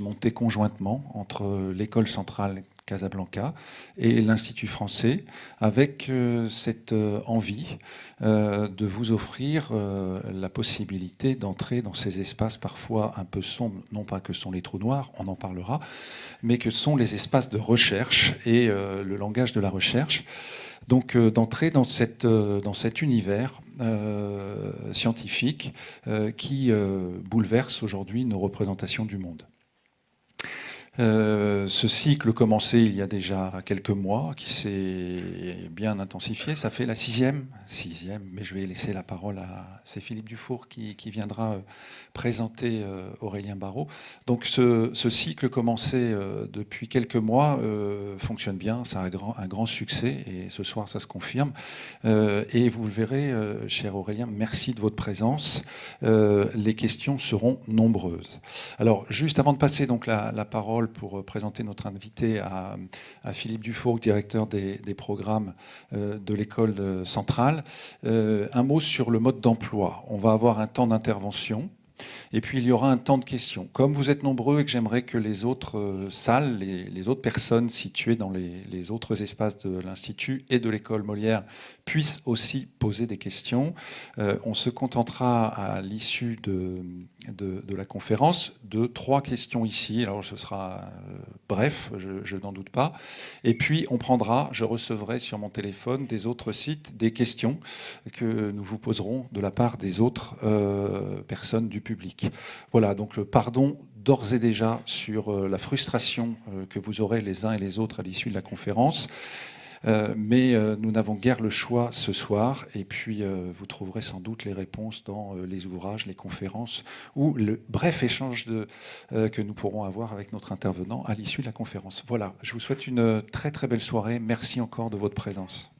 monté conjointement entre l'École centrale Casablanca et l'Institut français, avec cette envie de vous offrir la possibilité d'entrer dans ces espaces parfois un peu sombres, non pas que sont les trous noirs, on en parlera, mais que sont les espaces de recherche et le langage de la recherche. Donc d'entrer dans cet univers scientifique qui bouleverse aujourd'hui nos représentations du monde. Ce cycle commencé il y a déjà quelques mois, qui s'est bien intensifié, ça fait la sixième, mais je vais laisser la parole à... C'est Philippe Dufour qui viendra présenter Aurélien Barraud. Donc ce cycle commencé depuis quelques mois fonctionne bien, ça a un grand succès, et ce soir ça se confirme. Et vous le verrez, cher Aurélien, merci de votre présence. Les questions seront nombreuses. Alors, juste avant de passer donc la parole pour présenter notre invité à Philippe Dufour, directeur des programmes de l'école centrale. Un mot sur le mode d'emploi. On va avoir un temps d'intervention. Et puis il y aura un temps de questions. Comme vous êtes nombreux et que j'aimerais que les autres salles, les autres personnes situées dans les autres espaces de l'Institut et de l'école Molière puissent aussi poser des questions, on se contentera à l'issue de la conférence de 3 questions ici. Alors ce sera bref, je n'en doute pas. Et puis on prendra, je recevrai sur mon téléphone des autres sites des questions que nous vous poserons de la part des autres personnes du public. Voilà, donc pardon d'ores et déjà sur la frustration que vous aurez les uns et les autres à l'issue de la conférence. Mais nous n'avons guère le choix ce soir, et puis vous trouverez sans doute les réponses dans les ouvrages, les conférences, ou le bref échange que nous pourrons avoir avec notre intervenant à l'issue de la conférence. Voilà, je vous souhaite une très très belle soirée. Merci encore de votre présence.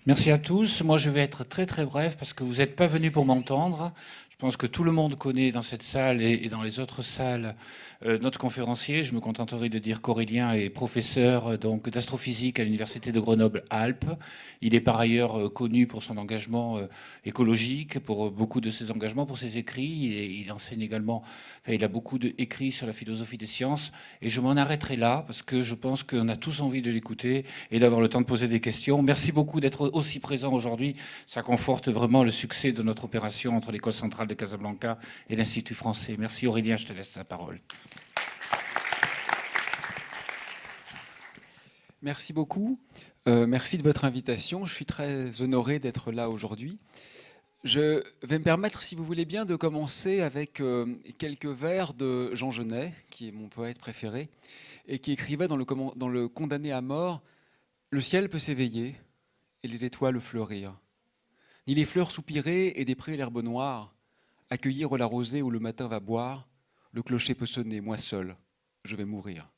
Merci à tous. Moi, je vais être très très bref parce que vous n'êtes pas venus pour m'entendre. Je pense que tout le monde connaît dans cette salle et dans les autres salles notre conférencier. Je me contenterai de dire qu'Aurélien est professeur d'astrophysique à l'université de Grenoble-Alpes. Il est par ailleurs connu pour son engagement écologique, pour beaucoup de ses engagements, pour ses écrits. Il enseigne également, enfin, il a beaucoup d'écrits sur la philosophie des sciences. Et je m'en arrêterai là parce que je pense qu'on a tous envie de l'écouter et d'avoir le temps de poser des questions. Merci beaucoup d'être aussi présent aujourd'hui. Ça conforte vraiment le succès de notre opération entre l'École centrale de Casablanca et l'Institut français. Merci Aurélien, je te laisse la parole. Merci beaucoup. Merci de votre invitation. Je suis très honoré d'être là aujourd'hui. Je vais me permettre, si vous voulez bien, de commencer avec quelques vers de Jean Genet, qui est mon poète préféré, et qui écrivait dans le Condamné à mort « Le ciel peut s'éveiller et les étoiles fleurir, ni les fleurs soupirer et des prés l'herbe noire, accueillir la rosée où le matin va boire, le clocher peut sonner, moi seul, je vais mourir. »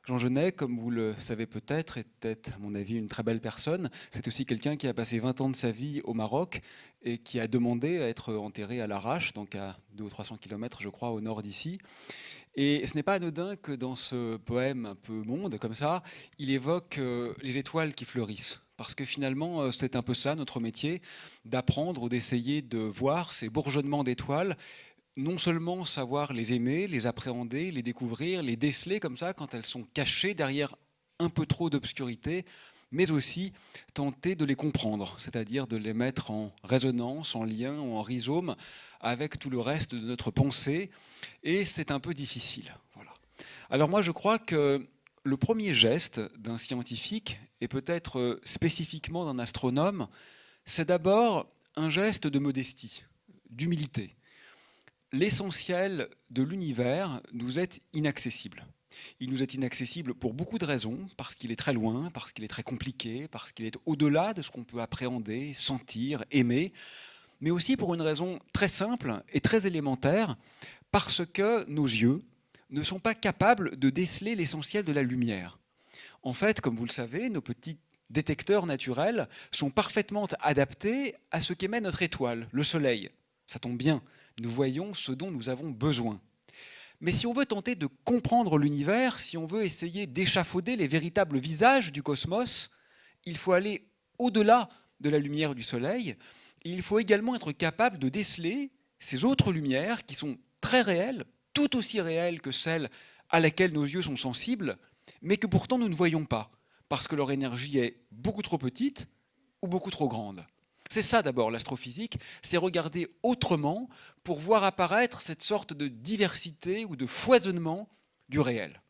Jean Genet, comme vous le savez peut-être, était, à mon avis, une très belle personne. C'est aussi quelqu'un qui a passé 20 ans de sa vie au Maroc et qui a demandé à être enterré à l'Arrache, donc à 200 ou 300 km, je crois, au nord d'ici. Et ce n'est pas anodin que dans ce poème un peu monde, comme ça, il évoque les étoiles qui fleurissent. Parce que finalement, c'est un peu ça, notre métier, d'apprendre ou d'essayer de voir ces bourgeonnements d'étoiles, non seulement savoir les aimer, les appréhender, les découvrir, les déceler comme ça quand elles sont cachées derrière un peu trop d'obscurité, mais aussi tenter de les comprendre, c'est-à-dire de les mettre en résonance, en lien, en rhizome avec tout le reste de notre pensée, et c'est un peu difficile. Voilà. Alors moi je crois que le premier geste d'un scientifique, et peut-être spécifiquement d'un astronome, c'est d'abord un geste de modestie, d'humilité. L'essentiel de l'univers nous est inaccessible. Il nous est inaccessible pour beaucoup de raisons, parce qu'il est très loin, parce qu'il est très compliqué, parce qu'il est au-delà de ce qu'on peut appréhender, sentir, aimer, mais aussi pour une raison très simple et très élémentaire, parce que nos yeux ne sont pas capables de déceler l'essentiel de la lumière. En fait, comme vous le savez, nos petits détecteurs naturels sont parfaitement adaptés à ce qu'émet notre étoile, le Soleil. Ça tombe bien. Nous voyons ce dont nous avons besoin. Mais si on veut tenter de comprendre l'univers, si on veut essayer d'échafauder les véritables visages du cosmos, il faut aller au-delà de la lumière du Soleil Et il faut également être capable de déceler ces autres lumières qui sont très réelles, tout aussi réelles que celles à laquelle nos yeux sont sensibles, mais que pourtant nous ne voyons pas, parce que leur énergie est beaucoup trop petite ou beaucoup trop grande. C'est ça d'abord l'astrophysique, c'est regarder autrement pour voir apparaître cette sorte de diversité ou de foisonnement du réel.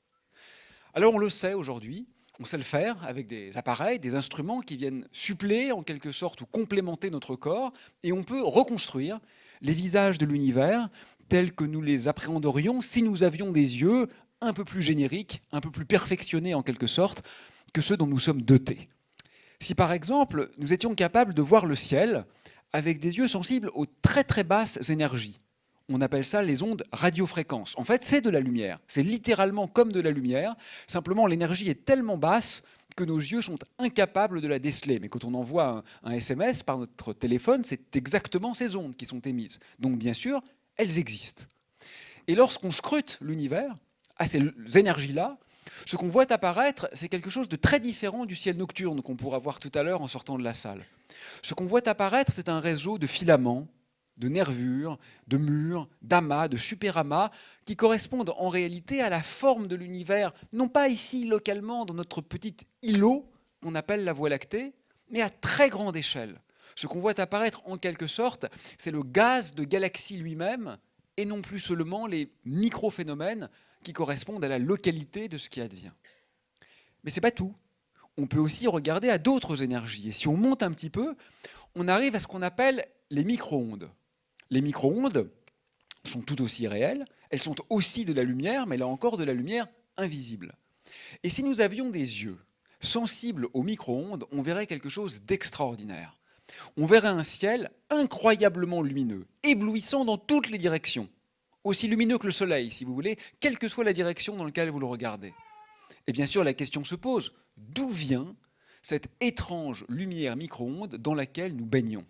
Alors on le sait aujourd'hui, on sait le faire avec des appareils, des instruments qui viennent suppléer en quelque sorte ou complémenter notre corps, et on peut reconstruire les visages de l'univers tels que nous les appréhenderions si nous avions des yeux un peu plus génériques, un peu plus perfectionnés en quelque sorte que ceux dont nous sommes dotés. Si par exemple nous étions capables de voir le ciel avec des yeux sensibles aux très très basses énergies, on appelle ça les ondes radiofréquences. En fait, c'est de la lumière. C'est littéralement comme de la lumière. Simplement, l'énergie est tellement basse que nos yeux sont incapables de la déceler. Mais quand on envoie un SMS par notre téléphone, c'est exactement ces ondes qui sont émises. Donc, bien sûr, elles existent. Et lorsqu'on scrute l'univers, à ces énergies-là, ce qu'on voit apparaître, c'est quelque chose de très différent du ciel nocturne qu'on pourra voir tout à l'heure en sortant de la salle. Ce qu'on voit apparaître, c'est un réseau de filaments, de nervures, de murs, d'amas, de superamas, qui correspondent en réalité à la forme de l'univers, non pas ici localement dans notre petit îlot qu'on appelle la Voie lactée, mais à très grande échelle. Ce qu'on voit apparaître en quelque sorte, c'est le gaz de galaxie lui-même, et non plus seulement les microphénomènes qui correspondent à la localité de ce qui advient. Mais ce n'est pas tout. On peut aussi regarder à d'autres énergies. Et si on monte un petit peu, on arrive à ce qu'on appelle les micro-ondes. Les micro-ondes sont tout aussi réelles, elles sont aussi de la lumière, mais là encore de la lumière invisible. Et si nous avions des yeux sensibles aux micro-ondes, on verrait quelque chose d'extraordinaire. On verrait un ciel incroyablement lumineux, éblouissant dans toutes les directions, aussi lumineux que le soleil, si vous voulez, quelle que soit la direction dans laquelle vous le regardez. Et bien sûr, la question se pose, d'où vient cette étrange lumière micro-ondes dans laquelle nous baignons ?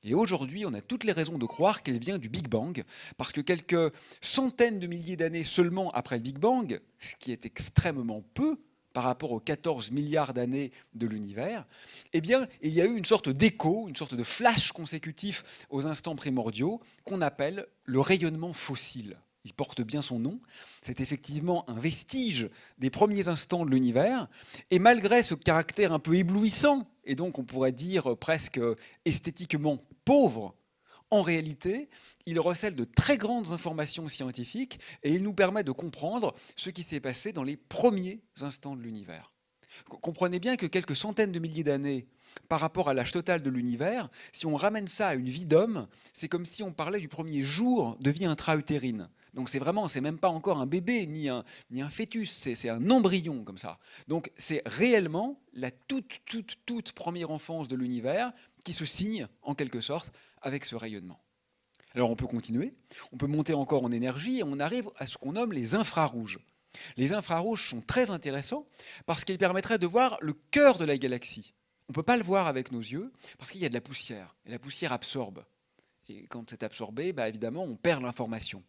Et aujourd'hui, on a toutes les raisons de croire qu'elle vient du Big Bang, parce que quelques centaines de milliers d'années seulement après le Big Bang, ce qui est extrêmement peu par rapport aux 14 milliards d'années de l'univers, eh bien, il y a eu une sorte d'écho, une sorte de flash consécutif aux instants primordiaux qu'on appelle le rayonnement fossile. Il porte bien son nom. C'est effectivement un vestige des premiers instants de l'univers. Et malgré ce caractère un peu éblouissant, et donc on pourrait dire presque esthétiquement pauvre, en réalité, il recèle de très grandes informations scientifiques et il nous permet de comprendre ce qui s'est passé dans les premiers instants de l'univers. Comprenez bien que quelques centaines de milliers d'années par rapport à l'âge total de l'univers, si on ramène ça à une vie d'homme, c'est comme si on parlait du premier jour de vie intra-utérine. Donc c'est même pas encore un bébé ni un fœtus, c'est un embryon comme ça. Donc c'est réellement la toute première enfance de l'univers qui se signe en quelque sorte avec ce rayonnement. Alors on peut continuer, on peut monter encore en énergie et on arrive à ce qu'on nomme les infrarouges. Les infrarouges sont très intéressants parce qu'ils permettraient de voir le cœur de la galaxie. On ne peut pas le voir avec nos yeux parce qu'il y a de la poussière et la poussière absorbe. Et quand c'est absorbé, évidemment on perd l'information.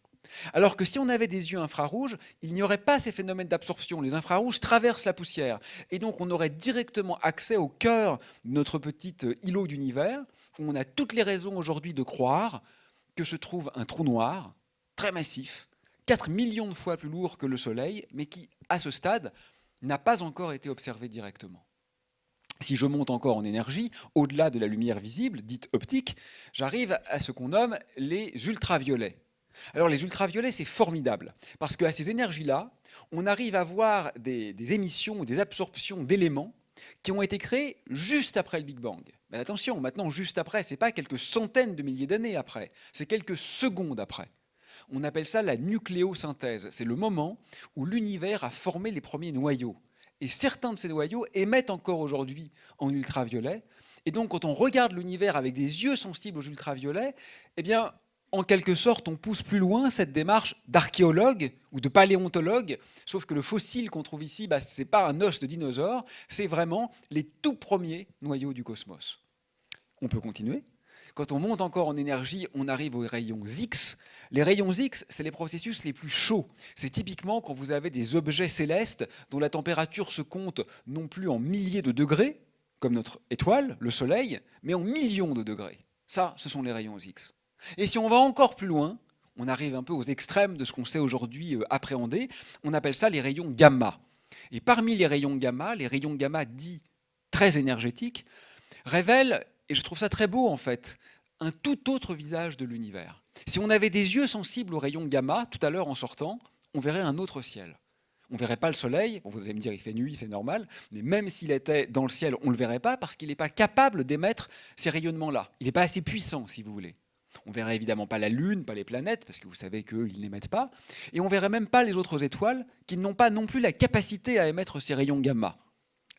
Alors que si on avait des yeux infrarouges, il n'y aurait pas ces phénomènes d'absorption. Les infrarouges traversent la poussière. Et donc on aurait directement accès au cœur de notre petit îlot d'univers, où on a toutes les raisons aujourd'hui de croire que se trouve un trou noir, très massif, 4 millions de fois plus lourd que le Soleil, mais qui, à ce stade, n'a pas encore été observé directement. Si je monte encore en énergie, au-delà de la lumière visible, dite optique, j'arrive à ce qu'on nomme les ultraviolets. Alors les ultraviolets, c'est formidable, parce qu'à ces énergies-là, on arrive à voir des émissions ou des absorptions d'éléments qui ont été créés juste après le Big Bang. Mais attention, maintenant, juste après, ce n'est pas quelques centaines de milliers d'années après, c'est quelques secondes après. On appelle ça la nucléosynthèse. C'est le moment où l'univers a formé les premiers noyaux. Et certains de ces noyaux émettent encore aujourd'hui en ultraviolets. Et donc, quand on regarde l'univers avec des yeux sensibles aux ultraviolets, eh bien, en quelque sorte, on pousse plus loin cette démarche d'archéologue ou de paléontologue, sauf que le fossile qu'on trouve ici, ce n'est pas un os de dinosaure, c'est vraiment les tout premiers noyaux du cosmos. On peut continuer. Quand on monte encore en énergie, on arrive aux rayons X. Les rayons X, c'est les processus les plus chauds. C'est typiquement quand vous avez des objets célestes dont la température se compte non plus en milliers de degrés, comme notre étoile, le Soleil, mais en millions de degrés. Ça, ce sont les rayons X. Et si on va encore plus loin, on arrive un peu aux extrêmes de ce qu'on sait aujourd'hui appréhender, on appelle ça les rayons gamma. Et parmi les rayons gamma dits très énergétiques, révèlent, et je trouve ça très beau en fait, un tout autre visage de l'univers. Si on avait des yeux sensibles aux rayons gamma, tout à l'heure en sortant, on verrait un autre ciel. On ne verrait pas le soleil, bon, vous allez me dire il fait nuit, c'est normal, mais même s'il était dans le ciel, on ne le verrait pas parce qu'il n'est pas capable d'émettre ces rayonnements-là. Il n'est pas assez puissant, si vous voulez. On ne verrait évidemment pas la Lune, pas les planètes, parce que vous savez qu'ils n'émettent pas, et on ne verrait même pas les autres étoiles qui n'ont pas non plus la capacité à émettre ces rayons gamma.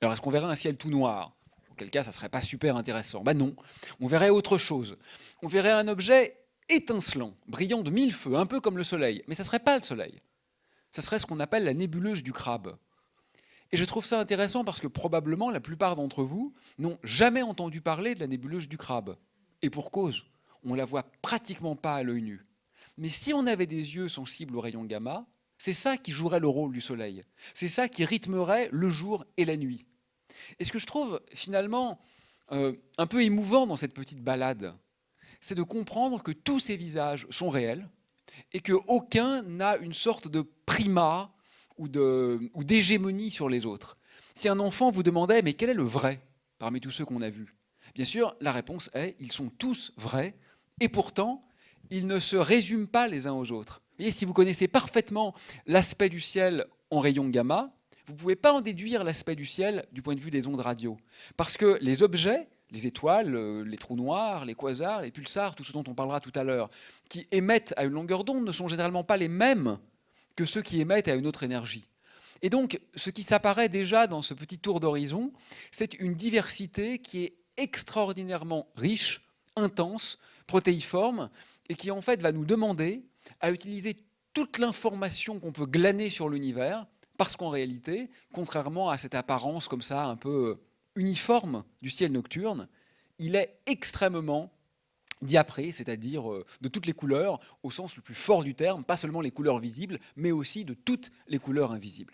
Alors est-ce qu'on verrait un ciel tout noir ? Auquel cas, ça ne serait pas super intéressant. Ben non, on verrait autre chose. On verrait un objet étincelant, brillant de mille feux, un peu comme le soleil, mais ça ne serait pas le soleil. Ça serait ce qu'on appelle la nébuleuse du crabe. Et je trouve ça intéressant parce que probablement la plupart d'entre vous n'ont jamais entendu parler de la nébuleuse du crabe. Et pour cause, on ne la voit pratiquement pas à l'œil nu. Mais si on avait des yeux sensibles aux rayons gamma, c'est ça qui jouerait le rôle du soleil. C'est ça qui rythmerait le jour et la nuit. Et ce que je trouve finalement un peu émouvant dans cette petite balade, c'est de comprendre que tous ces visages sont réels et qu'aucun n'a une sorte de primat ou d'hégémonie sur les autres. Si un enfant vous demandait « mais quel est le vrai parmi tous ceux qu'on a vus ?» Bien sûr, la réponse est « ils sont tous vrais et pourtant, ils ne se résument pas les uns aux autres. » Vous voyez, si vous connaissez parfaitement l'aspect du ciel en rayons gamma, vous ne pouvez pas en déduire l'aspect du ciel du point de vue des ondes radio. Parce que les objets, les étoiles, les trous noirs, les quasars, les pulsars, tout ce dont on parlera tout à l'heure, qui émettent à une longueur d'onde ne sont généralement pas les mêmes que ceux qui émettent à une autre énergie. Et donc, ce qui s'apparaît déjà dans ce petit tour d'horizon, c'est une diversité qui est extraordinairement riche, intense, protéiforme, et qui en fait va nous demander à utiliser toute l'information qu'on peut glaner sur l'univers, parce qu'en réalité, contrairement à cette apparence comme ça un peu uniforme du ciel nocturne, il est extrêmement diapré, c'est-à-dire de toutes les couleurs, au sens le plus fort du terme, pas seulement les couleurs visibles, mais aussi de toutes les couleurs invisibles.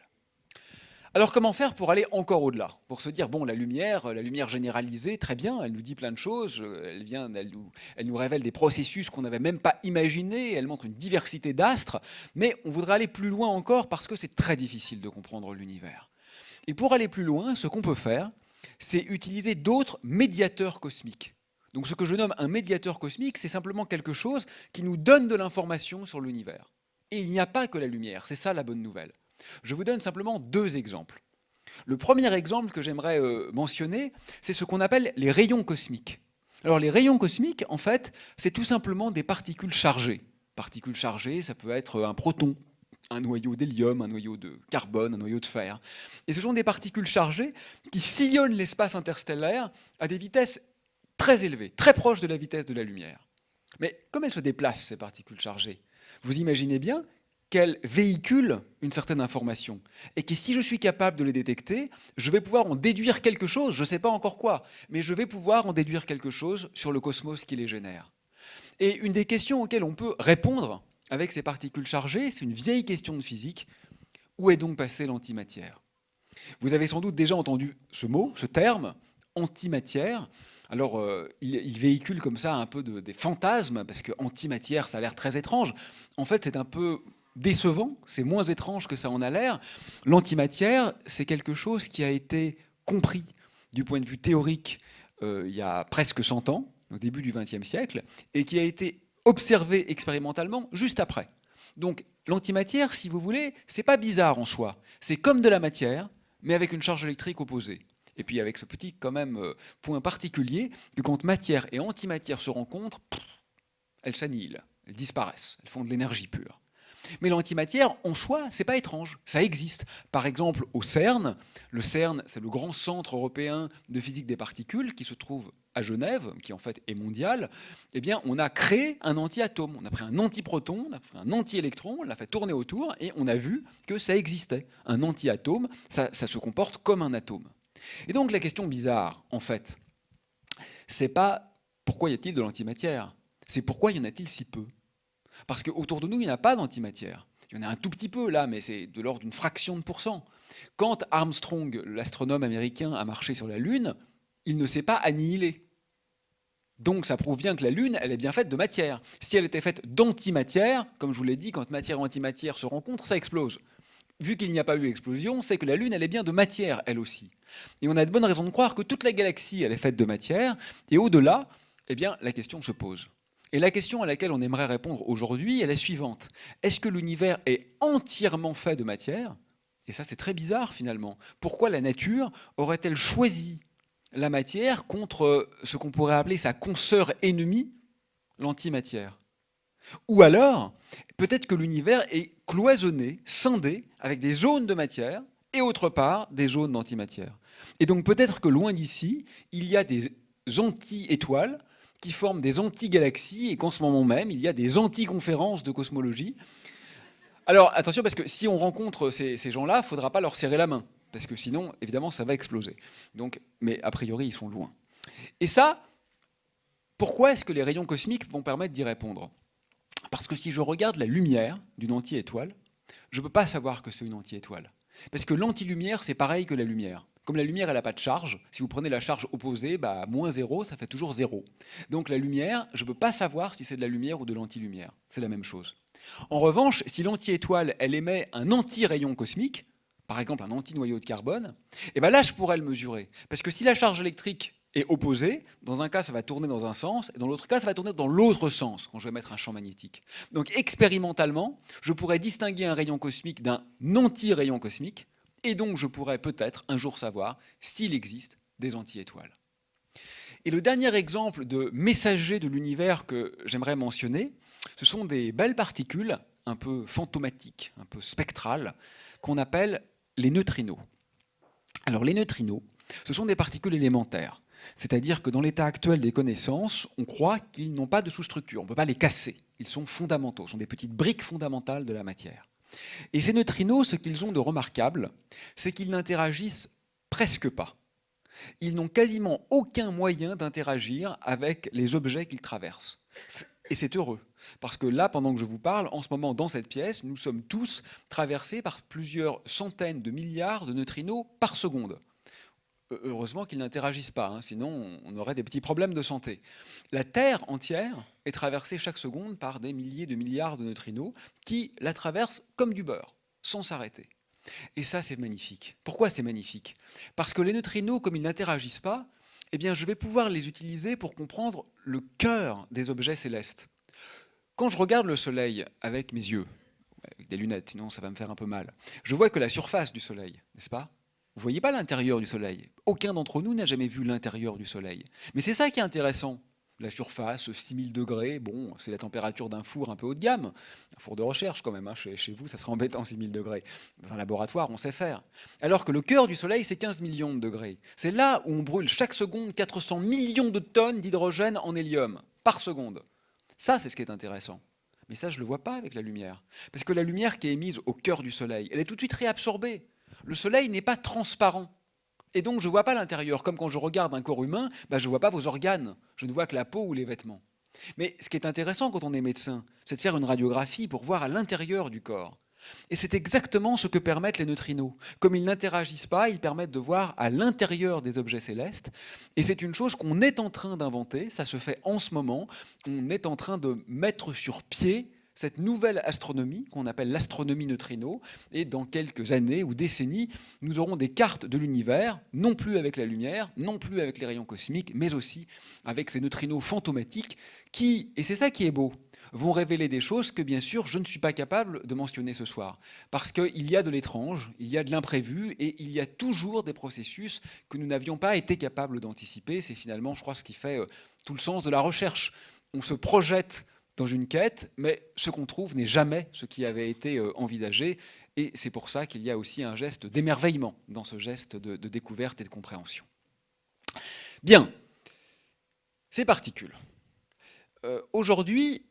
Alors comment faire pour aller encore au-delà ? Pour se dire, bon, la lumière généralisée, très bien, elle nous dit plein de choses, elle nous révèle des processus qu'on n'avait même pas imaginés, elle montre une diversité d'astres, mais on voudrait aller plus loin encore parce que c'est très difficile de comprendre l'univers. Et pour aller plus loin, ce qu'on peut faire, c'est utiliser d'autres médiateurs cosmiques. Donc ce que je nomme un médiateur cosmique, c'est simplement quelque chose qui nous donne de l'information sur l'univers. Et il n'y a pas que la lumière, c'est ça la bonne nouvelle. Je vous donne simplement deux exemples. Le premier exemple que j'aimerais mentionner, c'est ce qu'on appelle les rayons cosmiques. Alors les rayons cosmiques, en fait, c'est tout simplement des particules chargées. Particules chargées, ça peut être un proton, un noyau d'hélium, un noyau de carbone, un noyau de fer. Et ce sont des particules chargées qui sillonnent l'espace interstellaire à des vitesses très élevées, très proches de la vitesse de la lumière. Mais comme elles se déplacent, ces particules chargées, vous imaginez bien qu'elles véhiculent une certaine information. Et que si je suis capable de les détecter, je vais pouvoir en déduire quelque chose, je ne sais pas encore quoi, mais je vais pouvoir en déduire quelque chose sur le cosmos qui les génère. Et une des questions auxquelles on peut répondre avec ces particules chargées, c'est une vieille question de physique. Où est donc passée l'antimatière ? Vous avez sans doute déjà entendu ce mot, ce terme, antimatière. Alors, il véhicule comme ça un peu des fantasmes, parce que antimatière, ça a l'air très étrange. En fait, c'est un peu décevant, c'est moins étrange que ça en a l'air. L'antimatière, c'est quelque chose qui a été compris du point de vue théorique il y a presque 100 ans, au début du XXe siècle, et qui a été observé expérimentalement juste après. Donc, l'antimatière, si vous voulez, c'est pas bizarre en soi. C'est comme de la matière, mais avec une charge électrique opposée. Et puis avec ce petit quand même point particulier, que quand matière et antimatière se rencontrent, elles s'annihilent, elles disparaissent, elles font de l'énergie pure. Mais l'antimatière, en soi, c'est pas étrange, ça existe. Par exemple, au CERN, le CERN, c'est le grand centre européen de physique des particules qui se trouve à Genève, qui en fait est mondial, eh bien, on a créé un anti-atome. On a pris un antiproton, on a pris un anti-électron, on l'a fait tourner autour et on a vu que ça existait. Un anti-atome, ça se comporte comme un atome. Et donc la question bizarre, en fait, c'est pas pourquoi y a-t-il de l'antimatière, c'est pourquoi y en a-t-il si peu ? Parce qu'autour de nous, il n'y a pas d'antimatière. Il y en a un tout petit peu là, mais c'est de l'ordre d'une fraction de pourcent. Quand Armstrong, l'astronome américain, a marché sur la Lune, il ne s'est pas annihilé. Donc ça prouve bien que la Lune, elle est bien faite de matière. Si elle était faite d'antimatière, comme je vous l'ai dit, quand matière et antimatière se rencontrent, ça explose. Vu qu'il n'y a pas eu explosion, c'est que la Lune, elle est bien de matière, elle aussi. Et on a de bonnes raisons de croire que toute la galaxie, elle est faite de matière, et au-delà, eh bien, la question se pose. Et la question à laquelle on aimerait répondre aujourd'hui est la suivante. Est-ce que l'univers est entièrement fait de matière? Et ça, c'est très bizarre, finalement. Pourquoi la nature aurait-elle choisi la matière contre ce qu'on pourrait appeler sa consoeur ennemie, l'antimatière? Ou alors, peut-être que l'univers est cloisonné, scindé, avec des zones de matière et autre part des zones d'antimatière. Et donc peut-être que loin d'ici, il y a des anti-étoiles qui forment des anti-galaxies et qu'en ce moment même, il y a des anti-conférences de cosmologie. Alors attention, parce que si on rencontre ces gens-là, il ne faudra pas leur serrer la main, parce que sinon, évidemment, ça va exploser. Donc, mais a priori, ils sont loin. Et ça, pourquoi est-ce que les rayons cosmiques vont permettre d'y répondre? Parce que si je regarde la lumière d'une anti-étoile, je ne peux pas savoir que c'est une anti-étoile. Parce que l'anti-lumière, c'est pareil que la lumière. Comme la lumière, elle n'a pas de charge, si vous prenez la charge opposée, moins 0, ça fait toujours 0. Donc la lumière, je ne peux pas savoir si c'est de la lumière ou de l'anti-lumière. C'est la même chose. En revanche, si l'anti-étoile, elle émet un anti-rayon cosmique, par exemple un anti-noyau de carbone, et là, je pourrais le mesurer. Parce que si la charge électrique est opposée, dans un cas, ça va tourner dans un sens, et dans l'autre cas, ça va tourner dans l'autre sens, quand je vais mettre un champ magnétique. Donc expérimentalement, je pourrais distinguer un rayon cosmique d'un anti-rayon cosmique, et donc je pourrais peut-être un jour savoir s'il existe des anti-étoiles. Et le dernier exemple de messager de l'univers que j'aimerais mentionner, ce sont des belles particules un peu fantomatiques, un peu spectrales, qu'on appelle les neutrinos. Alors les neutrinos, ce sont des particules élémentaires. C'est-à-dire que dans l'état actuel des connaissances, on croit qu'ils n'ont pas de sous-structure, on ne peut pas les casser. Ils sont fondamentaux, ce sont des petites briques fondamentales de la matière. Et ces neutrinos, ce qu'ils ont de remarquable, c'est qu'ils n'interagissent presque pas. Ils n'ont quasiment aucun moyen d'interagir avec les objets qu'ils traversent. Et c'est heureux, parce que là, pendant que je vous parle, en ce moment, dans cette pièce, nous sommes tous traversés par plusieurs centaines de milliards de neutrinos par seconde. Heureusement qu'ils n'interagissent pas, sinon on aurait des petits problèmes de santé. La Terre entière est traversée chaque seconde par des milliers de milliards de neutrinos qui la traversent comme du beurre, sans s'arrêter. Et ça, c'est magnifique. Pourquoi c'est magnifique? Parce que les neutrinos, comme ils n'interagissent pas, eh bien, je vais pouvoir les utiliser pour comprendre le cœur des objets célestes. Quand je regarde le Soleil avec mes yeux, avec des lunettes, sinon ça va me faire un peu mal, je vois que la surface du Soleil, n'est-ce pas? Vous ne voyez pas l'intérieur du Soleil. Aucun d'entre nous n'a jamais vu l'intérieur du Soleil. Mais c'est ça qui est intéressant. La surface, 6000 degrés, bon, c'est la température d'un four un peu haut de gamme. Un four de recherche quand même, chez vous, ça serait embêtant 6000 degrés. Dans un laboratoire, on sait faire. Alors que le cœur du Soleil, c'est 15 millions de degrés. C'est là où on brûle chaque seconde 400 millions de tonnes d'hydrogène en hélium, par seconde. Ça, c'est ce qui est intéressant. Mais ça, je ne le vois pas avec la lumière. Parce que la lumière qui est émise au cœur du Soleil, elle est tout de suite réabsorbée. Le Soleil n'est pas transparent. Et donc, je ne vois pas l'intérieur. Comme quand je regarde un corps humain, je ne vois pas vos organes. Je ne vois que la peau ou les vêtements. Mais ce qui est intéressant quand on est médecin, c'est de faire une radiographie pour voir à l'intérieur du corps. Et c'est exactement ce que permettent les neutrinos. Comme ils n'interagissent pas, ils permettent de voir à l'intérieur des objets célestes. Et c'est une chose qu'on est en train d'inventer. Ça se fait en ce moment. On est en train de mettre sur pied cette nouvelle astronomie qu'on appelle l'astronomie neutrino, et dans quelques années ou décennies, nous aurons des cartes de l'univers, non plus avec la lumière, non plus avec les rayons cosmiques, mais aussi avec ces neutrinos fantomatiques qui, et c'est ça qui est beau, vont révéler des choses que bien sûr je ne suis pas capable de mentionner ce soir. Parce qu'il y a de l'étrange, il y a de l'imprévu, et il y a toujours des processus que nous n'avions pas été capables d'anticiper. C'est finalement, je crois, ce qui fait tout le sens de la recherche. On se projette dans une quête, mais ce qu'on trouve n'est jamais ce qui avait été envisagé. Et c'est pour ça qu'il y a aussi un geste d'émerveillement dans ce geste de découverte et de compréhension. Bien, ces particules. Aujourd'hui,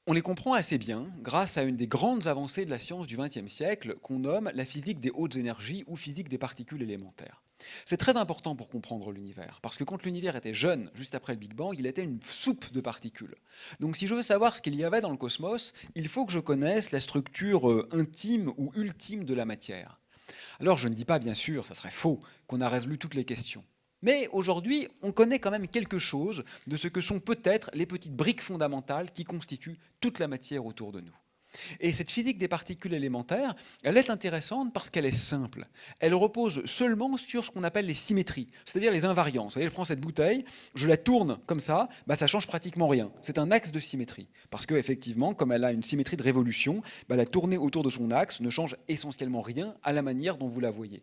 on les comprend assez bien grâce à une des grandes avancées de la science du XXe siècle qu'on nomme la physique des hautes énergies ou physique des particules élémentaires. C'est très important pour comprendre l'univers, parce que quand l'univers était jeune, juste après le Big Bang, il était une soupe de particules. Donc si je veux savoir ce qu'il y avait dans le cosmos, il faut que je connaisse la structure intime ou ultime de la matière. Alors je ne dis pas, bien sûr, ça serait faux, qu'on a résolu toutes les questions. Mais aujourd'hui, on connaît quand même quelque chose de ce que sont peut-être les petites briques fondamentales qui constituent toute la matière autour de nous. Et cette physique des particules élémentaires, elle est intéressante parce qu'elle est simple. Elle repose seulement sur ce qu'on appelle les symétries, c'est-à-dire les invariances. Vous voyez, je prends cette bouteille, je la tourne comme ça, ça change pratiquement rien. C'est un axe de symétrie. Parce qu'effectivement, comme elle a une symétrie de révolution, la tournée autour de son axe ne change essentiellement rien à la manière dont vous la voyez.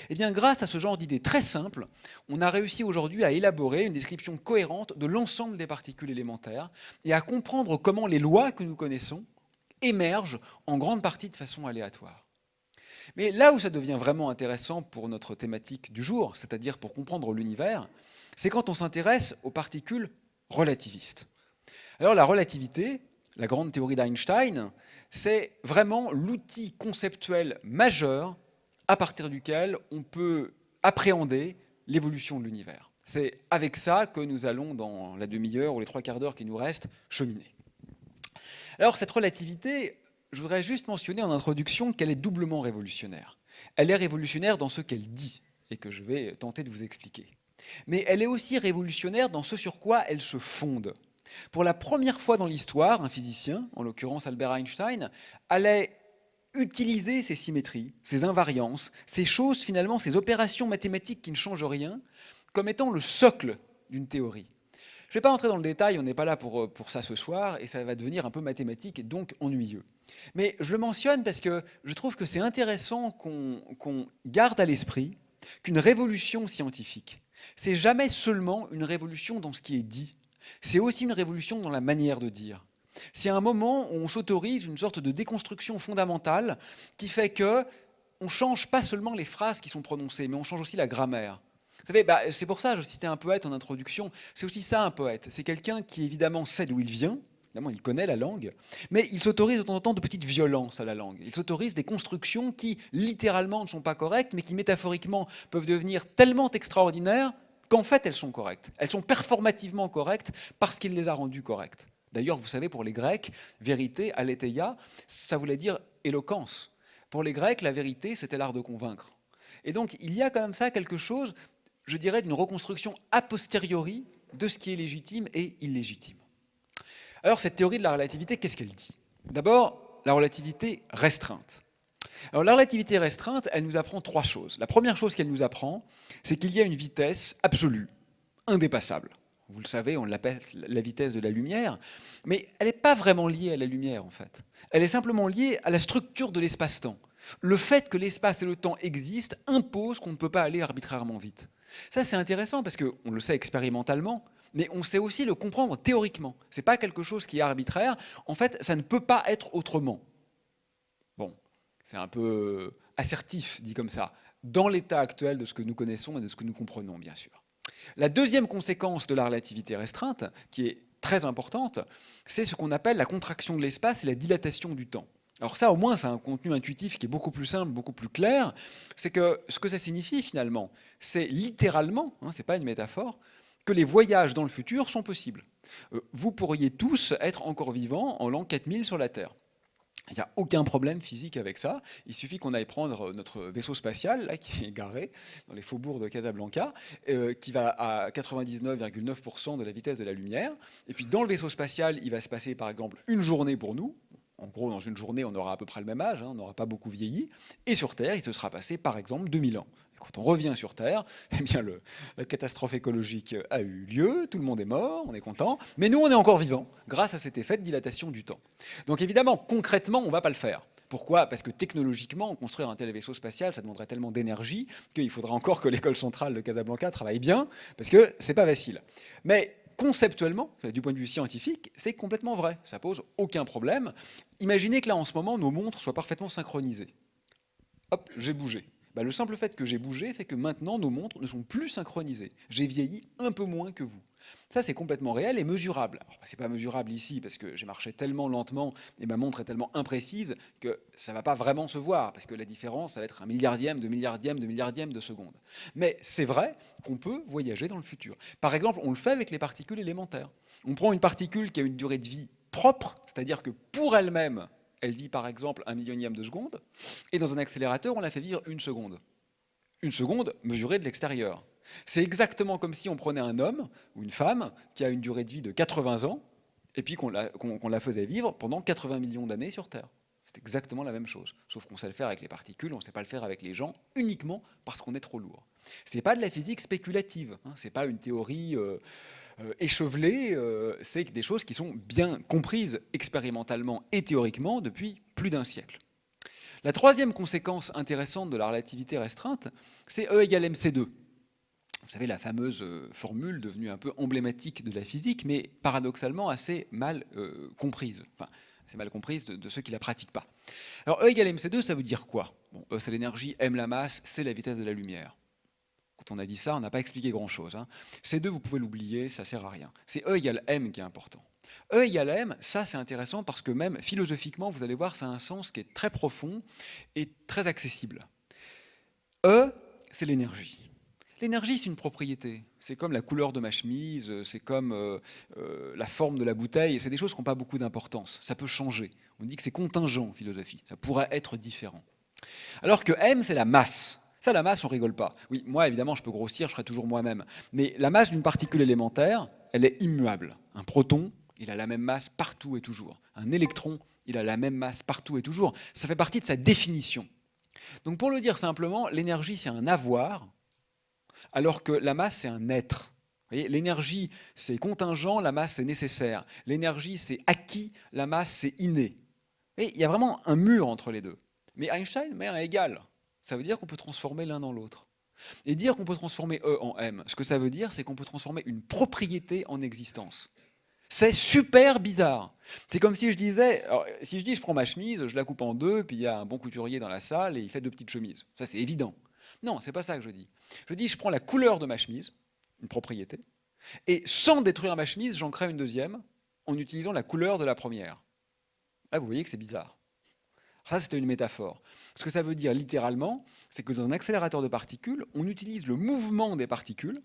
Eh bien, grâce à ce genre d'idées très simples, on a réussi aujourd'hui à élaborer une description cohérente de l'ensemble des particules élémentaires et à comprendre comment les lois que nous connaissons émergent en grande partie de façon aléatoire. Mais là où ça devient vraiment intéressant pour notre thématique du jour, c'est-à-dire pour comprendre l'univers, c'est quand on s'intéresse aux particules relativistes. Alors la relativité, la grande théorie d'Einstein, c'est vraiment l'outil conceptuel majeur à partir duquel on peut appréhender l'évolution de l'univers. C'est avec ça que nous allons, dans la demi-heure ou les 3/4 d'heure qui nous restent, cheminer. Alors cette relativité, je voudrais juste mentionner en introduction qu'elle est doublement révolutionnaire. Elle est révolutionnaire dans ce qu'elle dit, et que je vais tenter de vous expliquer. Mais elle est aussi révolutionnaire dans ce sur quoi elle se fonde. Pour la première fois dans l'histoire, un physicien, en l'occurrence Albert Einstein, allait utiliser ces symétries, ces invariances, ces choses finalement, ces opérations mathématiques qui ne changent rien, comme étant le socle d'une théorie. Je ne vais pas entrer dans le détail, on n'est pas là pour ça ce soir, et ça va devenir un peu mathématique et donc ennuyeux. Mais je le mentionne parce que je trouve que c'est intéressant qu'on garde à l'esprit qu'une révolution scientifique, c'est jamais seulement une révolution dans ce qui est dit, c'est aussi une révolution dans la manière de dire. C'est un moment où on s'autorise une sorte de déconstruction fondamentale qui fait qu'on ne change pas seulement les phrases qui sont prononcées, mais on change aussi la grammaire. Vous savez, c'est pour ça que je citais un poète en introduction. C'est aussi ça un poète. C'est quelqu'un qui évidemment sait d'où il vient, évidemment il connaît la langue, mais il s'autorise de temps en temps de petites violences à la langue. Il s'autorise des constructions qui littéralement ne sont pas correctes, mais qui métaphoriquement peuvent devenir tellement extraordinaires qu'en fait elles sont correctes. Elles sont performativement correctes parce qu'il les a rendues correctes. D'ailleurs, vous savez, pour les Grecs, vérité, aletheia, ça voulait dire éloquence. Pour les Grecs, la vérité, c'était l'art de convaincre. Et donc, il y a quand même ça quelque chose, je dirais, d'une reconstruction a posteriori de ce qui est légitime et illégitime. Alors, cette théorie de la relativité, qu'est-ce qu'elle dit? D'abord, la relativité restreinte. Alors, la relativité restreinte, elle nous apprend trois choses. La première chose qu'elle nous apprend, c'est qu'il y a une vitesse absolue, indépassable. Vous le savez, on l'appelle la vitesse de la lumière, mais elle n'est pas vraiment liée à la lumière, en fait. Elle est simplement liée à la structure de l'espace-temps. Le fait que l'espace et le temps existent impose qu'on ne peut pas aller arbitrairement vite. Ça, c'est intéressant parce qu'on le sait expérimentalement, mais on sait aussi le comprendre théoriquement. Ce n'est pas quelque chose qui est arbitraire. En fait, ça ne peut pas être autrement. Bon, c'est un peu assertif, dit comme ça, dans l'état actuel de ce que nous connaissons et de ce que nous comprenons, bien sûr. La deuxième conséquence de la relativité restreinte, qui est très importante, c'est ce qu'on appelle la contraction de l'espace et la dilatation du temps. Alors ça, au moins, c'est un contenu intuitif qui est beaucoup plus simple, beaucoup plus clair. C'est que ce que ça signifie, finalement, c'est littéralement, ce n'est pas une métaphore, que les voyages dans le futur sont possibles. Vous pourriez tous être encore vivants en l'an 4000 sur la Terre. Il n'y a aucun problème physique avec ça. Il suffit qu'on aille prendre notre vaisseau spatial, là, qui est garé dans les faubourgs de Casablanca, qui va à 99,9% de la vitesse de la lumière. Et puis dans le vaisseau spatial, il va se passer par exemple une journée pour nous. En gros, dans une journée, on aura à peu près le même âge, on n'aura pas beaucoup vieilli. Et sur Terre, il se sera passé par exemple 2000 ans. Et quand on revient sur Terre, eh bien la catastrophe écologique a eu lieu, tout le monde est mort, on est content, mais nous, on est encore vivants, grâce à cet effet de dilatation du temps. Donc évidemment, concrètement, on ne va pas le faire. Pourquoi? Parce que technologiquement, construire un tel vaisseau spatial, ça demanderait tellement d'énergie qu'il faudra encore que l'école centrale de Casablanca travaille bien, parce que c'est pas facile. Mais conceptuellement, du point de vue scientifique, c'est complètement vrai. Ça pose aucun problème. Imaginez que là, en ce moment, nos montres soient parfaitement synchronisées. Hop, j'ai bougé. Le simple fait que j'ai bougé fait que maintenant, nos montres ne sont plus synchronisées. J'ai vieilli un peu moins que vous. Ça, c'est complètement réel et mesurable. Alors, c'est pas mesurable ici parce que j'ai marché tellement lentement et ma montre est tellement imprécise que ça ne va pas vraiment se voir parce que la différence, ça va être un milliardième de milliardième de milliardième de seconde. Mais c'est vrai qu'on peut voyager dans le futur. Par exemple, on le fait avec les particules élémentaires. On prend une particule qui a une durée de vie propre, c'est-à-dire que pour elle-même, elle vit par exemple 1/1000e de seconde, et dans un accélérateur, on la fait vivre 1 seconde. 1 seconde mesurée de l'extérieur. C'est exactement comme si on prenait un homme ou une femme qui a une durée de vie de 80 ans et puis qu'on la faisait vivre pendant 80 millions d'années sur Terre. C'est exactement la même chose, sauf qu'on sait le faire avec les particules, on ne sait pas le faire avec les gens, uniquement parce qu'on est trop lourd. Ce n'est pas de la physique spéculative, hein, ce n'est pas une théorie échevelée, c'est des choses qui sont bien comprises expérimentalement et théoriquement depuis plus d'un siècle. La troisième conséquence intéressante de la relativité restreinte, c'est E égale mc2. Vous savez, la fameuse formule devenue un peu emblématique de la physique, mais paradoxalement assez mal comprise. Enfin, c'est mal comprise de ceux qui ne la pratiquent pas. Alors, E égale mc2, ça veut dire quoi? Bon, E, c'est l'énergie, m la masse, c'est la vitesse de la lumière. Quand on a dit ça, on n'a pas expliqué grand-chose. Hein. C2, vous pouvez l'oublier, ça ne sert à rien. C'est E égale m qui est important. E égale m, ça c'est intéressant parce que même philosophiquement, vous allez voir, ça a un sens qui est très profond et très accessible. E, c'est l'énergie. L'énergie, c'est une propriété. C'est comme la couleur de ma chemise, c'est comme la forme de la bouteille. C'est des choses qui n'ont pas beaucoup d'importance. Ça peut changer. On dit que c'est contingent en philosophie. Ça pourrait être différent. Alors que M, c'est la masse. Ça, la masse, on rigole pas. Oui, moi, évidemment, je peux grossir, je serai toujours moi-même. Mais la masse d'une particule élémentaire, elle est immuable. Un proton, il a la même masse partout et toujours. Un électron, il a la même masse partout et toujours. Ça fait partie de sa définition. Donc, pour le dire simplement, l'énergie, c'est un avoir, alors que la masse, c'est un être. L'énergie, c'est contingent, la masse, c'est nécessaire. L'énergie, c'est acquis, la masse, c'est inné. Et il y a vraiment un mur entre les deux. Mais Einstein met un égal. Ça veut dire qu'on peut transformer l'un dans l'autre. Et dire qu'on peut transformer E en M, ce que ça veut dire, c'est qu'on peut transformer une propriété en existence. C'est super bizarre. C'est comme si je disais, alors, si je dis je prends ma chemise, je la coupe en deux, puis il y a un bon couturier dans la salle et il fait deux petites chemises. Ça, c'est évident. Non, c'est pas ça que je dis. Je dis je prends la couleur de ma chemise, une propriété, et sans détruire ma chemise, j'en crée une deuxième en utilisant la couleur de la première. Là, vous voyez que c'est bizarre. Ça, c'était une métaphore. Ce que ça veut dire littéralement, c'est que dans un accélérateur de particules, on utilise le mouvement des particules,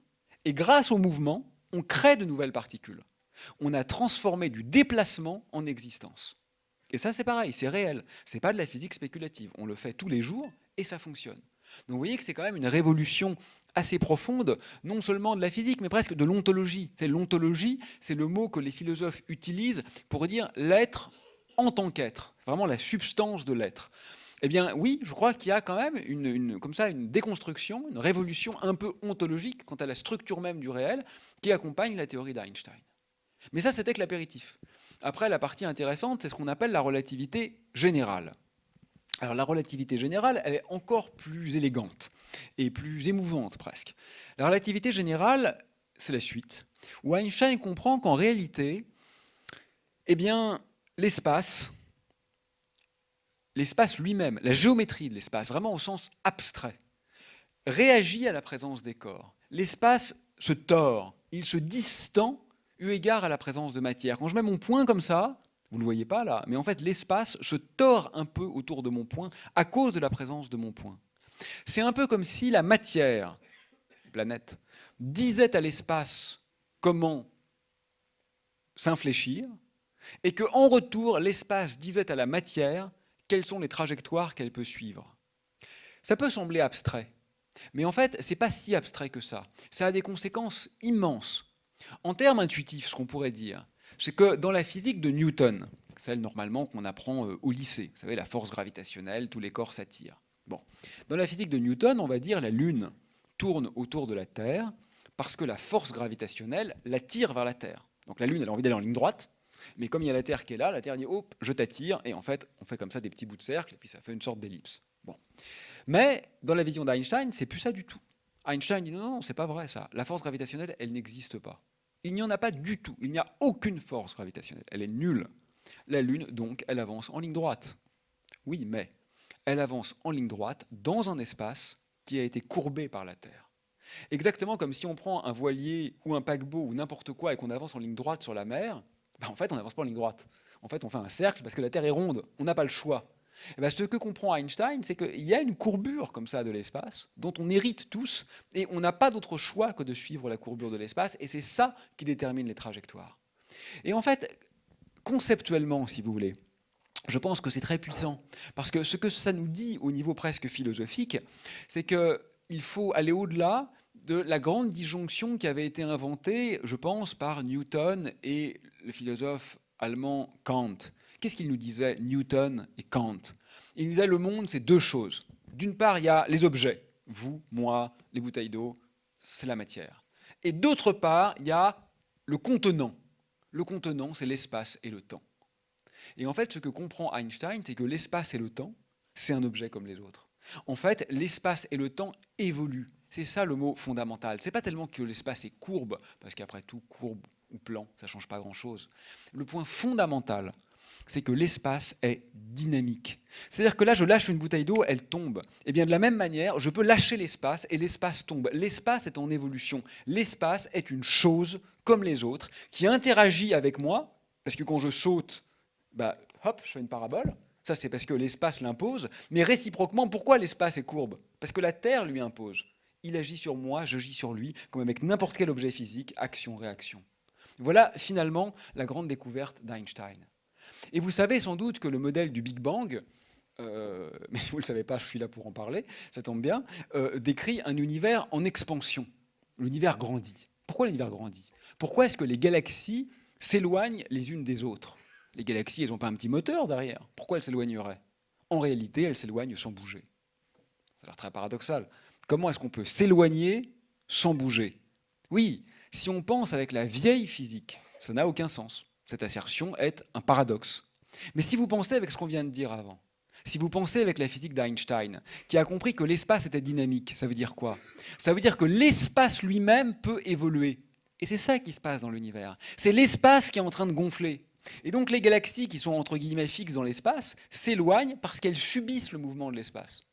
et grâce au mouvement, on crée de nouvelles particules. On a transformé du déplacement en existence. Et ça, c'est pareil, c'est réel. Ce n'est pas de la physique spéculative. On le fait tous les jours, et ça fonctionne. Donc vous voyez que c'est quand même une révolution assez profonde, non seulement de la physique, mais presque de l'ontologie. L'ontologie, c'est le mot que les philosophes utilisent pour dire l'être en tant qu'être, vraiment la substance de l'être. Eh bien oui, je crois qu'il y a quand même comme ça, une déconstruction, une révolution un peu ontologique quant à la structure même du réel qui accompagne la théorie d'Einstein. Mais ça, c'était que l'apéritif. Après, la partie intéressante, c'est ce qu'on appelle la relativité générale. Alors la relativité générale, elle est encore plus élégante et plus émouvante presque. La relativité générale, c'est la suite, où Einstein comprend qu'en réalité, eh bien, l'espace lui-même, la géométrie de l'espace, vraiment au sens abstrait, réagit à la présence des corps. L'espace se tord, il se distend eu égard à la présence de matière. Quand je mets mon poing comme ça, vous ne le voyez pas là, mais en fait l'espace se tord un peu autour de mon poing à cause de la présence de mon poing. C'est un peu comme si la matière, la planète, disait à l'espace comment s'infléchir, et qu'en retour, l'espace disait à la matière quelles sont les trajectoires qu'elle peut suivre. Ça peut sembler abstrait, mais en fait, ce n'est pas si abstrait que ça. Ça a des conséquences immenses. En termes intuitifs, ce qu'on pourrait dire, c'est que dans la physique de Newton, celle normalement qu'on apprend au lycée, vous savez, la force gravitationnelle, tous les corps s'attirent. Bon. Dans la physique de Newton, on va dire la Lune tourne autour de la Terre parce que la force gravitationnelle l'attire vers la Terre. Donc la Lune, elle a envie d'aller en ligne droite, mais comme il y a la Terre qui est là, la Terre dit « hop, je t'attire », et en fait, on fait comme ça des petits bouts de cercle, et puis ça fait une sorte d'ellipse. Bon. Mais dans la vision d'Einstein, c'est plus ça du tout. Einstein dit « non, non, c'est pas vrai ça, la force gravitationnelle, elle n'existe pas ». Il n'y en a pas du tout, il n'y a aucune force gravitationnelle, elle est nulle. La Lune, donc, elle avance en ligne droite. Oui, mais elle avance en ligne droite dans un espace qui a été courbé par la Terre. Exactement comme si on prend un voilier ou un paquebot ou n'importe quoi et qu'on avance en ligne droite sur la mer, en fait, on n'avance pas en ligne droite. En fait, on fait un cercle parce que la Terre est ronde, on n'a pas le choix. Et ce que comprend Einstein, c'est qu'il y a une courbure comme ça de l'espace, dont on hérite tous, et on n'a pas d'autre choix que de suivre la courbure de l'espace, et c'est ça qui détermine les trajectoires. Et en fait, conceptuellement, si vous voulez, je pense que c'est très puissant, parce que ce que ça nous dit au niveau presque philosophique, c'est qu'il faut aller au-delà de la grande disjonction qui avait été inventée, je pense, par Newton et le philosophe allemand Kant. Qu'est-ce qu'il nous disait, Newton et Kant? Il nous disait le monde, c'est deux choses. D'une part, il y a les objets, vous, moi, les bouteilles d'eau, c'est la matière. Et d'autre part, il y a le contenant. Le contenant, c'est l'espace et le temps. Et en fait, ce que comprend Einstein, c'est que l'espace et le temps, c'est un objet comme les autres. En fait, l'espace et le temps évoluent. C'est ça le mot fondamental. Ce n'est pas tellement que l'espace est courbe, parce qu'après tout, courbe ou plan, ça ne change pas grand-chose. Le point fondamental, c'est que l'espace est dynamique. C'est-à-dire que là, je lâche une bouteille d'eau, elle tombe. Et bien de la même manière, je peux lâcher l'espace et l'espace tombe. L'espace est en évolution. L'espace est une chose comme les autres qui interagit avec moi, parce que quand je saute, hop, je fais une parabole. Ça, c'est parce que l'espace l'impose. Mais réciproquement, pourquoi l'espace est courbe? Parce que la Terre lui impose. Il agit sur moi, j'agis sur lui, comme avec n'importe quel objet physique, action-réaction. Voilà finalement la grande découverte d'Einstein. Et vous savez sans doute que le modèle du Big Bang, mais si vous ne le savez pas, je suis là pour en parler, ça tombe bien, décrit un univers en expansion. L'univers grandit. Pourquoi l'univers grandit? Pourquoi est-ce que les galaxies s'éloignent les unes des autres? Les galaxies, elles n'ont pas un petit moteur derrière. Pourquoi elles s'éloigneraient? En réalité, elles s'éloignent sans bouger. Ça a l'air très paradoxal. Comment est-ce qu'on peut s'éloigner sans bouger? Oui, si on pense avec la vieille physique, ça n'a aucun sens. Cette assertion est un paradoxe. Mais si vous pensez avec ce qu'on vient de dire avant, si vous pensez avec la physique d'Einstein, qui a compris que l'espace était dynamique, ça veut dire quoi? Ça veut dire que l'espace lui-même peut évoluer. Et c'est ça qui se passe dans l'univers. C'est l'espace qui est en train de gonfler. Et donc les galaxies qui sont entre guillemets fixes dans l'espace s'éloignent parce qu'elles subissent le mouvement de l'espace.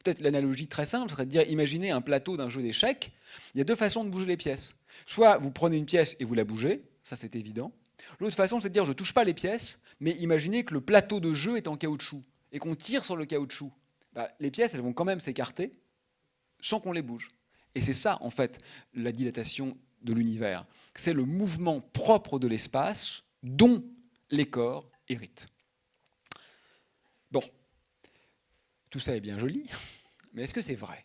Peut-être l'analogie très simple serait de dire, imaginez un plateau d'un jeu d'échecs, il y a deux façons de bouger les pièces. Soit vous prenez une pièce et vous la bougez, ça c'est évident. L'autre façon, c'est de dire, je ne touche pas les pièces, mais imaginez que le plateau de jeu est en caoutchouc et qu'on tire sur le caoutchouc. Les pièces, elles vont quand même s'écarter sans qu'on les bouge. Et c'est ça, en fait, la dilatation de l'univers. C'est le mouvement propre de l'espace dont les corps héritent. Bon, tout ça est bien joli, mais est-ce que c'est vrai?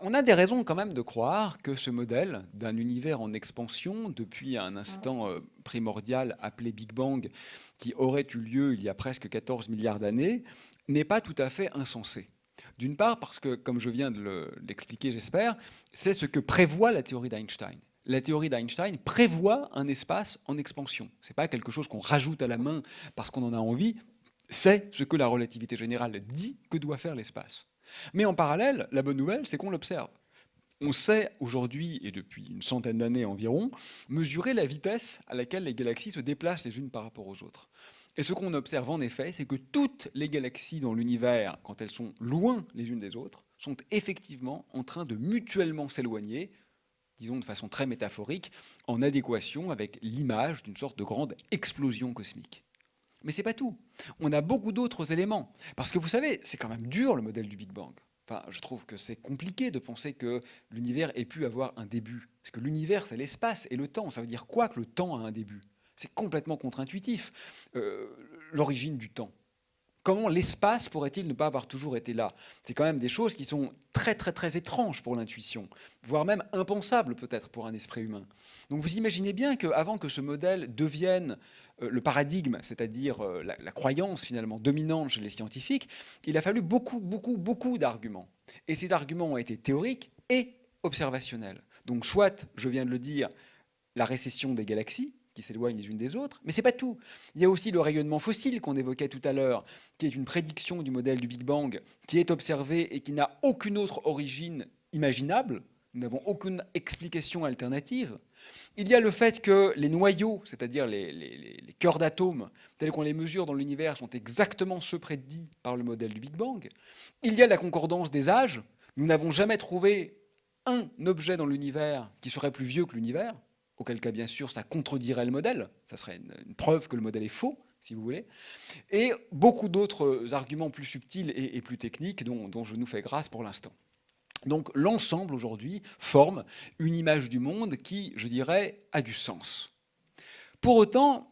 On a des raisons quand même de croire que ce modèle d'un univers en expansion, depuis un instant primordial appelé Big Bang, qui aurait eu lieu il y a presque 14 milliards d'années, n'est pas tout à fait insensé. D'une part parce que, comme je viens de l'expliquer, j'espère, c'est ce que prévoit la théorie d'Einstein. La théorie d'Einstein prévoit un espace en expansion. Ce n'est pas quelque chose qu'on rajoute à la main parce qu'on en a envie, c'est ce que la relativité générale dit que doit faire l'espace. Mais en parallèle, la bonne nouvelle, c'est qu'on l'observe. On sait aujourd'hui, et depuis une centaine d'années environ, mesurer la vitesse à laquelle les galaxies se déplacent les unes par rapport aux autres. Et ce qu'on observe en effet, c'est que toutes les galaxies dans l'univers, quand elles sont loin les unes des autres, sont effectivement en train de mutuellement s'éloigner, disons de façon très métaphorique, en adéquation avec l'image d'une sorte de grande explosion cosmique. Mais ce n'est pas tout. On a beaucoup d'autres éléments. Parce que vous savez, c'est quand même dur le modèle du Big Bang. Enfin, je trouve que c'est compliqué de penser que l'univers ait pu avoir un début. Parce que l'univers, c'est l'espace et le temps. Ça veut dire quoi que le temps a un début? C'est complètement contre-intuitif. L'origine du temps. Comment l'espace pourrait-il ne pas avoir toujours été là? C'est quand même des choses qui sont très très très étranges pour l'intuition, voire même impensables peut-être pour un esprit humain. Donc vous imaginez bien qu'avant que ce modèle devienne le paradigme, c'est-à-dire la croyance finalement dominante chez les scientifiques, il a fallu beaucoup d'arguments. Et ces arguments ont été théoriques et observationnels. Donc soit, je viens de le dire, la récession des galaxies, qui s'éloignent les unes des autres, mais ce n'est pas tout. Il y a aussi le rayonnement fossile qu'on évoquait tout à l'heure, qui est une prédiction du modèle du Big Bang, qui est observé et qui n'a aucune autre origine imaginable. Nous n'avons aucune explication alternative. Il y a le fait que les noyaux, c'est-à-dire les cœurs d'atomes, tels qu'on les mesure dans l'univers, sont exactement ceux prédits par le modèle du Big Bang. Il y a la concordance des âges. Nous n'avons jamais trouvé un objet dans l'univers qui serait plus vieux que l'univers, auquel cas, bien sûr, ça contredirait le modèle. Ça serait une preuve que le modèle est faux, si vous voulez. Et beaucoup d'autres arguments plus subtils et plus techniques dont je nous fais grâce pour l'instant. Donc l'ensemble, aujourd'hui, forme une image du monde qui, je dirais, a du sens. Pour autant,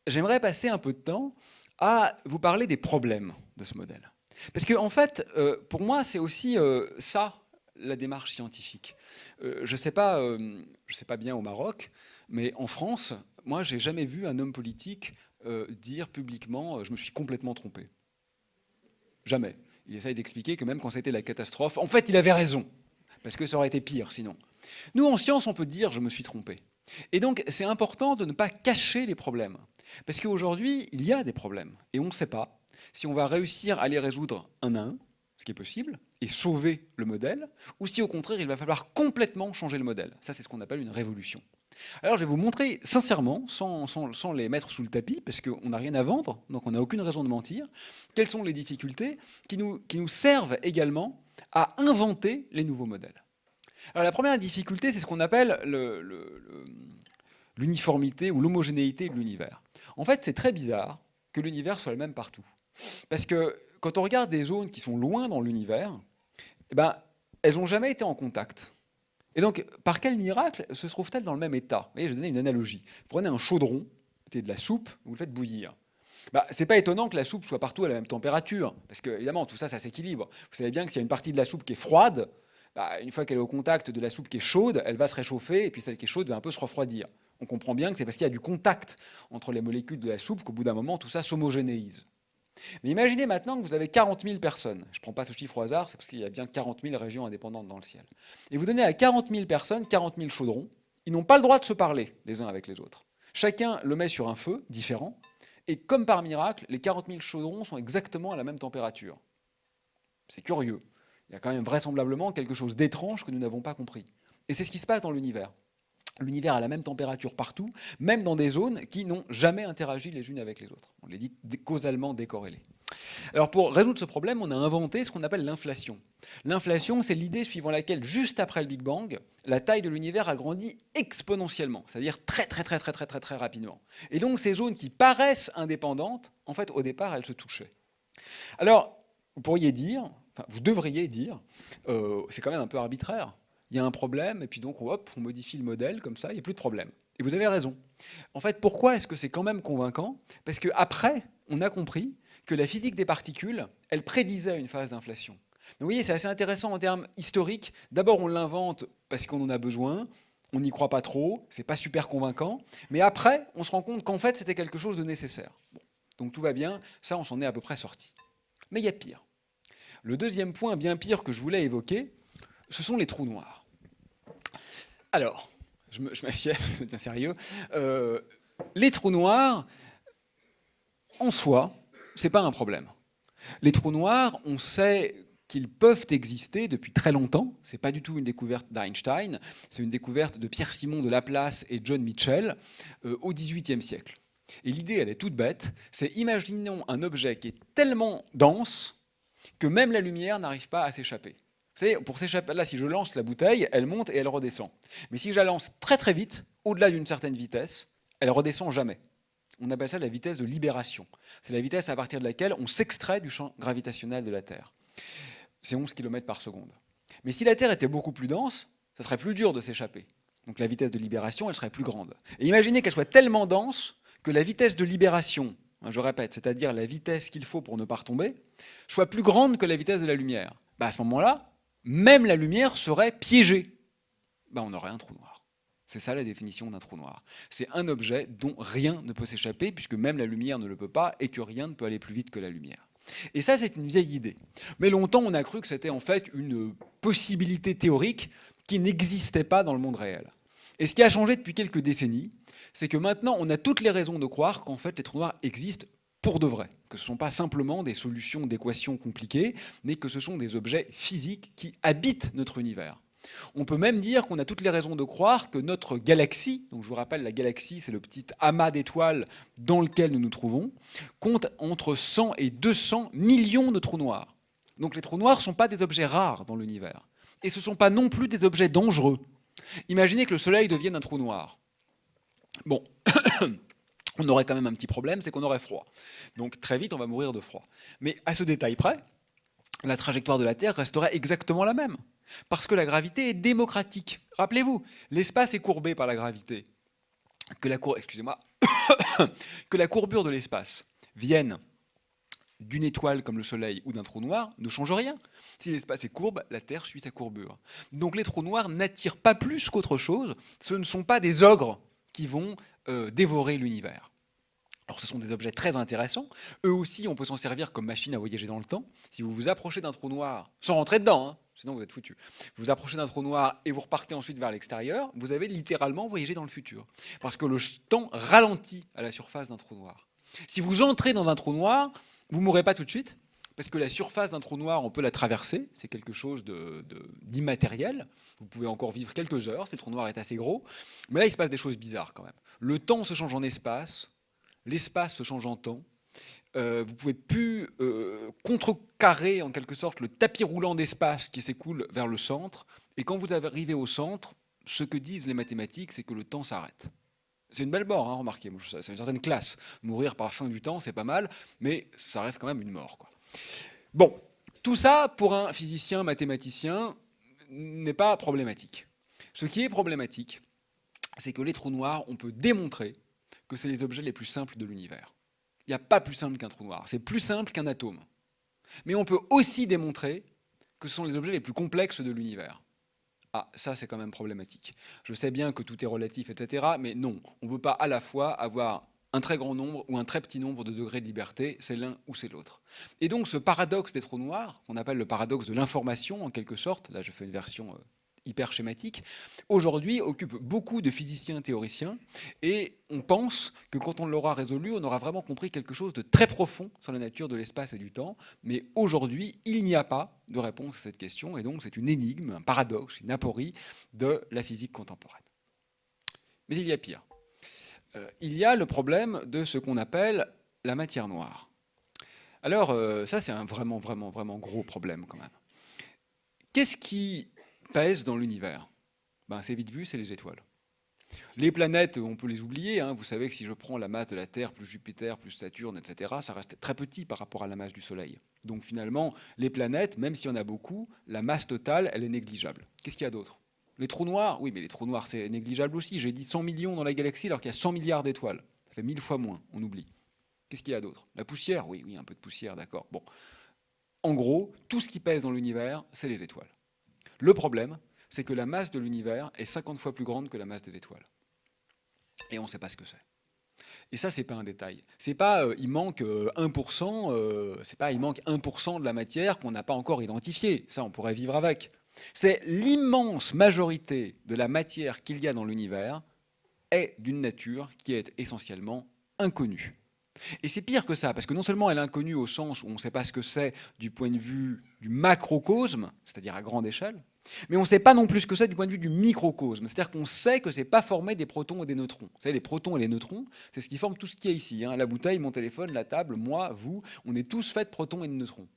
j'aimerais passer un peu de temps à vous parler des problèmes de ce modèle. Parce qu'en fait, pour moi, c'est aussi ça, la démarche scientifique. Je ne sais pas bien au Maroc, mais en France, moi, j'ai jamais vu un homme politique dire publiquement « je me suis complètement trompé ». Jamais. Il essaye d'expliquer que même quand c'était la catastrophe, en fait, il avait raison, parce que ça aurait été pire sinon. Nous, en science, on peut dire « je me suis trompé ». Et donc, c'est important de ne pas cacher les problèmes. Parce qu'aujourd'hui, il y a des problèmes, et on ne sait pas si on va réussir à les résoudre un à un, ce qui est possible, et sauver le modèle, ou si au contraire, il va falloir complètement changer le modèle. Ça, c'est ce qu'on appelle une révolution. Alors, je vais vous montrer sincèrement, sans les mettre sous le tapis, parce qu'on n'a rien à vendre, donc on n'a aucune raison de mentir, quelles sont les difficultés qui nous servent également à inventer les nouveaux modèles. Alors, la première difficulté, c'est ce qu'on appelle l'uniformité ou l'homogénéité de l'univers. En fait, c'est très bizarre que l'univers soit le même partout. Parce que quand on regarde des zones qui sont loin dans l'univers, eh ben, elles n'ont jamais été en contact. Et donc, par quel miracle se trouvent-elles dans le même état? Vous voyez, je vais donner une analogie. Vous prenez un chaudron, vous mettez de la soupe, vous le faites bouillir. Ce n'est pas étonnant que la soupe soit partout à la même température, parce que, évidemment, tout ça, ça s'équilibre. Vous savez bien que s'il y a une partie de la soupe qui est froide, une fois qu'elle est au contact de la soupe qui est chaude, elle va se réchauffer, et puis celle qui est chaude va un peu se refroidir. On comprend bien que c'est parce qu'il y a du contact entre les molécules de la soupe qu'au bout d'un moment, tout ça s'homogénéise. Mais imaginez maintenant que vous avez 40 000 personnes. Je ne prends pas ce chiffre au hasard, c'est parce qu'il y a bien 40 000 régions indépendantes dans le ciel. Et vous donnez à 40 000 personnes 40 000 chaudrons. Ils n'ont pas le droit de se parler les uns avec les autres. Chacun le met sur un feu différent. Et comme par miracle, les 40 000 chaudrons sont exactement à la même température. C'est curieux. Il y a quand même vraisemblablement quelque chose d'étrange que nous n'avons pas compris. Et c'est ce qui se passe dans l'univers. L'univers a la même température partout, même dans des zones qui n'ont jamais interagi les unes avec les autres. On les dit causalement décorrélées. Alors pour résoudre ce problème, on a inventé ce qu'on appelle l'inflation. L'inflation, c'est l'idée suivant laquelle, juste après le Big Bang, la taille de l'univers a grandi exponentiellement, c'est-à-dire très rapidement. Et donc ces zones qui paraissent indépendantes, en fait au départ, elles se touchaient. Alors, vous pourriez dire, enfin vous devriez dire, c'est quand même un peu arbitraire. Il y a un problème, et puis donc hop, on modifie le modèle, comme ça, il n'y a plus de problème. Et vous avez raison. En fait, pourquoi est-ce que c'est quand même convaincant? Parce qu'après, on a compris que la physique des particules, elle prédisait une phase d'inflation. Donc vous voyez, c'est assez intéressant en termes historiques. D'abord, on l'invente parce qu'on en a besoin, on n'y croit pas trop, c'est pas super convaincant, mais après, on se rend compte qu'en fait, c'était quelque chose de nécessaire. Bon, donc tout va bien, ça, on s'en est à peu près sorti. Mais il y a pire. Le deuxième point, bien pire, que je voulais évoquer, ce sont les trous noirs. Alors, je m'assieds, c'est bien sérieux. Les trous noirs, en soi, ce n'est pas un problème. Les trous noirs, on sait qu'ils peuvent exister depuis très longtemps. Ce n'est pas du tout une découverte d'Einstein, c'est une découverte de Pierre-Simon de Laplace et John Mitchell au XVIIIe siècle. Et l'idée, elle est toute bête, c'est imaginons un objet qui est tellement dense que même la lumière n'arrive pas à s'échapper. Vous savez, pour s'échapper, là, si je lance la bouteille, elle monte et elle redescend. Mais si je la lance très vite, au-delà d'une certaine vitesse, elle redescend jamais. On appelle ça la vitesse de libération. C'est la vitesse à partir de laquelle on s'extrait du champ gravitationnel de la Terre. C'est 11 km par seconde. Mais si la Terre était beaucoup plus dense, ça serait plus dur de s'échapper. Donc la vitesse de libération, elle serait plus grande. Et imaginez qu'elle soit tellement dense que la vitesse de libération, je répète, c'est-à-dire la vitesse qu'il faut pour ne pas retomber, soit plus grande que la vitesse de la lumière. À ce moment-là, même la lumière serait piégée. On aurait un trou noir. C'est ça la définition d'un trou noir. C'est un objet dont rien ne peut s'échapper, puisque même la lumière ne le peut pas, et que rien ne peut aller plus vite que la lumière. Et ça, c'est une vieille idée. Mais longtemps, on a cru que c'était en fait une possibilité théorique qui n'existait pas dans le monde réel. Et ce qui a changé depuis quelques décennies, c'est que maintenant, on a toutes les raisons de croire qu'en fait, les trous noirs existent pour de vrai, que ce ne sont pas simplement des solutions d'équations compliquées, mais que ce sont des objets physiques qui habitent notre univers. On peut même dire qu'on a toutes les raisons de croire que notre galaxie, donc je vous rappelle, la galaxie, c'est le petit amas d'étoiles dans lequel nous nous trouvons, compte entre 100 et 200 millions de trous noirs. Donc les trous noirs ne sont pas des objets rares dans l'univers. Et ce ne sont pas non plus des objets dangereux. Imaginez que le Soleil devienne un trou noir. Bon, on aurait quand même un petit problème, c'est qu'on aurait froid. Donc très vite, on va mourir de froid. Mais à ce détail près, la trajectoire de la Terre resterait exactement la même. Parce que la gravité est démocratique. Rappelez-vous, l'espace est courbé par la gravité. Que la courbure de l'espace vienne d'une étoile comme le Soleil ou d'un trou noir ne change rien. Si l'espace est courbe, la Terre suit sa courbure. Donc les trous noirs n'attirent pas plus qu'autre chose. Ce ne sont pas des ogres qui vont dévorer l'univers. Alors ce sont des objets très intéressants. Eux aussi, on peut s'en servir comme machine à voyager dans le temps. Si vous vous approchez d'un trou noir, sans rentrer dedans, hein, sinon vous êtes foutu. Vous vous approchez d'un trou noir et vous repartez ensuite vers l'extérieur, vous avez littéralement voyagé dans le futur. Parce que le temps ralentit à la surface d'un trou noir. Si vous entrez dans un trou noir, vous ne mourrez pas tout de suite, parce que la surface d'un trou noir, on peut la traverser, c'est quelque chose d'immatériel. Vous pouvez encore vivre quelques heures, si le trou noir est assez gros. Mais là, il se passe des choses bizarres quand même. Le temps se change en espace, l'espace se change en temps. Vous ne pouvez plus contrecarrer en quelque sorte le tapis roulant d'espace qui s'écoule vers le centre. Et quand vous arrivez au centre, ce que disent les mathématiques, c'est que le temps s'arrête. C'est une belle mort, hein, remarquez, c'est une certaine classe. Mourir par la fin du temps, c'est pas mal, mais ça reste quand même une mort, quoi. Bon, tout ça, pour un physicien mathématicien, n'est pas problématique. Ce qui est problématique, c'est que les trous noirs, on peut démontrer que c'est les objets les plus simples de l'univers. Il n'y a pas plus simple qu'un trou noir, c'est plus simple qu'un atome. Mais on peut aussi démontrer que ce sont les objets les plus complexes de l'univers. Ah, ça c'est quand même problématique. Je sais bien que tout est relatif, etc., mais non, on ne peut pas à la fois avoir un très grand nombre ou un très petit nombre de degrés de liberté, c'est l'un ou c'est l'autre. Et donc ce paradoxe des trous noirs, qu'on appelle le paradoxe de l'information en quelque sorte, là je fais une version hyper schématique, aujourd'hui occupe beaucoup de physiciens théoriciens, et on pense que quand on l'aura résolu, on aura vraiment compris quelque chose de très profond sur la nature de l'espace et du temps, mais aujourd'hui, il n'y a pas de réponse à cette question, et donc c'est une énigme, un paradoxe, une aporie de la physique contemporaine. Mais il y a pire. Il y a le problème de ce qu'on appelle la matière noire. Alors, ça c'est un vraiment gros problème quand même. Qu'est-ce qui pèse dans l'univers? C'est vite vu, c'est les étoiles. Les planètes, on peut les oublier. Hein. Vous savez que si je prends la masse de la Terre, plus Jupiter, plus Saturne, etc., ça reste très petit par rapport à la masse du Soleil. Donc finalement, les planètes, même s'il y en a beaucoup, la masse totale, elle est négligeable. Qu'est-ce qu'il y a d'autre? Les trous noirs, oui, mais les trous noirs, c'est négligeable aussi. J'ai dit 100 millions dans la galaxie, alors qu'il y a 100 milliards d'étoiles. Ça fait 1000 fois moins, on oublie. Qu'est-ce qu'il y a d'autre? La poussière, oui, un peu de poussière, d'accord. Bon. En gros, tout ce qui pèse dans l'univers, c'est les étoiles. Le problème, c'est que la masse de l'univers est 50 fois plus grande que la masse des étoiles. Et on ne sait pas ce que c'est. Et ça, c'est pas un détail. C'est pas il manque 1%, c'est pas il manque 1% de la matière qu'on n'a pas encore identifiée. Ça, on pourrait vivre avec. C'est l'immense majorité de la matière qu'il y a dans l'univers est d'une nature qui est essentiellement inconnue. Et c'est pire que ça, parce que non seulement elle est inconnue au sens où on ne sait pas ce que c'est du point de vue du macrocosme, c'est-à-dire à grande échelle, mais on ne sait pas non plus ce que c'est du point de vue du microcosme, c'est-à-dire qu'on sait que ce n'est pas formé des protons et des neutrons. Vous savez, les protons et les neutrons, c'est ce qui forme tout ce qu'il y a ici. Hein. La bouteille, mon téléphone, la table, moi, vous, on est tous faits de protons et de neutrons.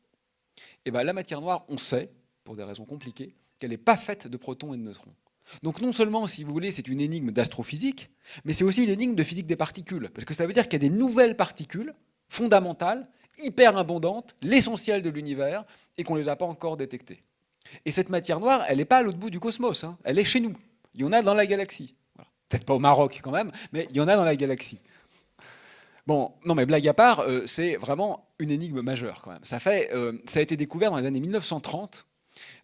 Et bien la matière noire, on sait, pour des raisons compliquées, qu'elle n'est pas faite de protons et de neutrons. Donc non seulement, si vous voulez, c'est une énigme d'astrophysique, mais c'est aussi une énigme de physique des particules, parce que ça veut dire qu'il y a des nouvelles particules fondamentales, hyper abondantes, l'essentiel de l'univers, et qu'on ne les a pas encore détectées. Et cette matière noire, elle n'est pas à l'autre bout du cosmos, hein. Elle est chez nous. Il y en a dans la galaxie. Voilà. Peut-être pas au Maroc quand même, mais il y en a dans la galaxie. Bon, non mais blague à part, c'est vraiment une énigme majeure quand même. Ça a été découvert dans les années 1930,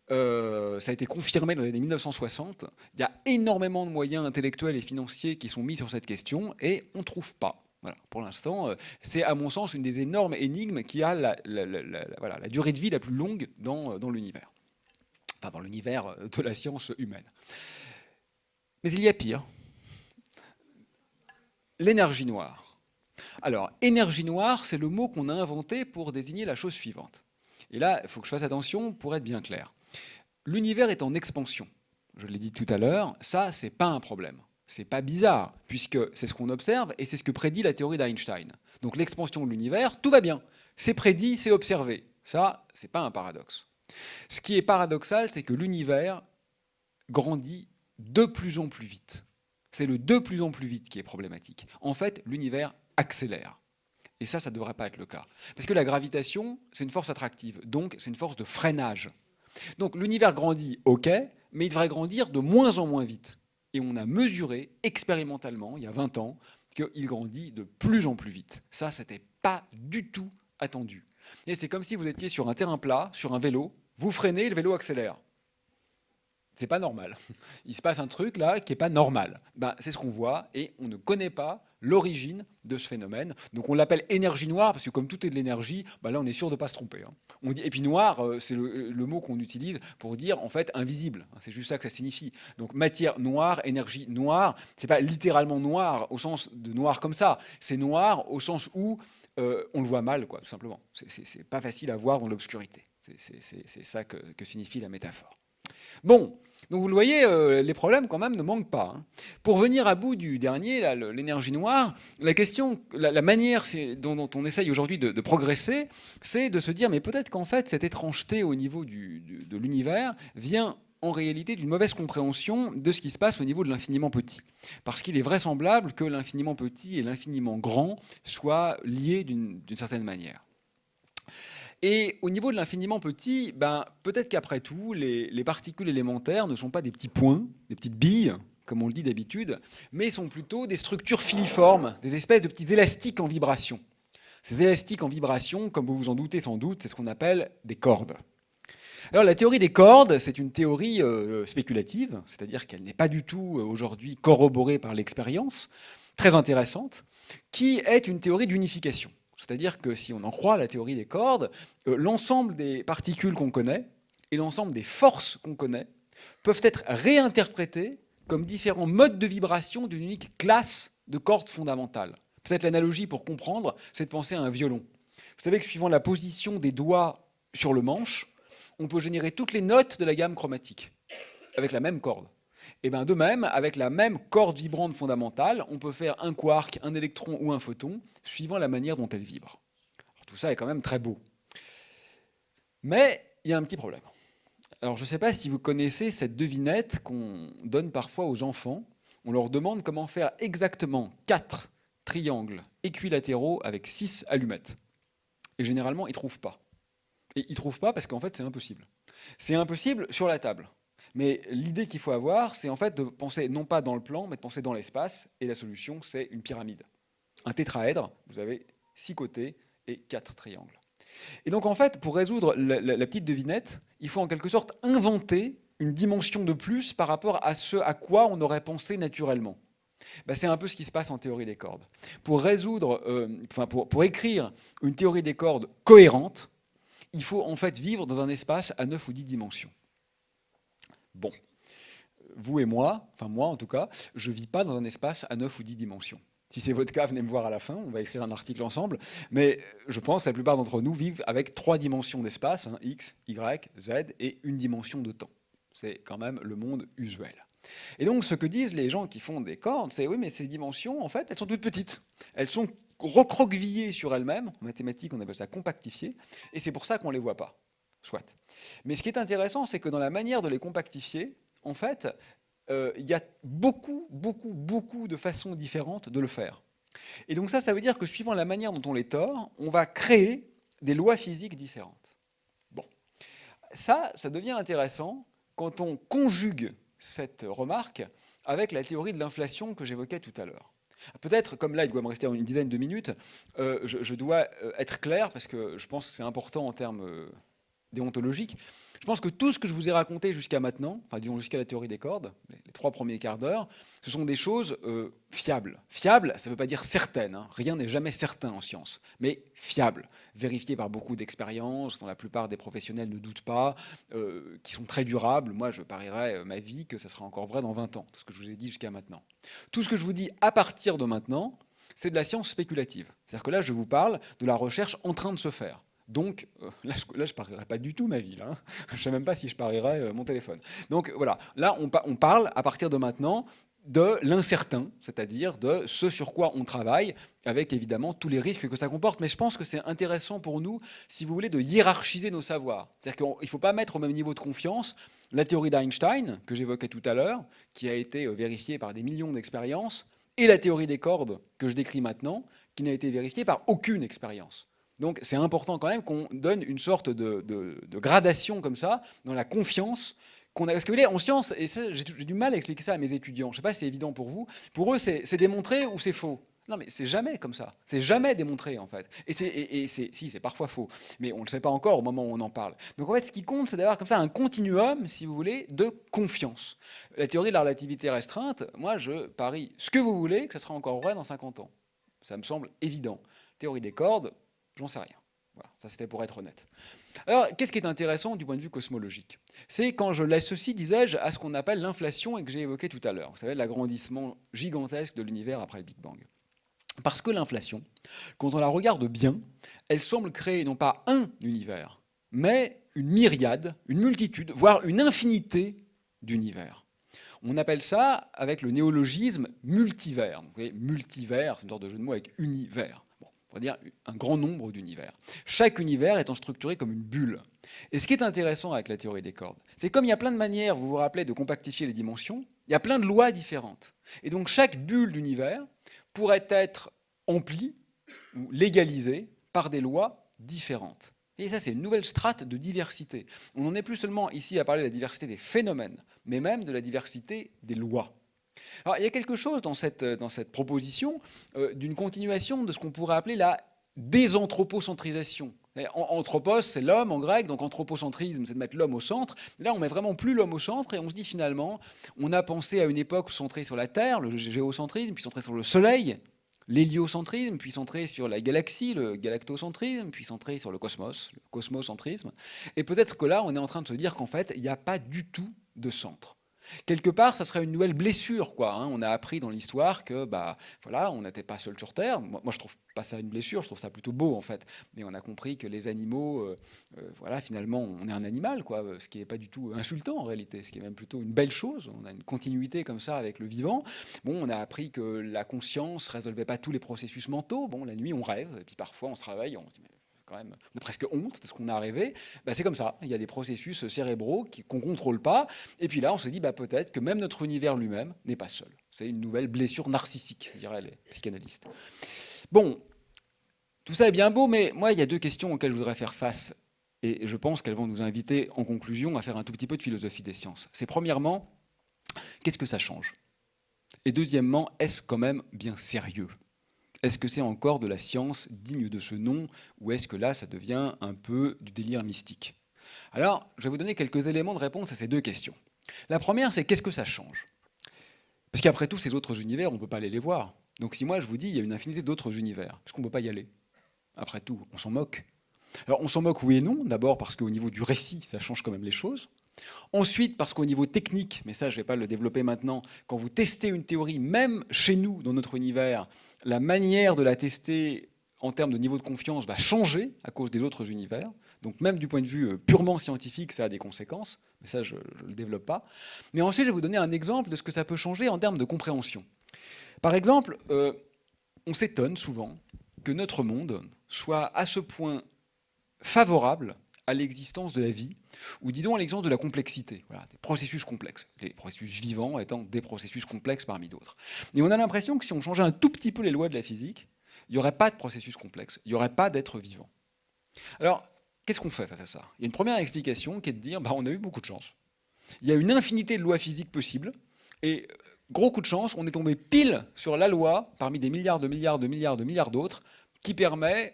ça a été confirmé dans les années 1960. Il y a énormément de moyens intellectuels et financiers qui sont mis sur cette question et on ne trouve pas. Voilà. Pour l'instant, c'est à mon sens une des énormes énigmes qui a la durée de vie la plus longue dans l'univers. Enfin, dans l'univers de la science humaine. Mais il y a pire. L'énergie noire. Alors, énergie noire, c'est le mot qu'on a inventé pour désigner la chose suivante. Et là, il faut que je fasse attention pour être bien clair. L'univers est en expansion. Je l'ai dit tout à l'heure, ça, c'est pas un problème. C'est pas bizarre, puisque c'est ce qu'on observe et c'est ce que prédit la théorie d'Einstein. Donc l'expansion de l'univers, tout va bien. C'est prédit, c'est observé. Ça, c'est pas un paradoxe. Ce qui est paradoxal, c'est que l'univers grandit de plus en plus vite. C'est le de plus en plus vite qui est problématique. En fait, l'univers accélère. Et ça ne devrait pas être le cas. Parce que la gravitation, c'est une force attractive, donc c'est une force de freinage. Donc l'univers grandit, ok, mais il devrait grandir de moins en moins vite. Et on a mesuré expérimentalement, il y a 20 ans, qu'il grandit de plus en plus vite. Ça, ce n'était pas du tout attendu. Et c'est comme si vous étiez sur un terrain plat, sur un vélo, vous freinez, le vélo accélère. C'est pas normal. Il se passe un truc là qui n'est pas normal. Ben, c'est ce qu'on voit et on ne connaît pas l'origine de ce phénomène. Donc on l'appelle énergie noire parce que comme tout est de l'énergie, ben là on est sûr de ne pas se tromper. On dit, et puis noir, c'est le mot qu'on utilise pour dire en fait invisible. C'est juste ça que ça signifie. Donc matière noire, énergie noire, c'est pas littéralement noir au sens de noir comme ça. C'est noir au sens où on le voit mal, quoi, tout simplement. C'est pas facile à voir dans l'obscurité. C'est ça que signifie la métaphore. Bon, donc vous le voyez, les problèmes quand même ne manquent pas. Pour venir à bout du dernier, l'énergie noire, la question, la manière dont on essaye aujourd'hui de progresser, c'est de se dire, mais peut-être qu'en fait, cette étrangeté au niveau de l'univers vient en réalité d'une mauvaise compréhension de ce qui se passe au niveau de l'infiniment petit. Parce qu'il est vraisemblable que l'infiniment petit et l'infiniment grand soient liés d'une certaine manière. Et au niveau de l'infiniment petit, ben, peut-être qu'après tout, les particules élémentaires ne sont pas des petits points, des petites billes, comme on le dit d'habitude, mais sont plutôt des structures filiformes, des espèces de petits élastiques en vibration. Ces élastiques en vibration, comme vous vous en doutez sans doute, c'est ce qu'on appelle des cordes. Alors la théorie des cordes, c'est une théorie spéculative, c'est-à-dire qu'elle n'est pas du tout aujourd'hui corroborée par l'expérience, très intéressante, qui est une théorie d'unification. C'est-à-dire que si on en croit la théorie des cordes, l'ensemble des particules qu'on connaît et l'ensemble des forces qu'on connaît peuvent être réinterprétées comme différents modes de vibration d'une unique classe de cordes fondamentales. Peut-être l'analogie pour comprendre, c'est de penser à un violon. Vous savez que suivant la position des doigts sur le manche, on peut générer toutes les notes de la gamme chromatique avec la même corde. Et bien de même, avec la même corde vibrante fondamentale, on peut faire un quark, un électron ou un photon, suivant la manière dont elle vibre. Alors, tout ça est quand même très beau. Mais il y a un petit problème. Alors je ne sais pas si vous connaissez cette devinette qu'on donne parfois aux enfants. On leur demande comment faire exactement 4 triangles équilatéraux avec 6 allumettes. Et généralement, ils ne trouvent pas. Et ils ne trouvent pas parce qu'en fait, c'est impossible. C'est impossible sur la table. Mais l'idée qu'il faut avoir, c'est en fait de penser non pas dans le plan, mais de penser dans l'espace. Et la solution, c'est une pyramide. Un tétraèdre, vous avez 6 côtés et 4 triangles. Et donc en fait, pour résoudre la petite devinette, il faut en quelque sorte inventer une dimension de plus par rapport à ce à quoi on aurait pensé naturellement. Ben, c'est un peu ce qui se passe en théorie des cordes. Pour résoudre, pour écrire une théorie des cordes cohérente, il faut en fait vivre dans un espace à 9 ou 10 dimensions. Bon, vous et moi, enfin moi en tout cas, je ne vis pas dans un espace à 9 ou 10 dimensions. Si c'est votre cas, venez me voir à la fin, on va écrire un article ensemble. Mais je pense que la plupart d'entre nous vivent avec 3 dimensions d'espace, X, Y, Z, et une dimension de temps. C'est quand même le monde usuel. Et donc ce que disent les gens qui font des cordes, c'est oui, mais ces dimensions, en fait, elles sont toutes petites. Elles sont recroquevillées sur elles-mêmes, en mathématiques on appelle ça compactifiées, et c'est pour ça qu'on ne les voit pas. Soit. Mais ce qui est intéressant, c'est que dans la manière de les compactifier, en fait, il y a beaucoup de façons différentes de le faire. Et donc ça veut dire que suivant la manière dont on les tord, on va créer des lois physiques différentes. Bon. Ça devient intéressant quand on conjugue cette remarque avec la théorie de l'inflation que j'évoquais tout à l'heure. Peut-être, comme là, il doit me rester une dizaine de minutes, je dois être clair, parce que je pense que c'est important en termes déontologiques. Je pense que tout ce que je vous ai raconté jusqu'à maintenant, enfin disons jusqu'à la théorie des cordes, les 3 premiers quarts d'heure, ce sont des choses fiables. Fiables, ça ne veut pas dire certaines, hein. Rien n'est jamais certain en science, mais fiables, vérifiées par beaucoup d'expériences, dont la plupart des professionnels ne doutent pas, qui sont très durables. Moi, je parierais ma vie que ça sera encore vrai dans 20 ans, tout ce que je vous ai dit jusqu'à maintenant. Tout ce que je vous dis à partir de maintenant, c'est de la science spéculative. C'est-à-dire que là, je vous parle de la recherche en train de se faire. Donc, là, je ne parierais pas du tout ma vie. Là, hein. Je ne sais même pas si je parierais mon téléphone. Donc, voilà. Là, on parle, à partir de maintenant, de l'incertain, c'est-à-dire de ce sur quoi on travaille, avec évidemment tous les risques que ça comporte. Mais je pense que c'est intéressant pour nous, si vous voulez, de hiérarchiser nos savoirs. C'est-à-dire qu'il ne faut pas mettre au même niveau de confiance la théorie d'Einstein, que j'évoquais tout à l'heure, qui a été vérifiée par des millions d'expériences, et la théorie des cordes, que je décris maintenant, qui n'a été vérifiée par aucune expérience. Donc c'est important quand même qu'on donne une sorte de gradation comme ça, dans la confiance qu'on a. Parce que vous voyez, en science, et j'ai du mal à expliquer ça à mes étudiants, je ne sais pas si c'est évident pour vous, pour eux c'est démontré ou c'est faux. Non, mais c'est jamais comme ça. C'est jamais démontré, en fait. Si, c'est parfois faux, mais on ne le sait pas encore au moment où on en parle. Donc, en fait, ce qui compte, c'est d'avoir comme ça un continuum, si vous voulez, de confiance. La théorie de la relativité restreinte, moi, je parie ce que vous voulez, que ça sera encore vrai dans 50 ans. Ça me semble évident. Théorie des cordes, j'en sais rien. Voilà, ça c'était pour être honnête. Alors, qu'est-ce qui est intéressant du point de vue cosmologique? C'est quand je l'associe, disais-je, à ce qu'on appelle l'inflation et que j'ai évoqué tout à l'heure. Vous savez, l'agrandissement gigantesque de l'univers après le Big Bang. Parce que l'inflation, quand on la regarde bien, elle semble créer non pas un univers, mais une myriade, une multitude, voire une infinité d'univers. On appelle ça, avec le néologisme, multivers. Donc, vous voyez, multivers, c'est une sorte de jeu de mots avec univers. Bon, on va dire un grand nombre d'univers. Chaque univers étant structuré comme une bulle. Et ce qui est intéressant avec la théorie des cordes, c'est comme il y a plein de manières, vous vous rappelez, de compactifier les dimensions, il y a plein de lois différentes. Et donc chaque bulle d'univers pourrait être emplie ou légalisée par des lois différentes. Et ça, c'est une nouvelle strate de diversité. On n'en est plus seulement ici à parler de la diversité des phénomènes, mais même de la diversité des lois. Alors, il y a quelque chose dans cette proposition d'une continuation de ce qu'on pourrait appeler la désanthropocentrisation. Anthropos, c'est l'homme en grec, donc anthropocentrisme, c'est de mettre l'homme au centre. Là, on met vraiment plus l'homme au centre et on se dit finalement, on a pensé à une époque centrée sur la Terre, le géocentrisme, puis centré sur le Soleil, l'héliocentrisme, puis centré sur la galaxie, le galactocentrisme, puis centré sur le cosmocentrisme. Et peut-être que là, on est en train de se dire qu'en fait, il n'y a pas du tout de centre. Quelque part, ça serait une nouvelle blessure, quoi. Hein. On a appris dans l'histoire que, voilà, on n'était pas seul sur Terre. Moi, je trouve pas ça une blessure, je trouve ça plutôt beau, en fait. Mais on a compris que les animaux, voilà, finalement, on est un animal, quoi. Ce qui n'est pas du tout insultant, en réalité. Ce qui est même plutôt une belle chose. On a une continuité comme ça avec le vivant. Bon, on a appris que la conscience résolvait pas tous les processus mentaux. Bon, la nuit, on rêve, et puis parfois, on se réveille, on se dit, quand même, on a presque honte de ce qu'on a rêvé. C'est comme ça, il y a des processus cérébraux qu'on ne contrôle pas, et puis là on se dit peut-être que même notre univers lui-même n'est pas seul. C'est une nouvelle blessure narcissique, diraient les psychanalystes. Bon, tout ça est bien beau, mais moi il y a deux questions auxquelles je voudrais faire face, et je pense qu'elles vont nous inviter en conclusion à faire un tout petit peu de philosophie des sciences. C'est premièrement, qu'est-ce que ça change? Et deuxièmement, est-ce quand même bien sérieux? Est-ce que c'est encore de la science digne de ce nom, ou est-ce que là, ça devient un peu du délire mystique? Alors, je vais vous donner quelques éléments de réponse à ces deux questions. La première, c'est qu'est-ce que ça change? Parce qu'après tout, ces autres univers, on ne peut pas aller les voir. Donc si moi, je vous dis, il y a une infinité d'autres univers, parce qu'on ne peut pas y aller. Après tout, on s'en moque. Alors, on s'en moque oui et non, d'abord parce qu'au niveau du récit, ça change quand même les choses. Ensuite, parce qu'au niveau technique, mais ça je ne vais pas le développer maintenant, quand vous testez une théorie, même chez nous, dans notre univers, la manière de la tester en termes de niveau de confiance va changer à cause des autres univers. Donc même du point de vue purement scientifique, ça a des conséquences, mais ça je ne le développe pas. Mais ensuite, je vais vous donner un exemple de ce que ça peut changer en termes de compréhension. Par exemple, on s'étonne souvent que notre monde soit à ce point favorable à l'existence de la vie, ou disons à l'existence de la complexité, voilà, des processus complexes, les processus vivants étant des processus complexes parmi d'autres. Et on a l'impression que si on changeait un tout petit peu les lois de la physique, il n'y aurait pas de processus complexe, il n'y aurait pas d'être vivant. Alors, qu'est-ce qu'on fait face à ça? Il y a une première explication qui est de dire on a eu beaucoup de chance. Il y a une infinité de lois physiques possibles, et gros coup de chance, on est tombé pile sur la loi, parmi des milliards d'autres, qui permet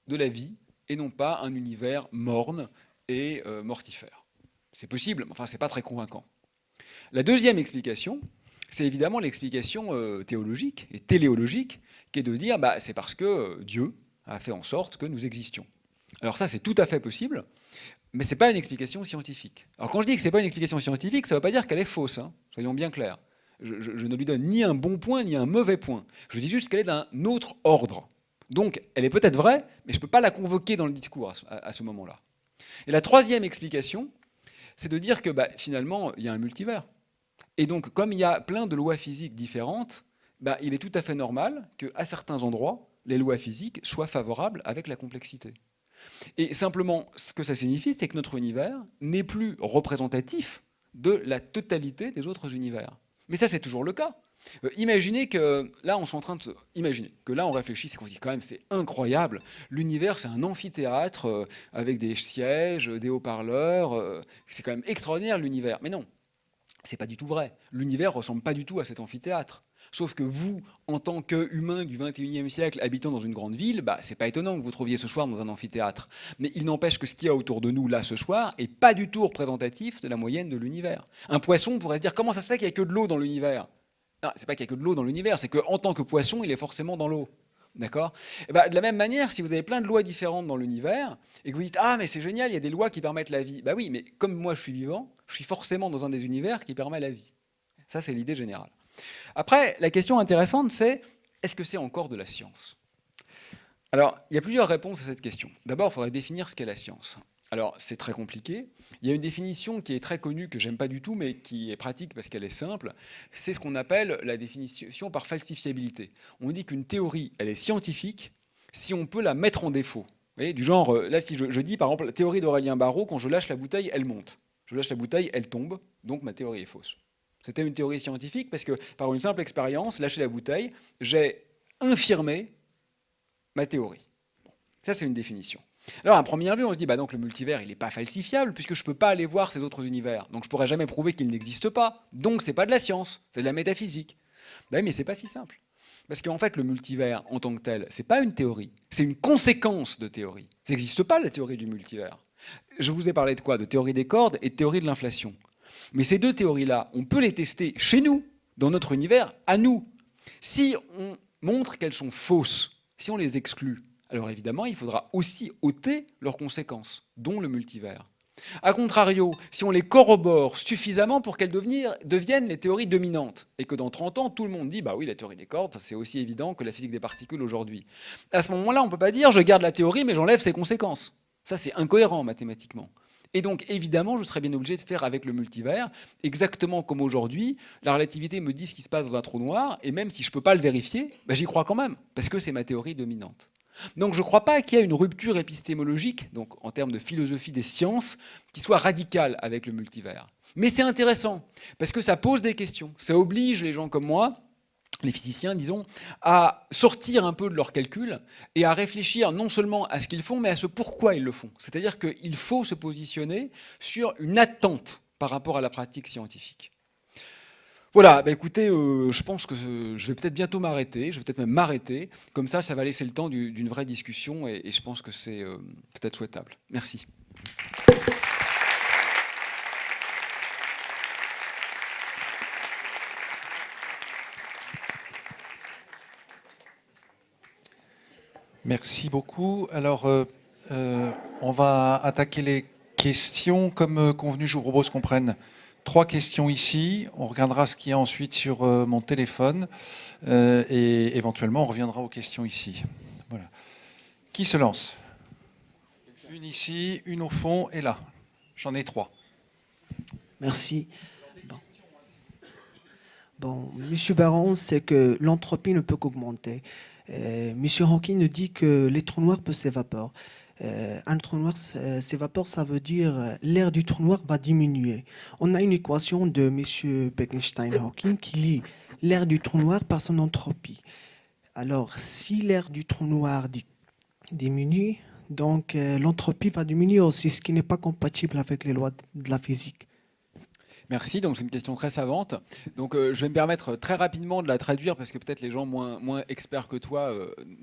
de la vie, et non pas un univers morne et mortifère. C'est possible, mais enfin, ce n'est pas très convaincant. La deuxième explication, c'est évidemment l'explication théologique et téléologique, qui est de dire c'est parce que Dieu a fait en sorte que nous existions. Alors ça, c'est tout à fait possible, mais ce n'est pas une explication scientifique. Alors quand je dis que ce n'est pas une explication scientifique, ça ne veut pas dire qu'elle est fausse, hein, soyons bien clairs. Je ne lui donne ni un bon point, ni un mauvais point. Je dis juste qu'elle est d'un autre ordre. Donc, elle est peut-être vraie, mais je ne peux pas la convoquer dans le discours à ce moment-là. Et la troisième explication, c'est de dire que finalement, il y a un multivers. Et donc, comme il y a plein de lois physiques différentes, il est tout à fait normal qu'à certains endroits, les lois physiques soient favorables avec la complexité. Et simplement, ce que ça signifie, c'est que notre univers n'est plus représentatif de la totalité des autres univers. Mais ça, c'est toujours le cas. Imaginez que là, on réfléchisse et qu'on se dit quand même, c'est incroyable. L'univers, c'est un amphithéâtre avec des sièges, des haut-parleurs. C'est quand même extraordinaire l'univers. Mais non, c'est pas du tout vrai. L'univers ressemble pas du tout à cet amphithéâtre. Sauf que vous, en tant qu'humain du 21e siècle habitant dans une grande ville, c'est pas étonnant que vous trouviez ce soir dans un amphithéâtre. Mais il n'empêche que ce qu'il y a autour de nous là ce soir est pas du tout représentatif de la moyenne de l'univers. Un poisson pourrait se dire comment ça se fait qu'il n'y a que de l'eau dans l'univers? Non, c'est pas qu'il n'y a que de l'eau dans l'univers, c'est qu'en tant que poisson, il est forcément dans l'eau. D'accord? De la même manière, si vous avez plein de lois différentes dans l'univers, et que vous dites « Ah, mais c'est génial, il y a des lois qui permettent la vie. » Oui, mais comme moi je suis vivant, je suis forcément dans un des univers qui permet la vie. Ça, c'est l'idée générale. Après, la question intéressante, c'est est-ce que c'est encore de la science? Alors, il y a plusieurs réponses à cette question. D'abord, il faudrait définir ce qu'est la science. Alors, c'est très compliqué. Il y a une définition qui est très connue, que j'aime pas du tout, mais qui est pratique parce qu'elle est simple. C'est ce qu'on appelle la définition par falsifiabilité. On dit qu'une théorie, elle est scientifique si on peut la mettre en défaut. Vous voyez, du genre, là, si je dis, par exemple, la théorie d'Aurélien Barraud, quand je lâche la bouteille, elle monte. Je lâche la bouteille, elle tombe, donc ma théorie est fausse. C'était une théorie scientifique parce que, par une simple expérience, lâcher la bouteille, j'ai infirmé ma théorie. Bon, ça, c'est une définition. Alors, à première vue, on se dit, donc le multivers, il n'est pas falsifiable, puisque je ne peux pas aller voir ces autres univers. Donc, je ne pourrai jamais prouver qu'il n'existe pas. Donc, ce n'est pas de la science, c'est de la métaphysique. Mais ce n'est pas si simple. Parce qu'en fait, le multivers, en tant que tel, ce n'est pas une théorie, c'est une conséquence de théorie. Ça n'existe pas, la théorie du multivers. Je vous ai parlé de quoi? De théorie des cordes et de théorie de l'inflation. Mais ces deux théories-là, on peut les tester chez nous, dans notre univers, à nous. Si on montre qu'elles sont fausses, si on les exclut, alors évidemment, il faudra aussi ôter leurs conséquences, dont le multivers. A contrario, si on les corrobore suffisamment pour qu'elles deviennent les théories dominantes, et que dans 30 ans, tout le monde dit « oui, la théorie des cordes, c'est aussi évident que la physique des particules aujourd'hui ». À ce moment-là, on ne peut pas dire « je garde la théorie, mais j'enlève ses conséquences ». Ça, c'est incohérent mathématiquement. Et donc, évidemment, je serais bien obligé de faire avec le multivers, exactement comme aujourd'hui, la relativité me dit ce qui se passe dans un trou noir, et même si je ne peux pas le vérifier, j'y crois quand même, parce que c'est ma théorie dominante. Donc je ne crois pas qu'il y ait une rupture épistémologique, donc en termes de philosophie des sciences, qui soit radicale avec le multivers. Mais c'est intéressant, parce que ça pose des questions. Ça oblige les gens comme moi, les physiciens, disons, à sortir un peu de leurs calculs et à réfléchir non seulement à ce qu'ils font, mais à ce pourquoi ils le font. C'est-à-dire qu'il faut se positionner sur une attente par rapport à la pratique scientifique. Voilà, écoutez, je pense que je vais peut-être bientôt m'arrêter, je vais peut-être même m'arrêter. Comme ça va laisser le temps d'une vraie discussion et je pense que c'est peut-être souhaitable. Merci. Merci beaucoup. Alors, on va attaquer les questions. Comme convenu, je vous propose qu'on prenne 3 questions ici. On regardera ce qu'il y a ensuite sur mon téléphone et éventuellement, on reviendra aux questions ici. Voilà. Qui se lance? Une ici, une au fond et là. J'en ai 3. Merci. Monsieur Baron, c'est que l'entropie ne peut qu'augmenter. Monsieur Hawking nous dit que les trous noirs peuvent s'évaporer. Un trou noir s'évapore, ça veut dire l'air du trou noir va diminuer. On a une équation de monsieur Bekenstein-Hawking qui lie l'air du trou noir par son entropie. Alors, si l'air du trou noir diminue, donc l'entropie va diminuer aussi, ce qui n'est pas compatible avec les lois de la physique. Merci, donc c'est une question très savante. Donc je vais me permettre très rapidement de la traduire parce que peut-être les gens moins experts que toi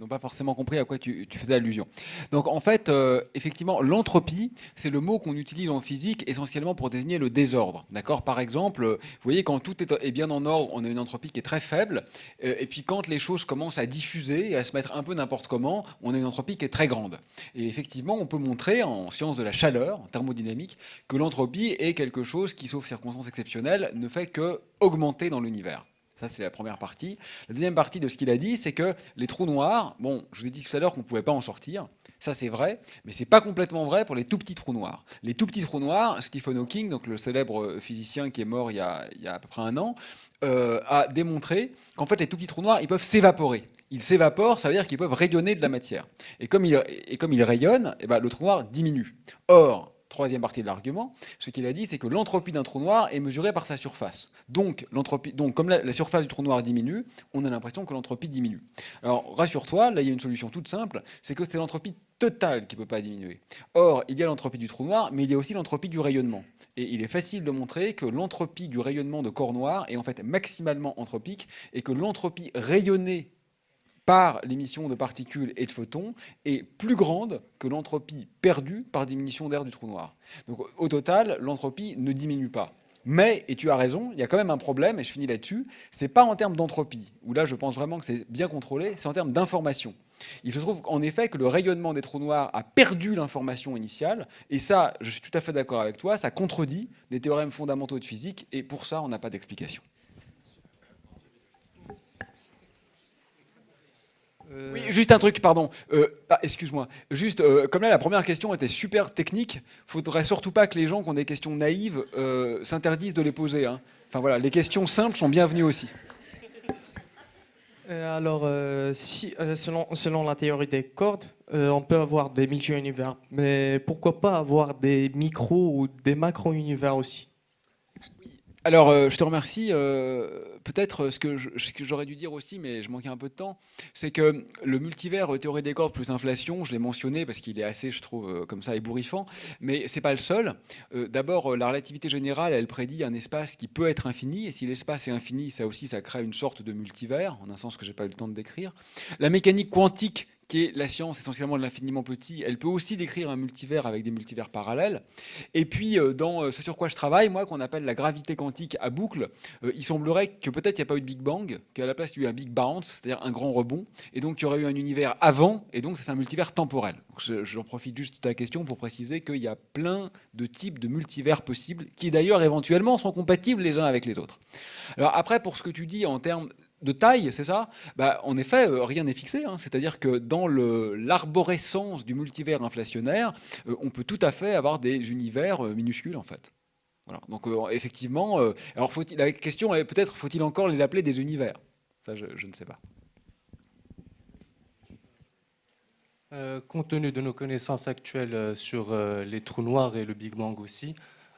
n'ont pas forcément compris à quoi tu faisais allusion. Donc en fait, effectivement, l'entropie, c'est le mot qu'on utilise en physique essentiellement pour désigner le désordre. D'accord ? Par exemple, vous voyez, quand tout est bien en ordre, on a une entropie qui est très faible. Et puis quand les choses commencent à diffuser et à se mettre un peu n'importe comment, on a une entropie qui est très grande. Et effectivement, on peut montrer en sciences de la chaleur, en thermodynamique, que l'entropie est quelque chose qui, sauf circonstances exceptionnelles, ne fait que augmenter dans l'univers. Ça, c'est la première partie. La deuxième partie de ce qu'il a dit, c'est que les trous noirs, je vous ai dit tout à l'heure qu'on ne pouvait pas en sortir. Ça, c'est vrai, mais ce n'est pas complètement vrai pour les tout petits trous noirs. Les tout petits trous noirs, Stephen Hawking, donc le célèbre physicien qui est mort il y a à peu près 1 an, a démontré qu'en fait, les tout petits trous noirs, ils peuvent s'évaporer. Ils s'évaporent, ça veut dire qu'ils peuvent rayonner de la matière. Et comme ils rayonnent, le trou noir diminue. Or, troisième partie de l'argument, ce qu'il a dit, c'est que l'entropie d'un trou noir est mesurée par sa surface. Donc, comme la surface du trou noir diminue, on a l'impression que l'entropie diminue. Alors, rassure-toi, là, il y a une solution toute simple, c'est que c'est l'entropie totale qui ne peut pas diminuer. Or, il y a l'entropie du trou noir, mais il y a aussi l'entropie du rayonnement. Et il est facile de montrer que l'entropie du rayonnement de corps noir est en fait maximalement entropique, et que l'entropie rayonnée par l'émission de particules et de photons est plus grande que l'entropie perdue par diminution d'air du trou noir. Donc au total, l'entropie ne diminue pas. Mais, et tu as raison, il y a quand même un problème, et je finis là-dessus, c'est pas en termes d'entropie, où là je pense vraiment que c'est bien contrôlé, c'est en termes d'information. Il se trouve en effet que le rayonnement des trous noirs a perdu l'information initiale, et ça, je suis tout à fait d'accord avec toi, ça contredit des théorèmes fondamentaux de physique, et pour ça, on n'a pas d'explication. Oui, juste un truc, pardon. Excuse-moi. Juste, comme là, la première question était super technique, faudrait surtout pas que les gens qui ont des questions naïves s'interdisent de les poser. Hein. Enfin voilà, les questions simples sont bienvenues aussi. Selon la théorie des cordes, on peut avoir des multi-univers, mais pourquoi pas avoir des micro ou des macro-univers aussi? Alors, je te remercie. Peut-être ce que j'aurais dû dire aussi, mais je manquais un peu de temps, c'est que le multivers théorie des cordes plus inflation, je l'ai mentionné parce qu'il est assez, je trouve, comme ça, ébouriffant, mais c'est pas le seul. D'abord, la relativité générale, elle prédit un espace qui peut être infini, et si l'espace est infini, ça aussi, ça crée une sorte de multivers, en un sens que j'ai pas eu le temps de décrire. La mécanique quantique, qui est la science essentiellement de l'infiniment petit, elle peut aussi décrire un multivers avec des multivers parallèles. Et puis, dans ce sur quoi je travaille, moi, qu'on appelle la gravité quantique à boucle, il semblerait que peut-être il n'y a pas eu de Big Bang, qu'à la place, il y a eu un Big Bounce, c'est-à-dire un grand rebond, et donc il y aurait eu un univers avant, et donc c'est un multivers temporel. J'en profite juste de ta question pour préciser qu'il y a plein de types de multivers possibles, qui d'ailleurs éventuellement sont compatibles les uns avec les autres. Alors après, pour ce que tu dis en termes de taille, c'est ça? En effet, rien n'est fixé. Hein. C'est-à-dire que dans l'arborescence du multivers inflationnaire, on peut tout à fait avoir des univers minuscules, en fait. Voilà. Donc, effectivement, alors la question est peut-être, faut-il encore les appeler des univers? Ça, je ne sais pas. Compte tenu de nos connaissances actuelles sur les trous noirs et le Big Bang aussi,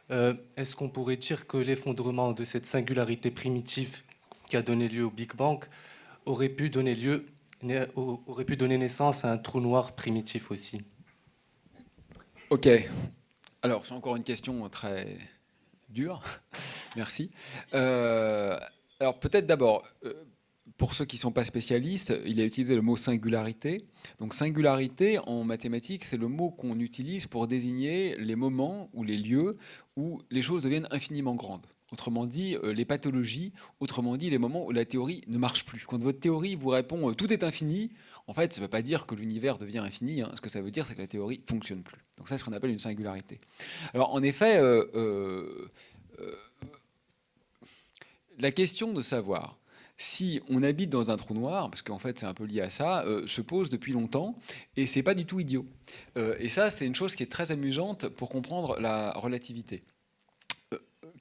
est-ce qu'on pourrait dire que l'effondrement de cette singularité primitive qui a donné lieu au Big Bang aurait pu donner naissance à un trou noir primitif aussi? Ok. Alors, c'est encore une question très dure. Merci. Alors, peut-être d'abord, pour ceux qui ne sont pas spécialistes, il a utilisé le mot singularité. Donc, singularité, en mathématiques, c'est le mot qu'on utilise pour désigner les moments ou les lieux où les choses deviennent infiniment grandes. Autrement dit, les pathologies, autrement dit, les moments où la théorie ne marche plus. Quand votre théorie vous répond tout est infini, en fait, ça ne veut pas dire que l'univers devient infini. Hein. Ce que ça veut dire, c'est que la théorie ne fonctionne plus. Donc ça, c'est ce qu'on appelle une singularité. Alors, en effet, la question de savoir si on habite dans un trou noir, parce qu'en fait c'est un peu lié à ça, se pose depuis longtemps, et c'est pas du tout idiot. Et ça, c'est une chose qui est très amusante pour comprendre la relativité.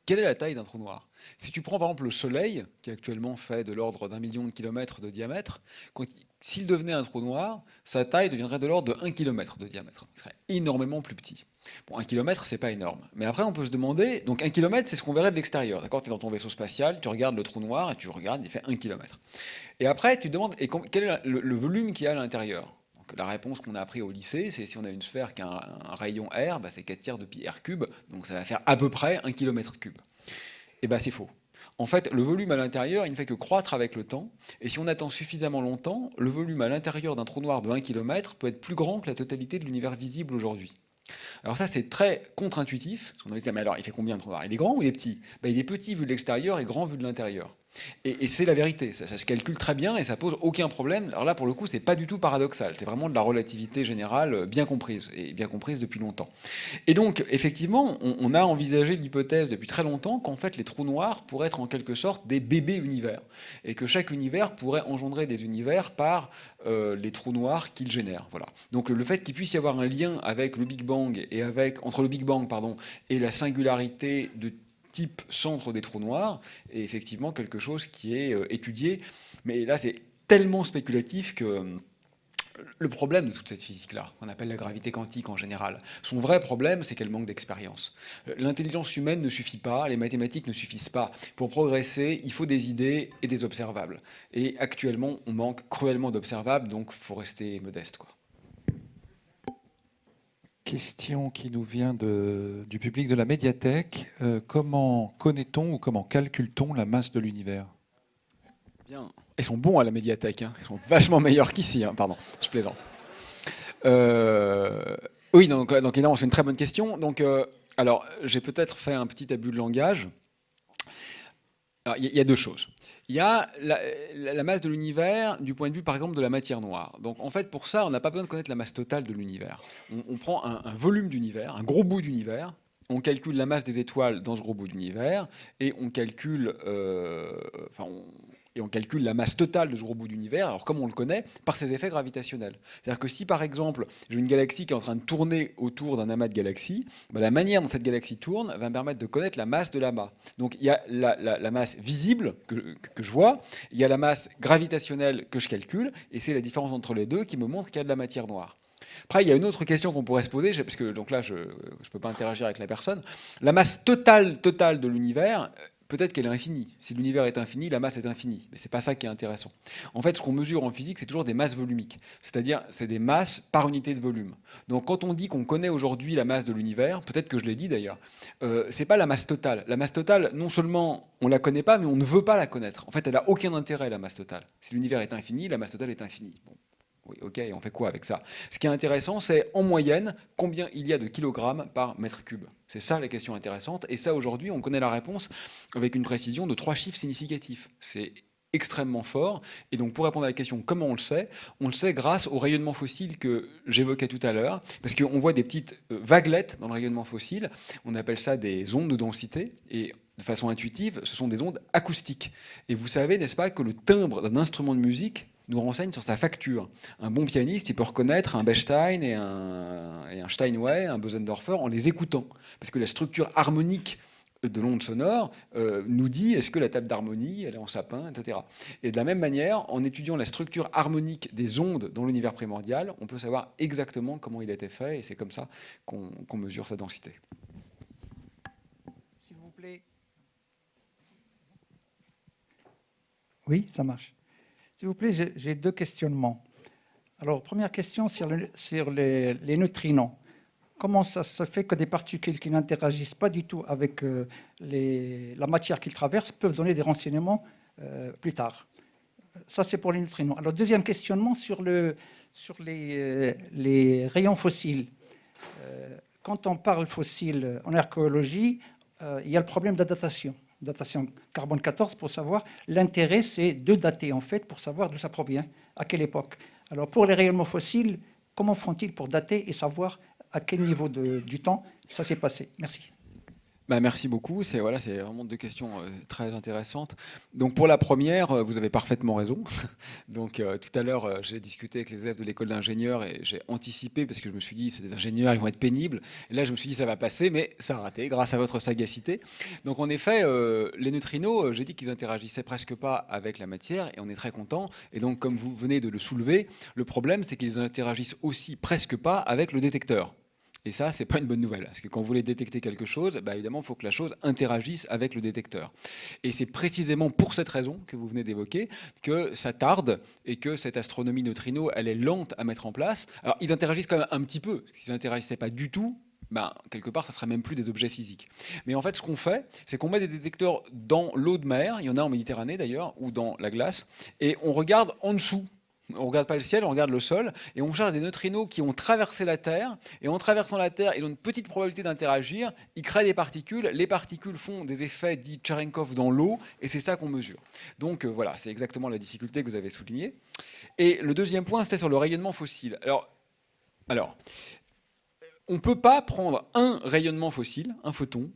Quelle est la taille d'un trou noir? Si tu prends par exemple le Soleil, qui actuellement fait de l'ordre d'1 million de kilomètres de diamètre, s'il devenait un trou noir, sa taille deviendrait de l'ordre de 1 km de diamètre. Il serait énormément plus petit. Bon, 1 km, c'est pas énorme. Mais après, on peut se demander, donc 1 km, c'est ce qu'on verrait de l'extérieur. D'accord, tu es dans ton vaisseau spatial, tu regardes le trou noir, et tu regardes, il fait 1 km. Et après, tu te demandes, quel est le volume qu'il y a à l'intérieur? La réponse qu'on a appris au lycée, c'est si on a une sphère qui a un rayon R, c'est 4 tiers de pi r cube, donc ça va faire à peu près 1 km cube. Et c'est faux. En fait, le volume à l'intérieur, il ne fait que croître avec le temps, et si on attend suffisamment longtemps, le volume à l'intérieur d'un trou noir de 1 km peut être plus grand que la totalité de l'univers visible aujourd'hui. Alors ça, c'est très contre-intuitif, parce qu'on va se dire, mais alors, il fait combien un trou noir? Il est grand ou il est petit? Il est petit vu de l'extérieur et grand vu de l'intérieur. Et c'est la vérité, ça se calcule très bien et ça pose aucun problème. Alors là, pour le coup, c'est pas du tout paradoxal, c'est vraiment de la relativité générale bien comprise, et bien comprise depuis longtemps. Et donc, effectivement, on a envisagé l'hypothèse depuis très longtemps qu'en fait, les trous noirs pourraient être en quelque sorte des bébés univers, et que chaque univers pourrait engendrer des univers par les trous noirs qu'ils génèrent. Voilà. Donc le fait qu'il puisse y avoir un lien avec le Big Bang et entre le Big Bang et la singularité de type centre des trous noirs est effectivement quelque chose qui est étudié, mais là c'est tellement spéculatif que le problème de toute cette physique-là, qu'on appelle la gravité quantique en général, son vrai problème, c'est qu'elle manque d'expérience. L'intelligence humaine ne suffit pas, les mathématiques ne suffisent pas. Pour progresser, il faut des idées et des observables. Et actuellement, on manque cruellement d'observables, donc il faut rester modeste, quoi. Question qui nous vient du public de la médiathèque. Comment connaît-on ou comment calcule-t-on la masse de l'univers? Bien. Ils sont bons à la médiathèque, hein. Ils sont vachement meilleurs qu'ici, hein. Pardon, je plaisante. Oui, donc évidemment, c'est une très bonne question. Donc, alors, j'ai peut-être fait un petit abus de langage. Alors, il y a deux choses. Il y a la masse de l'univers du point de vue, par exemple, de la matière noire. Donc, en fait, pour ça, on n'a pas besoin de connaître la masse totale de l'univers. On prend un volume d'univers, un gros bout d'univers, on calcule la masse des étoiles dans ce gros bout d'univers, et on calcule, on calcule la masse totale de ce gros bout d'univers, alors comme on le connaît, par ses effets gravitationnels. C'est-à-dire que si, par exemple, j'ai une galaxie qui est en train de tourner autour d'un amas de galaxies, la manière dont cette galaxie tourne va me permettre de connaître la masse de l'amas. Donc il y a la masse visible que je vois, il y a la masse gravitationnelle que je calcule, et c'est la différence entre les deux qui me montre qu'il y a de la matière noire. Après, il y a une autre question qu'on pourrait se poser, parce que donc là, je ne peux pas interagir avec la personne. La masse totale de l'univers, peut-être qu'elle est infinie. Si l'univers est infini, la masse est infinie. Mais ce n'est pas ça qui est intéressant. En fait, ce qu'on mesure en physique, c'est toujours des masses volumiques. C'est-à-dire, c'est des masses par unité de volume. Donc, quand on dit qu'on connaît aujourd'hui la masse de l'univers, peut-être que je l'ai dit d'ailleurs, ce n'est pas la masse totale. La masse totale, non seulement on ne la connaît pas, mais on ne veut pas la connaître. En fait, elle n'a aucun intérêt, la masse totale. Si l'univers est infini, la masse totale est infinie. Bon. Oui, ok, on fait quoi avec ça? Ce qui est intéressant, c'est en moyenne, combien il y a de kilogrammes par mètre cube. C'est ça la question intéressante. Et ça, aujourd'hui, on connaît la réponse avec une précision de 3 chiffres significatifs. C'est extrêmement fort. Et donc, pour répondre à la question comment on le sait grâce au rayonnement fossile que j'évoquais tout à l'heure, parce qu'on voit des petites vaguelettes dans le rayonnement fossile. On appelle ça des ondes de densité. Et de façon intuitive, ce sont des ondes acoustiques. Et vous savez, n'est-ce pas, que le timbre d'un instrument de musique nous renseigne sur sa facture. Un bon pianiste, il peut reconnaître un Bechstein et un Steinway, un Bösendorfer, en les écoutant. Parce que la structure harmonique de l'onde sonore nous dit est-ce que la table d'harmonie, elle est en sapin, etc. Et de la même manière, en étudiant la structure harmonique des ondes dans l'univers primordial, on peut savoir exactement comment il a été fait, et c'est comme ça qu'on mesure sa densité. S'il vous plaît. Oui, ça marche. S'il vous plaît, j'ai 2 questionnements. Alors, première question sur les neutrinos. Comment ça se fait que des particules qui n'interagissent pas du tout avec la matière qu'ils traversent peuvent donner des renseignements plus tard? Ça, c'est pour les neutrinos. Alors, deuxième questionnement sur les rayons fossiles. Quand on parle fossile en archéologie, il y a le problème de la datation carbone 14, pour savoir, l'intérêt, c'est de dater, en fait, pour savoir d'où ça provient, à quelle époque. Alors, pour les rayonnements fossiles, comment font-ils pour dater et savoir à quel niveau du temps ça s'est passé? Merci. Merci beaucoup. C'est vraiment 2 questions très intéressantes. Donc pour la première, vous avez parfaitement raison. Donc tout à l'heure, j'ai discuté avec les élèves de l'école d'ingénieurs et j'ai anticipé parce que je me suis dit c'est des ingénieurs, ils vont être pénibles. Et là, je me suis dit ça va passer, mais ça a raté grâce à votre sagacité. Donc en effet, les neutrinos, j'ai dit qu'ils interagissaient presque pas avec la matière et on est très content. Et donc comme vous venez de le soulever, le problème c'est qu'ils interagissent aussi presque pas avec le détecteur. Et ça, c'est pas une bonne nouvelle, parce que quand vous voulez détecter quelque chose, évidemment, il faut que la chose interagisse avec le détecteur. Et c'est précisément pour cette raison que vous venez d'évoquer que ça tarde et que cette astronomie neutrino, elle est lente à mettre en place. Alors, ils interagissent quand même un petit peu. S'ils n'inteраgissaient pas du tout, quelque part, ça ne serait même plus des objets physiques. Mais en fait, ce qu'on fait, c'est qu'on met des détecteurs dans l'eau de mer, il y en a en Méditerranée d'ailleurs, ou dans la glace, et on regarde en dessous. On ne regarde pas le ciel, on regarde le sol, et on cherche des neutrinos qui ont traversé la Terre, et en traversant la Terre, ils ont une petite probabilité d'interagir, ils créent des particules, les particules font des effets dits Cherenkov dans l'eau, et c'est ça qu'on mesure. Donc voilà, c'est exactement la difficulté que vous avez soulignée. Et le deuxième point, c'était sur le rayonnement fossile. Alors on ne peut pas prendre un rayonnement fossile, un photon,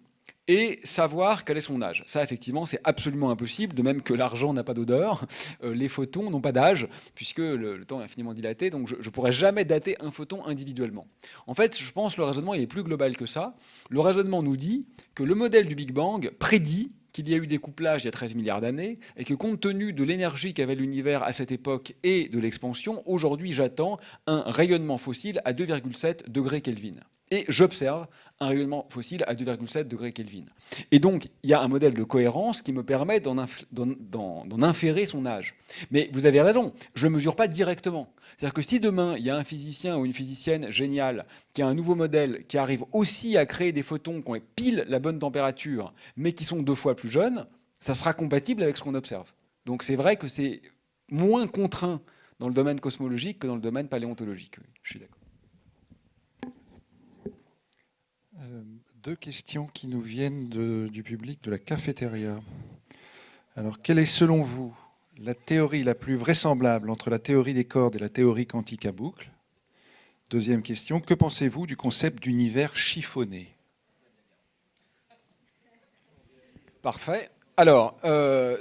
et savoir quel est son âge. Ça, effectivement, c'est absolument impossible, de même que l'argent n'a pas d'odeur, les photons n'ont pas d'âge, puisque le temps est infiniment dilaté, donc je ne pourrais jamais dater un photon individuellement. En fait, je pense que le raisonnement il est plus global que ça. Le raisonnement nous dit que le modèle du Big Bang prédit qu'il y a eu des couplages il y a 13 milliards d'années, et que compte tenu de l'énergie qu'avait l'univers à cette époque et de l'expansion, aujourd'hui j'attends un rayonnement fossile à 2,7 degrés Kelvin. Et j'observe un rayonnement fossile à 2,7 degrés Kelvin. Et donc, il y a un modèle de cohérence qui me permet d'en inférer son âge. Mais vous avez raison, je ne mesure pas directement. C'est-à-dire que si demain, il y a un physicien ou une physicienne géniale qui a un nouveau modèle, qui arrive aussi à créer des photons qui ont pile la bonne température, mais qui sont 2 fois plus jeunes, ça sera compatible avec ce qu'on observe. Donc c'est vrai que c'est moins contraint dans le domaine cosmologique que dans le domaine paléontologique. Oui, je suis d'accord. 2 questions qui nous viennent du public de la cafétéria. Alors, quelle est selon vous la théorie la plus vraisemblable entre la théorie des cordes et la théorie quantique à boucle? Deuxième question, que pensez-vous du concept d'univers chiffonné? Parfait. Alors,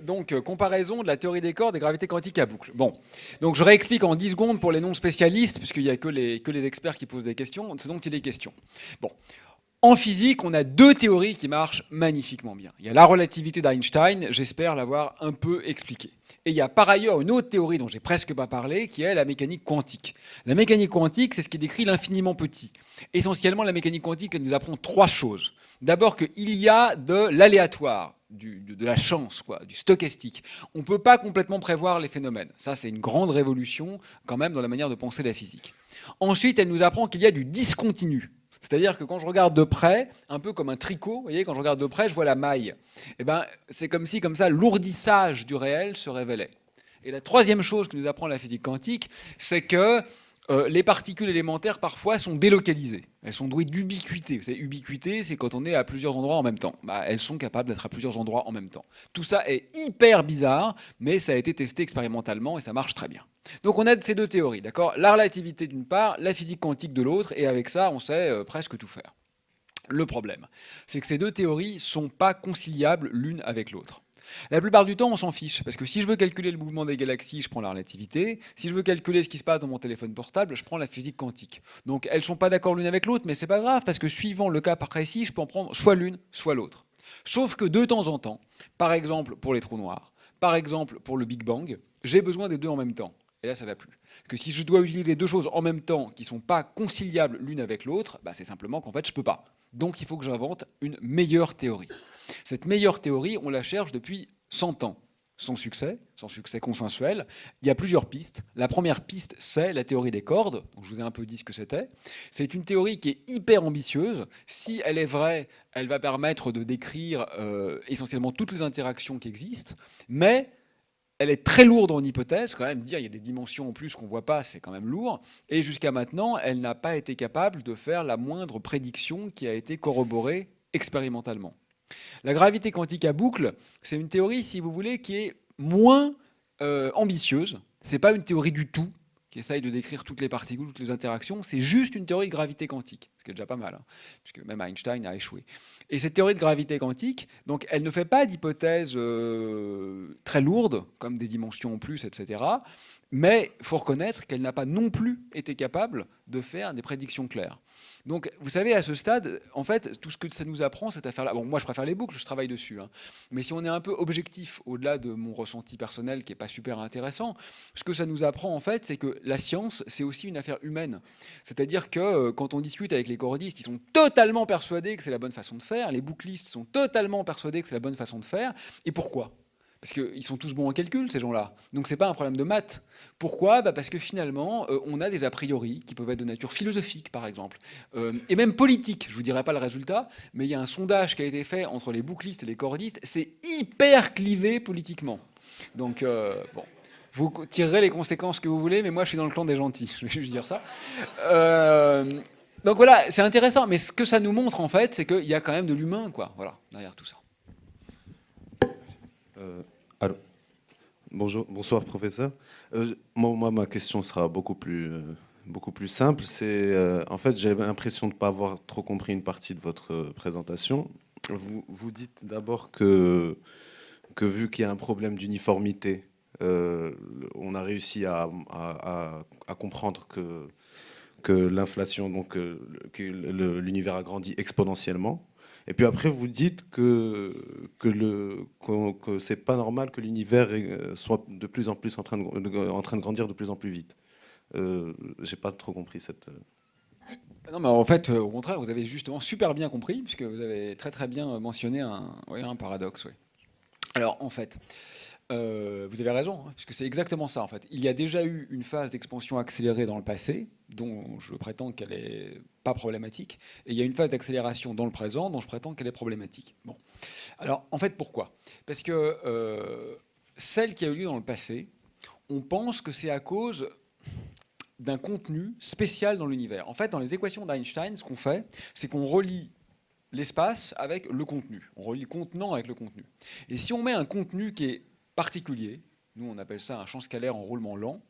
donc, comparaison de la théorie des cordes et gravité quantique à boucle. Bon, donc je réexplique en 10 secondes pour les non-spécialistes, puisqu'il n'y a que les experts qui posent des questions, ce dont il est question. Bon. En physique, on a 2 théories qui marchent magnifiquement bien. Il y a la relativité d'Einstein, j'espère l'avoir un peu expliqué. Et il y a par ailleurs une autre théorie dont j'ai presque pas parlé, qui est la mécanique quantique. La mécanique quantique, c'est ce qui décrit l'infiniment petit. Essentiellement, la mécanique quantique, elle nous apprend 3 choses. D'abord qu'il y a de l'aléatoire, de la chance, quoi, du stochastique. On ne peut pas complètement prévoir les phénomènes. Ça, c'est une grande révolution quand même dans la manière de penser la physique. Ensuite, elle nous apprend qu'il y a du discontinu. C'est-à-dire que quand je regarde de près, un peu comme un tricot, vous voyez, quand je regarde de près, je vois la maille. Eh ben, c'est comme si, comme ça, l'ourdissage du réel se révélait. Et la troisième chose que nous apprend la physique quantique, c'est que les particules élémentaires, parfois, sont délocalisées. Elles sont douées d'ubiquité. Vous savez, ubiquité, c'est quand on est à plusieurs endroits en même temps. Bah, elles sont capables d'être à plusieurs endroits en même temps. Tout ça est hyper bizarre, mais ça a été testé expérimentalement et ça marche très bien. Donc on a ces 2 théories, d'accord? La relativité d'une part, la physique quantique de l'autre, et avec ça, on sait presque tout faire. Le problème, c'est que ces 2 théories ne sont pas conciliables l'une avec l'autre. La plupart du temps, on s'en fiche, parce que si je veux calculer le mouvement des galaxies, je prends la relativité. Si je veux calculer ce qui se passe dans mon téléphone portable, je prends la physique quantique. Donc elles ne sont pas d'accord l'une avec l'autre, mais c'est pas grave, parce que suivant le cas précis, je peux en prendre soit l'une, soit l'autre. Sauf que de temps en temps, par exemple pour les trous noirs, par exemple pour le Big Bang, j'ai besoin des 2 en même temps. Et là, ça ne va plus. Parce que si je dois utiliser 2 choses en même temps qui ne sont pas conciliables l'une avec l'autre, bah c'est simplement qu'en fait, je ne peux pas. Donc, il faut que j'invente une meilleure théorie. Cette meilleure théorie, on la cherche depuis 100 ans. Sans succès consensuel. Il y a plusieurs pistes. La première piste, c'est la théorie des cordes. Donc, je vous ai un peu dit ce que c'était. C'est une théorie qui est hyper ambitieuse. Si elle est vraie, elle va permettre de décrire essentiellement toutes les interactions qui existent. Mais elle est très lourde en hypothèse, quand même dire il y a des dimensions en plus qu'on ne voit pas, c'est quand même lourd. Et jusqu'à maintenant, elle n'a pas été capable de faire la moindre prédiction qui a été corroborée expérimentalement. La gravité quantique à boucle, c'est une théorie, si vous voulez, qui est moins ambitieuse. Ce n'est pas une théorie du tout qui essaye de décrire toutes les particules, toutes les interactions. C'est juste une théorie de gravité quantique, ce qui est déjà pas mal, hein, puisque même Einstein a échoué. Et cette théorie de gravité quantique, donc, elle ne fait pas d'hypothèses très lourdes, comme des dimensions en plus, etc. Mais il faut reconnaître qu'elle n'a pas non plus été capable de faire des prédictions claires. Donc, vous savez, à ce stade, en fait, tout ce que ça nous apprend, cette affaire-là... Bon, moi, je préfère les boucles, je travaille dessus. Hein. Mais si on est un peu objectif, au-delà de mon ressenti personnel, qui n'est pas super intéressant, ce que ça nous apprend, en fait, c'est que la science, c'est aussi une affaire humaine. C'est-à-dire que quand on discute avec les cordistes, ils sont totalement persuadés que c'est la bonne façon de faire. Les bouclistes sont totalement persuadés que c'est la bonne façon de faire. Et pourquoi ? Parce qu'ils sont tous bons en calcul, ces gens-là. Donc, ce n'est pas un problème de maths. Pourquoi ? Parce que finalement, on a des a priori qui peuvent être de nature philosophique, par exemple, et même politique. Je ne vous dirai pas le résultat, mais il y a un sondage qui a été fait entre les bouclistes et les cordistes. C'est hyper clivé politiquement. Donc, bon, vous tirerez les conséquences que vous voulez, mais moi, je suis dans le clan des gentils. Je vais juste dire ça. Donc, voilà, c'est intéressant. Mais ce que ça nous montre, en fait, c'est qu'il y a quand même de l'humain, quoi, voilà, derrière tout ça. Allô. Bonsoir professeur. Moi, ma question sera beaucoup plus simple. En fait, j'ai l'impression de ne pas avoir trop compris une partie de votre présentation. Vous dites d'abord que vu qu'il y a un problème d'uniformité, on a réussi à comprendre que l'inflation, donc que l'univers a grandi exponentiellement. Et puis après, vous dites que c'est pas normal que l'univers soit de plus en plus en train de grandir de plus en plus vite. J'ai pas trop compris cette... Non, mais en fait, au contraire, vous avez justement super bien compris, puisque vous avez très très bien mentionné un paradoxe. Oui. Alors, en fait, vous avez raison, hein, puisque c'est exactement ça. En fait, il y a déjà eu une phase d'expansion accélérée dans le passé, dont je prétends qu'elle n'est pas problématique, et il y a une phase d'accélération dans le présent, dont je prétends qu'elle est problématique. Bon. Alors, en fait, pourquoi? Parce que celle qui a eu lieu dans le passé, on pense que c'est à cause d'un contenu spécial dans l'univers. En fait, dans les équations d'Einstein, ce qu'on fait, c'est qu'on relie l'espace avec le contenu. On relie le contenant avec le contenu. Et si on met un contenu qui est particulier, nous on appelle ça un champ scalaire en roulement lent,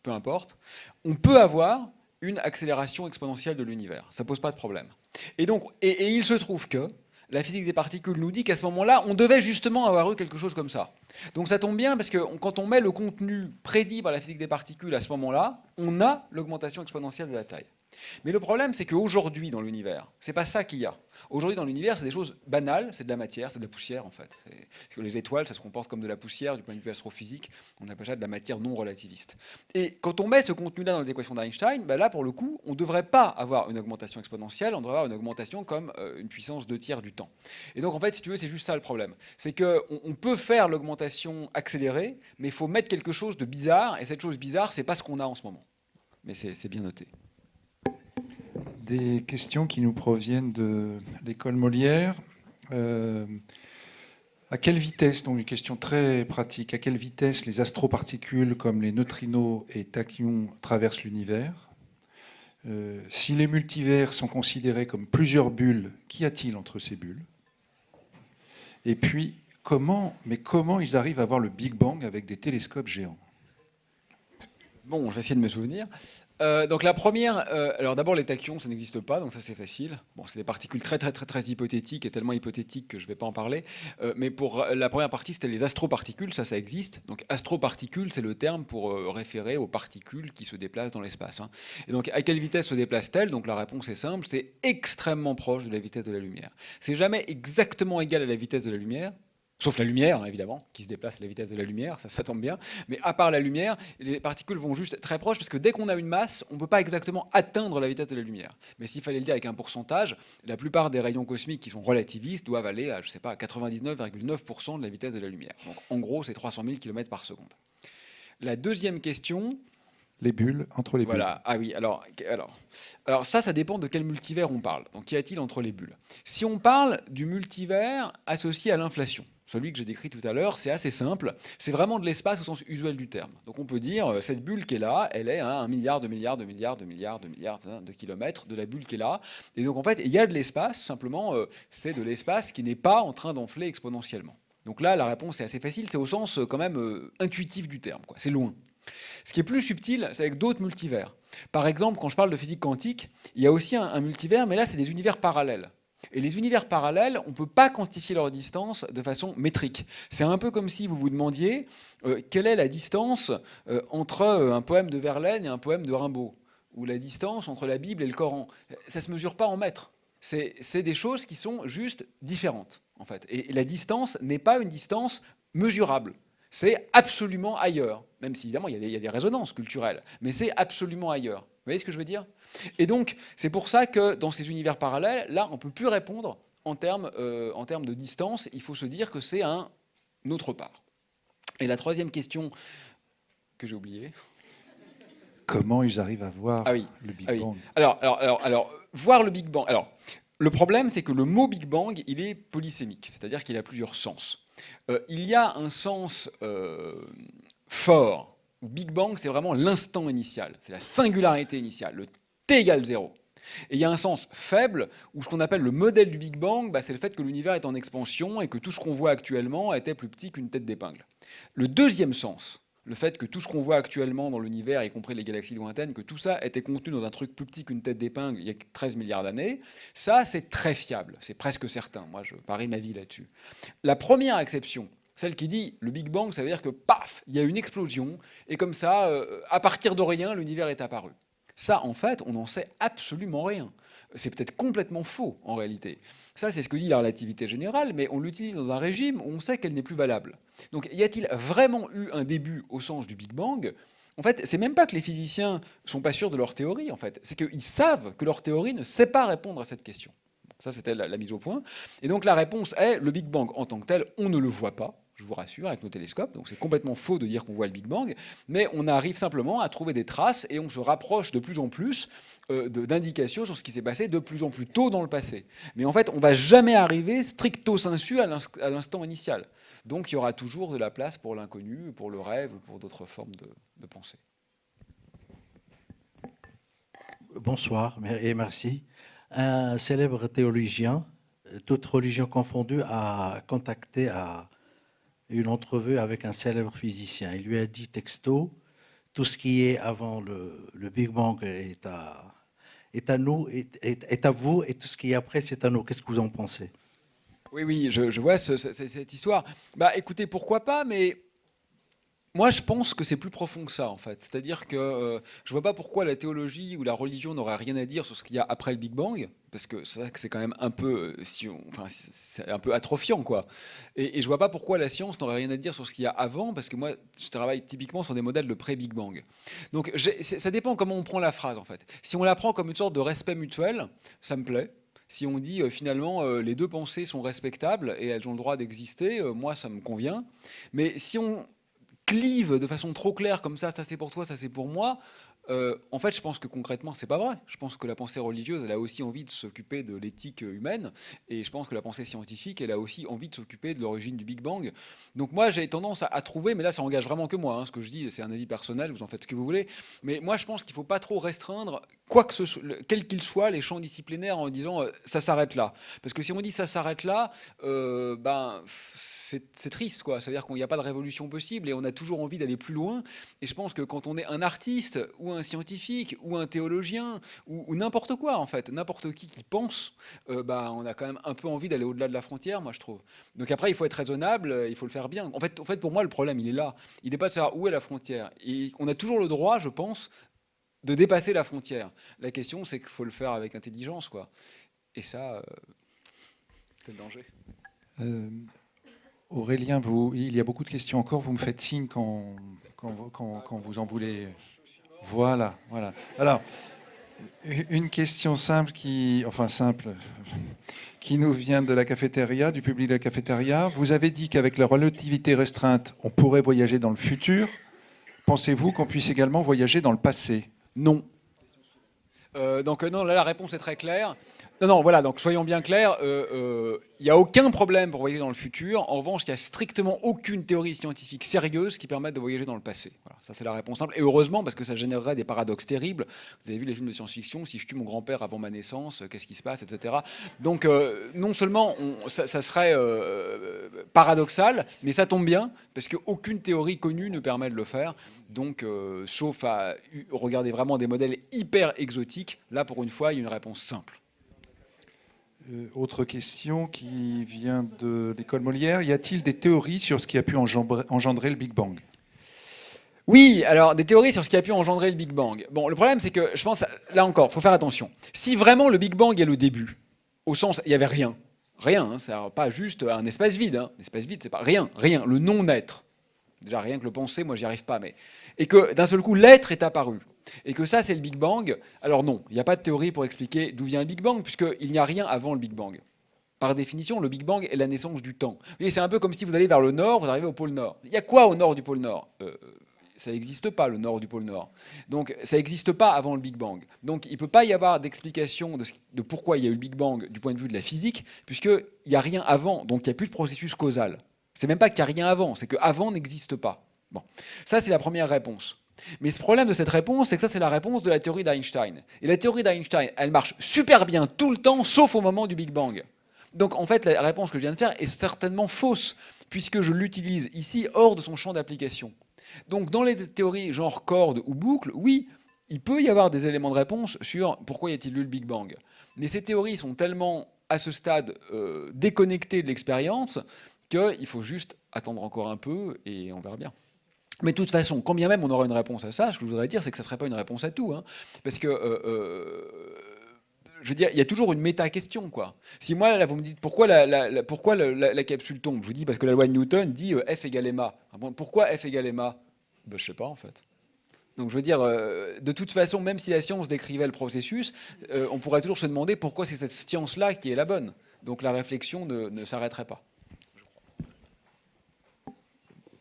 peu importe, on peut avoir une accélération exponentielle de l'univers. Ça ne pose pas de problème. Et donc, et il se trouve que la physique des particules nous dit qu'à ce moment-là, on devait justement avoir eu quelque chose comme ça. Donc ça tombe bien parce que quand on met le contenu prédit par la physique des particules à ce moment-là, on a l'augmentation exponentielle de la taille. Mais le problème, c'est qu'aujourd'hui dans l'univers, c'est pas ça qu'il y a. Aujourd'hui dans l'univers, c'est des choses banales, c'est de la matière, c'est de la poussière en fait. Parce que les étoiles, ça se comporte comme de la poussière du point de vue astrophysique, on appelle ça de la matière non relativiste. Et quand on met ce contenu-là dans les équations d'Einstein, ben là pour le coup, on ne devrait pas avoir une augmentation exponentielle, on devrait avoir une augmentation comme une puissance 2/3 du temps. Et donc en fait, si tu veux, c'est juste ça le problème. C'est qu'on peut faire l'augmentation accélérée, mais il faut mettre quelque chose de bizarre, et cette chose bizarre, c'est pas ce qu'on a en ce moment. Mais c'est bien noté. Des questions qui nous proviennent de l'école Molière. À quelle vitesse, donc une question très pratique, à quelle vitesse les astroparticules comme les neutrinos et tachyons traversent l'univers? Si les multivers sont considérés comme plusieurs bulles, qu'y a-t-il entre ces bulles? Et puis, comment ils arrivent à voir le Big Bang avec des télescopes géants? Bon, je vais essayer de me souvenir. Donc la première, alors d'abord les tachyons, ça n'existe pas, donc ça c'est facile. Bon, c'est des particules très hypothétiques et tellement hypothétiques que je ne vais pas en parler. Mais pour la première partie, c'était les astroparticules, ça existe. Donc astroparticules, c'est le terme pour référer aux particules qui se déplacent dans l'espace. Hein. Et donc à quelle vitesse se déplacent-elles? Donc la réponse est simple, c'est extrêmement proche de la vitesse de la lumière. C'est jamais exactement égal à la vitesse de la lumière. Sauf la lumière, évidemment, qui se déplace à la vitesse de la lumière, ça tombe bien. Mais à part la lumière, les particules vont juste très proches, parce que dès qu'on a une masse, on ne peut pas exactement atteindre la vitesse de la lumière. Mais s'il fallait le dire avec un pourcentage, la plupart des rayons cosmiques qui sont relativistes doivent aller à, je sais pas, à 99,9% de la vitesse de la lumière. Donc en gros, c'est 300 000 km par seconde. La deuxième question... Les bulles, entre les bulles. Voilà, ah oui, alors ça dépend de quel multivers on parle. Donc qu'y a-t-il entre les bulles? Si on parle du multivers associé à l'inflation, celui que j'ai décrit tout à l'heure, c'est assez simple. C'est vraiment de l'espace au sens usuel du terme. Donc on peut dire, cette bulle qui est là, elle est à 1 milliard de kilomètres de la bulle qui est là. Et donc en fait, il y a de l'espace, simplement, c'est de l'espace qui n'est pas en train d'enfler exponentiellement. Donc là, la réponse est assez facile, c'est au sens quand même intuitif du terme, quoi. C'est loin. Ce qui est plus subtil, c'est avec d'autres multivers. Par exemple, quand je parle de physique quantique, il y a aussi un multivers, mais là, c'est des univers parallèles. Et les univers parallèles, on ne peut pas quantifier leur distance de façon métrique. C'est un peu comme si vous vous demandiez quelle est la distance entre un poème de Verlaine et un poème de Rimbaud, ou la distance entre la Bible et le Coran. Ça ne se mesure pas en mètres. C'est des choses qui sont juste différentes, en fait. Et la distance n'est pas une distance mesurable. C'est absolument ailleurs, même si évidemment il y a des résonances culturelles, mais c'est absolument ailleurs. Vous voyez ce que je veux dire? Et donc, c'est pour ça que dans ces univers parallèles, là, on ne peut plus répondre en termes de distance. Il faut se dire que c'est un autre part. Et la troisième question que j'ai oubliée. Comment ils arrivent à voir le Big Bang? Alors, voir le Big Bang. Alors, le problème, c'est que le mot Big Bang, il est polysémique, c'est-à-dire qu'il a plusieurs sens. Il y a un sens fort. Big Bang, c'est vraiment l'instant initial, c'est la singularité initiale, le T égale 0. Et il y a un sens faible, où ce qu'on appelle le modèle du Big Bang, c'est le fait que l'univers est en expansion et que tout ce qu'on voit actuellement était plus petit qu'une tête d'épingle. Le deuxième sens, le fait que tout ce qu'on voit actuellement dans l'univers, y compris les galaxies lointaines, que tout ça était contenu dans un truc plus petit qu'une tête d'épingle il y a 13 milliards d'années, ça c'est très fiable, c'est presque certain. Moi je parie ma vie là-dessus. La première exception, celle qui dit le Big Bang, ça veut dire que paf, il y a une explosion, et comme ça, à partir de rien, l'univers est apparu. Ça, en fait, on n'en sait absolument rien. c'est peut-être complètement faux en réalité. Ça, c'est ce que dit la relativité générale, mais on l'utilise dans un régime où on sait qu'elle n'est plus valable. Donc, y a-t-il vraiment eu un début au sens du Big Bang ? En fait, c'est même pas que les physiciens sont pas sûrs de leur théorie, en fait. C'est qu'ils savent que leur théorie ne sait pas répondre à cette question. Ça, c'était la mise au point. Et donc, la réponse est, le Big Bang en tant que tel, on ne le voit pas, je vous rassure, avec nos télescopes. Donc, c'est complètement faux de dire qu'on voit le Big Bang. Mais on arrive simplement à trouver des traces et on se rapproche de plus en plus d'indications sur ce qui s'est passé de plus en plus tôt dans le passé. Mais en fait, on ne va jamais arriver stricto sensu à l'instant initial. Donc il y aura toujours de la place pour l'inconnu, pour le rêve ou pour d'autres formes de pensée. Bonsoir et merci. Un célèbre théologien, toute religion confondue, a contacté à une entrevue avec un célèbre physicien. Il lui a dit texto, tout ce qui est avant le Big Bang est à nous, est à vous, et tout ce qui est après, c'est à nous. Qu'est-ce que vous en pensez ? Oui, je vois cette histoire. Bah, écoutez, pourquoi pas, mais moi, je pense que c'est plus profond que ça, en fait. C'est-à-dire que je vois pas pourquoi la théologie ou la religion n'aurait rien à dire sur ce qu'il y a après le Big Bang, parce que c'est quand même un peu, c'est un peu atrophiant, quoi. Et je vois pas pourquoi la science n'aurait rien à dire sur ce qu'il y a avant, parce que moi, je travaille typiquement sur des modèles de pré-Big Bang. Donc, ça dépend comment on prend la phrase, en fait. Si on la prend comme une sorte de respect mutuel, ça me plaît. Si on dit finalement les deux pensées sont respectables et elles ont le droit d'exister, moi ça me convient. Mais si on clive de façon trop claire comme ça c'est pour toi, ça c'est pour moi, en fait je pense que concrètement c'est pas vrai. Je pense que la pensée religieuse elle a aussi envie de s'occuper de l'éthique humaine et je pense que la pensée scientifique elle a aussi envie de s'occuper de l'origine du Big Bang. Donc moi j'ai tendance à trouver, mais là ça engage vraiment que moi, hein, ce que je dis c'est un avis personnel, vous en faites ce que vous voulez, mais moi je pense qu'il ne faut pas trop restreindre quel qu'il soit les champs disciplinaires en disant ça s'arrête là. Parce que si on dit ça s'arrête là, c'est triste, quoi. C'est-à-dire qu'il n'y a pas de révolution possible et on a toujours envie d'aller plus loin. Et je pense que quand on est un artiste ou un scientifique ou un théologien ou n'importe quoi, en fait, n'importe qui pense, on a quand même un peu envie d'aller au-delà de la frontière, moi je trouve. Donc après, il faut être raisonnable, il faut le faire bien. En fait, pour moi, le problème, il est là. Il n'est pas de savoir où est la frontière. Et on a toujours le droit, je pense, de dépasser la frontière. La question, c'est qu'il faut le faire avec intelligence, quoi. Et ça, c'est le danger. Aurélien, il y a beaucoup de questions encore. Vous me faites signe quand vous en voulez. Voilà. Alors, une question simple qui nous vient de la cafétéria, du public de la cafétéria. Vous avez dit qu'avec la relativité restreinte, on pourrait voyager dans le futur. Pensez-vous qu'on puisse également voyager dans le passé ? Non. Non, là, la réponse est très claire. Non, voilà, donc soyons bien clairs, il n'y a aucun problème pour voyager dans le futur. En revanche, il n'y a strictement aucune théorie scientifique sérieuse qui permette de voyager dans le passé. Voilà, ça c'est la réponse simple. Et heureusement, parce que ça générerait des paradoxes terribles. Vous avez vu les films de science-fiction, si je tue mon grand-père avant ma naissance, qu'est-ce qui se passe, etc. Donc, non seulement ça serait paradoxal, mais ça tombe bien, parce qu'aucune théorie connue ne permet de le faire. Donc, sauf à regarder vraiment des modèles hyper exotiques, là, pour une fois, il y a une réponse simple. Autre question qui vient de l'école Molière. Y a-t-il des théories sur ce qui a pu engendrer le Big Bang ? Oui, alors des théories sur ce qui a pu engendrer le Big Bang. Bon, le problème, c'est que je pense, là encore, il faut faire attention. Si vraiment le Big Bang est le début, au sens, il n'y avait rien, hein, c'est pas juste un espace vide. Hein. Un espace vide, c'est pas rien, le non-être. Déjà, rien que le penser, moi, j'y arrive pas. Et que d'un seul coup, l'être est apparu. Et que ça, c'est le Big Bang. Alors non, il n'y a pas de théorie pour expliquer d'où vient le Big Bang, puisqu'il n'y a rien avant le Big Bang. Par définition, le Big Bang est la naissance du temps. Vous voyez, c'est un peu comme si vous allez vers le nord, vous arrivez au pôle nord. Il y a quoi au nord du pôle nord ? Ça n'existe pas, le nord du pôle nord. Donc, ça n'existe pas avant le Big Bang. Donc, il ne peut pas y avoir d'explication de pourquoi il y a eu le Big Bang du point de vue de la physique, puisqu'il n'y a rien avant. Donc, il n'y a plus de processus causal. C'est même pas qu'il n'y a rien avant, c'est qu'avant n'existe pas. Bon, ça, c'est la première réponse. Mais ce problème de cette réponse, c'est que ça, c'est la réponse de la théorie d'Einstein. Et la théorie d'Einstein, elle marche super bien tout le temps, sauf au moment du Big Bang. Donc, en fait, la réponse que je viens de faire est certainement fausse, puisque je l'utilise ici hors de son champ d'application. Donc, dans les théories genre corde ou boucle, oui, il peut y avoir des éléments de réponse sur pourquoi y a-t-il eu le Big Bang. Mais ces théories sont tellement, à ce stade, déconnectées de l'expérience qu'il faut juste attendre encore un peu et on verra bien. Mais de toute façon, quand bien même on aura une réponse à ça, ce que je voudrais dire, c'est que ça ne serait pas une réponse à tout. Hein, parce que je veux dire, il y a toujours une méta-question, quoi. Si moi, là, vous me dites pourquoi la capsule tombe, je vous dis parce que la loi de Newton dit F égale ma. Ah bon, pourquoi F égale ma? Ben, je sais pas, en fait. Donc, je veux dire, de toute façon, même si la science décrivait le processus, on pourrait toujours se demander pourquoi c'est cette science-là qui est la bonne. Donc, la réflexion ne s'arrêterait pas.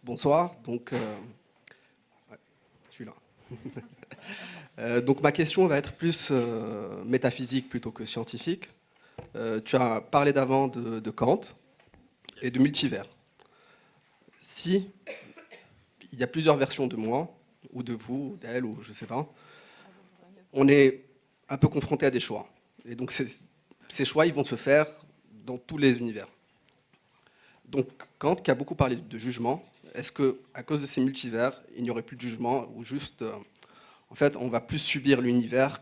Bonsoir, donc ouais, je suis là. Donc ma question va être plus métaphysique plutôt que scientifique. Tu as parlé d'avant de Kant et de multivers. Si il y a plusieurs versions de moi, ou de vous, ou d'elle, ou je sais pas, on est un peu confronté à des choix. Et donc ces choix, ils vont se faire dans tous les univers. Donc Kant, qui a beaucoup parlé de jugement, est-ce qu'à cause de ces multivers, il n'y aurait plus de jugement, ou juste, en fait, on va plus subir l'univers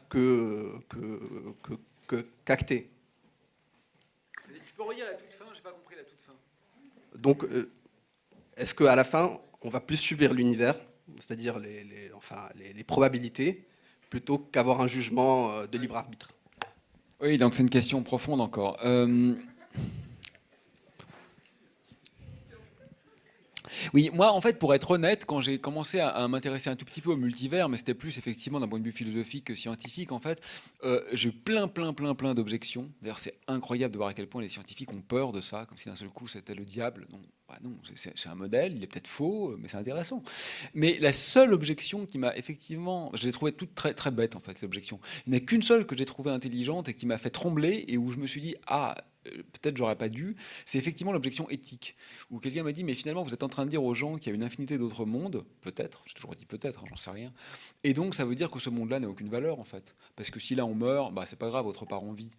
qu'acter? Tu peux redire la toute fin, j'ai pas compris la toute fin. Donc, est-ce qu'à la fin, on va plus subir l'univers, c'est-à-dire les probabilités, plutôt qu'avoir un jugement de libre arbitre? Oui, donc c'est une question profonde encore. Oui, moi, en fait, pour être honnête, quand j'ai commencé à m'intéresser un tout petit peu au multivers, mais c'était plus effectivement d'un point de vue philosophique que scientifique, en fait, j'ai eu plein d'objections. D'ailleurs, c'est incroyable de voir à quel point les scientifiques ont peur de ça, comme si d'un seul coup c'était le diable. Non, bah non, c'est un modèle, il est peut-être faux, mais c'est intéressant. Mais la seule objection qui m'a effectivement, je l'ai trouvée toute très bête, en fait, l'objection. Il n'y en a qu'une seule que j'ai trouvée intelligente et qui m'a fait trembler et où je me suis dit, ah, peut-être j'aurais pas dû, c'est effectivement l'objection éthique, où quelqu'un m'a dit, mais finalement vous êtes en train de dire aux gens qu'il y a une infinité d'autres mondes, peut-être, j'ai toujours dit peut-être, hein, j'en sais rien, et donc ça veut dire que ce monde-là n'a aucune valeur en fait, parce que si là on meurt, bah, c'est pas grave, votre part en vie.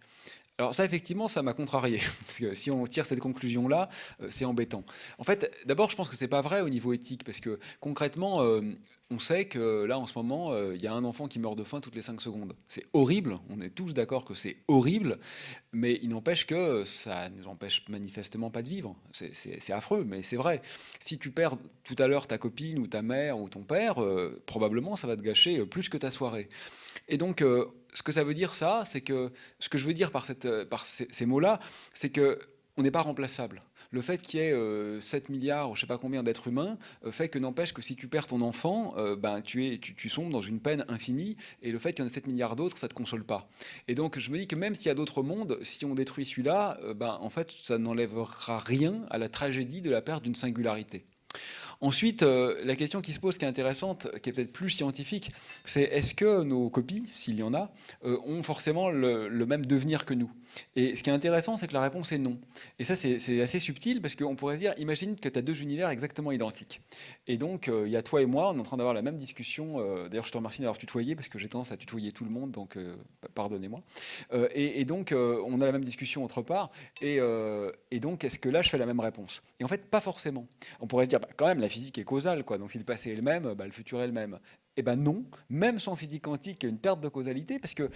Alors ça, effectivement, ça m'a contrarié, parce que si on tire cette conclusion-là, c'est embêtant. En fait, d'abord, je pense que c'est pas vrai au niveau éthique, parce que concrètement, on sait que là, en ce moment, il y a un enfant qui meurt de faim toutes les 5 secondes. C'est horrible, on est tous d'accord que c'est horrible, mais il n'empêche que ça ne nous empêche manifestement pas de vivre. C'est affreux, mais c'est vrai. Si tu perds tout à l'heure ta copine ou ta mère ou ton père, probablement ça va te gâcher plus que ta soirée. Et donc, ce que ça veut dire, ça, c'est que ce que je veux dire par ces mots-là, c'est que on n'est pas remplaçable. Le fait qu'il y ait 7 milliards ou je ne sais pas combien d'êtres humains fait que n'empêche que si tu perds ton enfant, ben, tu sombres dans une peine infinie, et le fait qu'il y en ait 7 milliards d'autres, ça ne te console pas. Et donc je me dis que même s'il y a d'autres mondes, si on détruit celui-là, ben, en fait ça n'enlèvera rien à la tragédie de la perte d'une singularité. Ensuite, la question qui se pose, qui est intéressante, qui est peut-être plus scientifique, c'est est-ce que nos copies, s'il y en a, ont forcément le même devenir que nous? Et ce qui est intéressant, c'est que la réponse est non. Et ça, c'est assez subtil, parce qu'on pourrait se dire, imagine que tu as 2 univers exactement identiques. Et donc, il y a toi et moi, on est en train d'avoir la même discussion. D'ailleurs, je te remercie d'avoir tutoyé, parce que j'ai tendance à tutoyer tout le monde, donc pardonnez-moi. Et donc, on a la même discussion autre part. Et donc, est-ce que là, je fais la même réponse? Et en fait, pas forcément. On pourrait se dire, bah, quand même, la physique est causale, quoi. Donc si le passé est le même, bah, le futur est le même. Eh ben non, même sans physique quantique, il y a une perte de causalité, parce que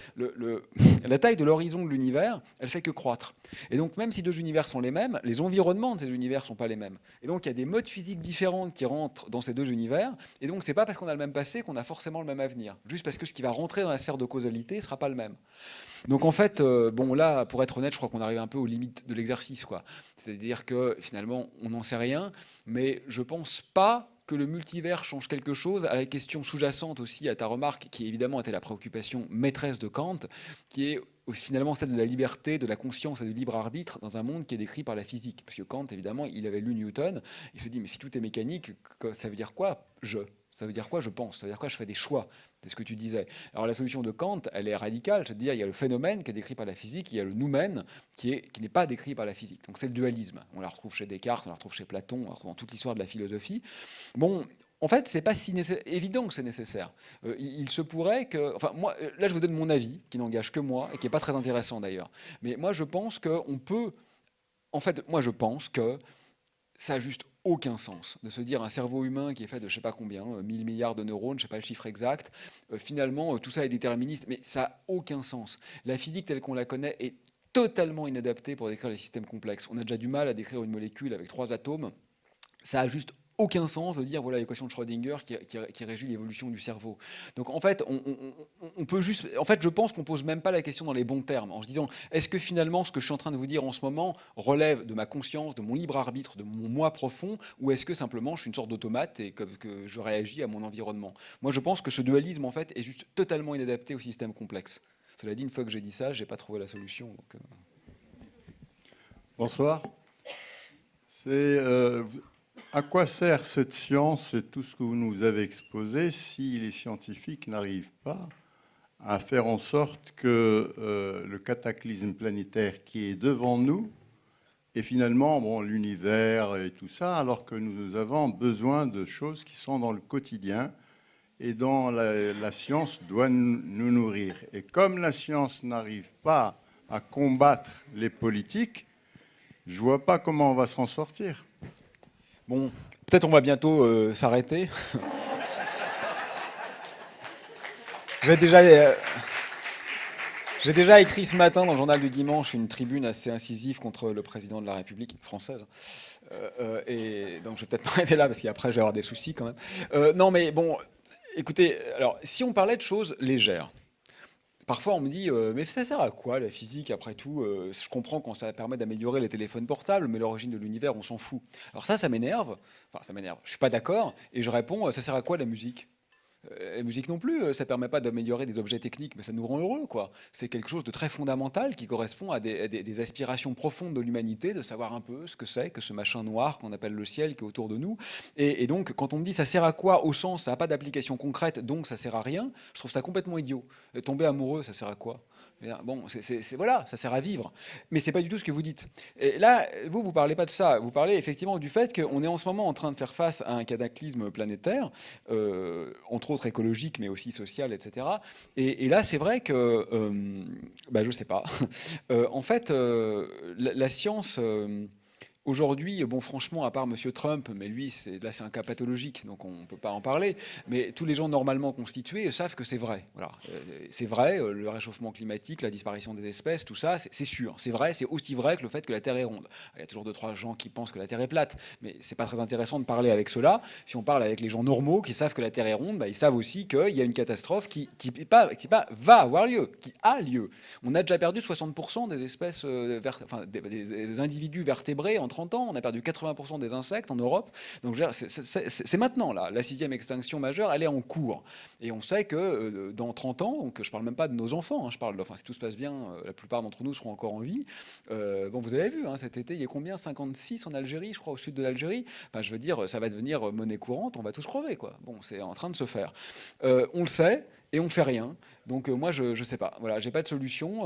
la taille de l'horizon de l'univers, elle fait que croître. Et donc même si 2 univers sont les mêmes, les environnements de ces univers ne sont pas les mêmes. Et donc il y a des modes physiques différents qui rentrent dans ces 2 univers, et donc c'est pas parce qu'on a le même passé qu'on a forcément le même avenir, juste parce que ce qui va rentrer dans la sphère de causalité ne sera pas le même. Donc en fait, bon là, pour être honnête, je crois qu'on arrive un peu aux limites de l'exercice, quoi. C'est-à-dire que finalement, on n'en sait rien, mais je pense pas que le multivers change quelque chose à la question sous-jacente aussi à ta remarque, qui évidemment était la préoccupation maîtresse de Kant, qui est finalement celle de la liberté, de la conscience et du libre arbitre dans un monde qui est décrit par la physique. Parce que Kant, évidemment, il avait lu Newton, il se dit, mais si tout est mécanique, ça veut dire quoi? Ça veut dire quoi? Je pense. Ça veut dire quoi? Je fais des choix. C'est ce que tu disais. Alors la solution de Kant, elle est radicale. C'est-à-dire il y a le phénomène qui est décrit par la physique, il y a le noumen qui n'est pas décrit par la physique. Donc c'est le dualisme. On la retrouve chez Descartes, on la retrouve chez Platon, on la retrouve dans toute l'histoire de la philosophie. Bon, en fait, c'est pas si évident que c'est nécessaire. Il se pourrait que... Enfin, moi, là, je vous donne mon avis, qui n'engage que moi, et qui n'est pas très intéressant d'ailleurs. Mais moi, je pense qu'on peut... En fait, moi, je pense que ça a juste aucun sens de se dire un cerveau humain qui est fait de je sais pas combien, 1000 milliards de neurones, je sais pas le chiffre exact, finalement tout ça est déterministe, mais ça a aucun sens. La physique telle qu'on la connaît est totalement inadaptée pour décrire les systèmes complexes. On a déjà du mal à décrire une molécule avec 3 atomes, ça a juste aucun sens de dire voilà l'équation de Schrödinger qui régit l'évolution du cerveau. Donc en fait, on peut juste. En fait, je pense qu'on pose même pas la question dans les bons termes, en se disant est-ce que finalement ce que je suis en train de vous dire en ce moment relève de ma conscience, de mon libre arbitre, de mon moi profond, ou est-ce que simplement je suis une sorte d'automate et que je réagis à mon environnement. Moi, je pense que ce dualisme en fait est juste totalement inadapté au système complexe. Cela dit, une fois que j'ai dit ça, j'ai pas trouvé la solution. Donc, Bonsoir. À quoi sert cette science et tout ce que vous nous avez exposé si les scientifiques n'arrivent pas à faire en sorte que le cataclysme planétaire qui est devant nous est finalement l'univers et tout ça, alors que nous avons besoin de choses qui sont dans le quotidien et dont la science doit nous nourrir. Et comme la science n'arrive pas à combattre les politiques, je ne vois pas comment on va s'en sortir. bon, peut-être on va bientôt s'arrêter. J'ai déjà écrit ce matin dans le journal du dimanche une tribune assez incisive contre le président de la République française. Et donc je vais peut-être m'arrêter là parce qu'après je vais avoir des soucis quand même. Non mais bon, écoutez, alors si on parlait de choses légères, parfois on me dit mais ça sert à quoi la physique après tout je comprends quand ça permet d'améliorer les téléphones portables, mais l'origine de l'univers on s'en fout. Alors ça m'énerve, enfin ça m'énerve, je suis pas d'accord, et je réponds ça sert à quoi la musique? La musique non plus, ça permet pas d'améliorer des objets techniques, mais ça nous rend heureux, quoi. C'est quelque chose de très fondamental qui correspond à des aspirations profondes de l'humanité, de savoir un peu ce que c'est que ce machin noir qu'on appelle le ciel qui est autour de nous. Et donc, quand on me dit ça sert à quoi, au sens ça n'a pas d'application concrète, donc ça sert à rien, je trouve ça complètement idiot. Tomber amoureux, ça sert à quoi? Bon, voilà, ça sert à vivre. Mais c'est pas du tout ce que vous dites. Et là, vous parlez pas de ça. Vous parlez effectivement du fait qu'on est en ce moment en train de faire face à un cataclysme planétaire, entre autres écologique, mais aussi social, etc. Et là, c'est vrai que, je sais pas. En fait, la science... Aujourd'hui, bon, franchement, à part M. Trump, mais lui, là, c'est un cas pathologique, donc on ne peut pas en parler, mais tous les gens normalement constitués savent que c'est vrai. Voilà. C'est vrai, le réchauffement climatique, la disparition des espèces, tout ça, c'est sûr. C'est vrai, c'est aussi vrai que le fait que la Terre est ronde. Il y a toujours 2-3 gens qui pensent que la Terre est plate, mais c'est pas très intéressant de parler avec ceux-là. Si on parle avec les gens normaux qui savent que la Terre est ronde, ils savent aussi qu'il y a une catastrophe qui va avoir lieu, qui a lieu. On a déjà perdu 60% des espèces, des individus vertébrés entre 30 ans, on a perdu 80% des insectes en Europe. Donc c'est maintenant, là. La 6e extinction majeure, elle est en cours. Et on sait que dans 30 ans, donc je ne parle même pas de nos enfants, je parle si tout se passe bien, la plupart d'entre nous seront encore en vie. Vous avez vu, cet été, il y a combien? 56 en Algérie, je crois, au sud de l'Algérie. Je veux dire, ça va devenir monnaie courante, on va tous crever, quoi. Bon, c'est en train de se faire. On le sait, et on fait rien. Donc moi, je sais pas. Voilà, j'ai pas de solution.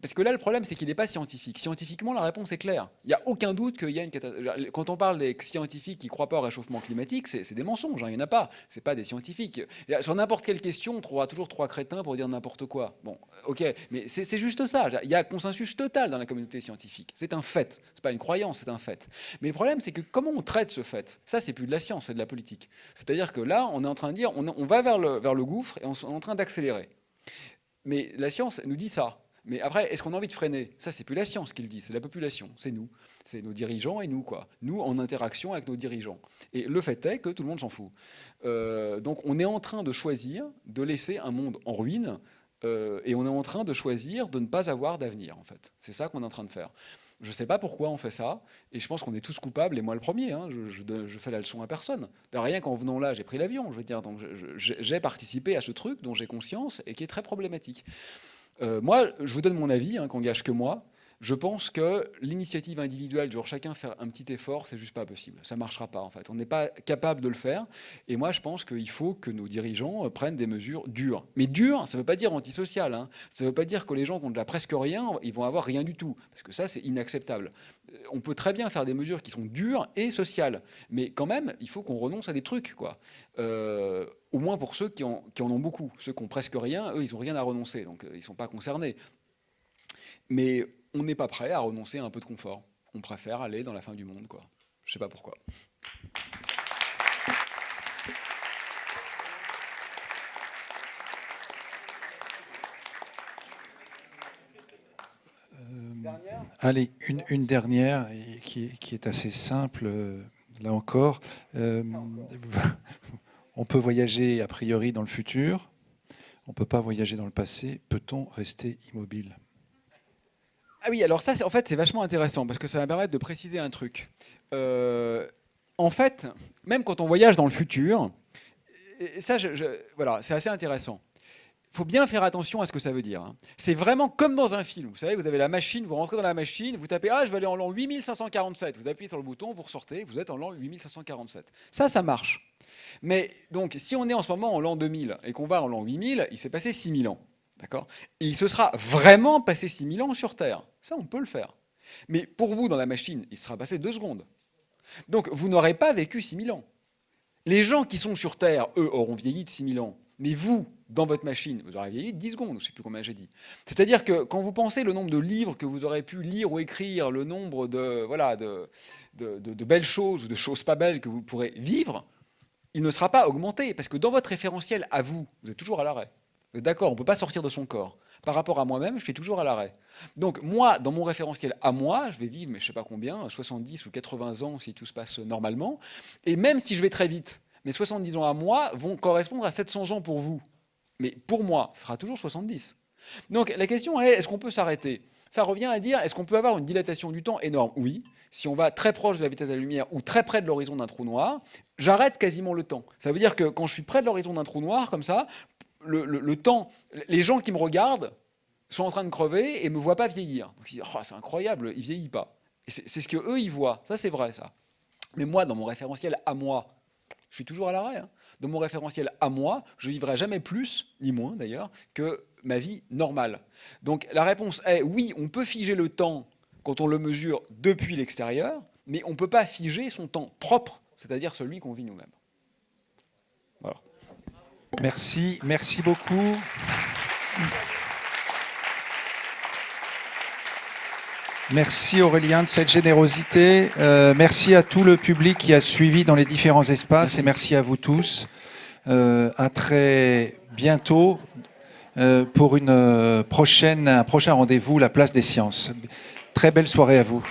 Parce que là, le problème, c'est qu'il n'est pas scientifique. Scientifiquement, la réponse est claire. Il n'y a aucun doute qu'il y a une catastrophe. Quand on parle des scientifiques qui ne croient pas au réchauffement climatique, c'est des mensonges. Il n'y en a pas. Ce pas des scientifiques. Sur n'importe quelle question, on trouvera toujours 3 crétins pour dire n'importe quoi. Bon, ok, mais c'est juste ça. Il y a consensus total dans la communauté scientifique. C'est un fait. C'est pas une croyance, c'est un fait. Mais le problème, c'est que comment on traite ce fait? Ça, c'est plus de la science, c'est de la politique. C'est-à-dire que là, on est en train de dire, on va vers le gouffre et on est en train d'accélérer. Mais la science nous dit ça. Mais après, est-ce qu'on a envie de freiner? Ça, c'est plus la science qui le dit, c'est la population, c'est nous. C'est nos dirigeants et nous, quoi. Nous, en interaction avec nos dirigeants. Et le fait est que tout le monde s'en fout. Donc, on est en train de choisir de laisser un monde en ruine et on est en train de choisir de ne pas avoir d'avenir, en fait. C'est ça qu'on est en train de faire. Je ne sais pas pourquoi on fait ça, et je pense qu'on est tous coupables, et moi le premier, je fais la leçon à personne. Rien qu'en venant là, j'ai pris l'avion, je veux dire, donc j'ai participé à ce truc dont j'ai conscience et qui est très problématique. Moi, je vous donne mon avis, qu'on gâche que moi. Je pense que l'initiative individuelle, genre chacun faire un petit effort, c'est juste pas possible. Ça marchera pas, en fait. On n'est pas capable de le faire. Et moi, je pense qu'il faut que nos dirigeants prennent des mesures dures. Mais dures, ça ne veut pas dire antisocial. Ça ne veut pas dire que les gens qui ont déjà presque rien, ils vont avoir rien du tout. Parce que ça, c'est inacceptable. On peut très bien faire des mesures qui sont dures et sociales. Mais quand même, il faut qu'on renonce à des trucs, quoi. Au moins pour ceux qui en ont beaucoup. Ceux qui ont presque rien, eux, ils n'ont rien à renoncer. Donc, ils ne sont pas concernés. Mais on n'est pas prêt à renoncer à un peu de confort. On préfère aller dans la fin du monde, quoi. Je ne sais pas pourquoi. Allez, une dernière qui est assez simple. Là encore, on peut voyager a priori dans le futur, on ne peut pas voyager dans le passé. Peut-on rester immobile? Ah oui, alors ça, en fait, c'est vachement intéressant parce que ça va me permettre de préciser un truc. En fait, même quand on voyage dans le futur, et ça, voilà, c'est assez intéressant. Il faut bien faire attention à ce que ça veut dire. Hein. C'est vraiment comme dans un film. Vous savez, vous avez la machine, vous rentrez dans la machine, vous tapez « Ah, je vais aller en l'an 8547 ». Vous appuyez sur le bouton, vous ressortez, vous êtes en l'an 8547. Ça marche. Mais donc, si on est en ce moment en l'an 2000 et qu'on va en l'an 8000, il s'est passé 6000 ans. D'accord ? Et il se sera vraiment passé 6000 ans sur Terre. Ça, on peut le faire. Mais pour vous, dans la machine, il se sera passé 2 secondes. Donc, vous n'aurez pas vécu 6000 ans. Les gens qui sont sur Terre, eux, auront vieilli de 6000 ans. Mais vous, dans votre machine, vous aurez vieilli de 10 secondes, je ne sais plus combien j'ai dit. C'est-à-dire que quand vous pensez le nombre de livres que vous aurez pu lire ou écrire, le nombre de belles choses ou de choses pas belles que vous pourrez vivre, il ne sera pas augmenté. Parce que dans votre référentiel à vous, vous êtes toujours à l'arrêt. Vous êtes d'accord, on ne peut pas sortir de son corps. Par rapport à moi-même, je suis toujours à l'arrêt. Donc moi, dans mon référentiel à moi, je vais vivre, mais je ne sais pas combien, 70 ou 80 ans si tout se passe normalement. Et même si je vais très vite, mes 70 ans à moi vont correspondre à 700 ans pour vous. Mais pour moi, ce sera toujours 70. Donc la question est, est-ce qu'on peut s'arrêter? Ça revient à dire, est-ce qu'on peut avoir une dilatation du temps énorme? Oui. Si on va très proche de la vitesse de la lumière ou très près de l'horizon d'un trou noir, j'arrête quasiment le temps. Ça veut dire que quand je suis près de l'horizon d'un trou noir, comme ça, le temps, les gens qui me regardent sont en train de crever et ne me voient pas vieillir. Donc ils disent, oh, c'est incroyable, il ne vieillit pas. Et c'est ce qu'eux, ils voient. Ça, c'est vrai, ça. Mais moi, dans mon référentiel à moi, je suis toujours à l'arrêt. Hein. Dans mon référentiel à moi, je ne vivrai jamais plus, ni moins d'ailleurs, que ma vie normale. Donc la réponse est oui, on peut figer le temps quand on le mesure depuis l'extérieur, mais on ne peut pas figer son temps propre, c'est-à-dire celui qu'on vit nous-mêmes. Voilà. Merci beaucoup. Merci Aurélien de cette générosité. Merci à tout le public qui a suivi dans les différents espaces. Merci. Et merci à vous tous. À très bientôt pour un prochain rendez-vous, la Place des Sciences. Très belle soirée à vous.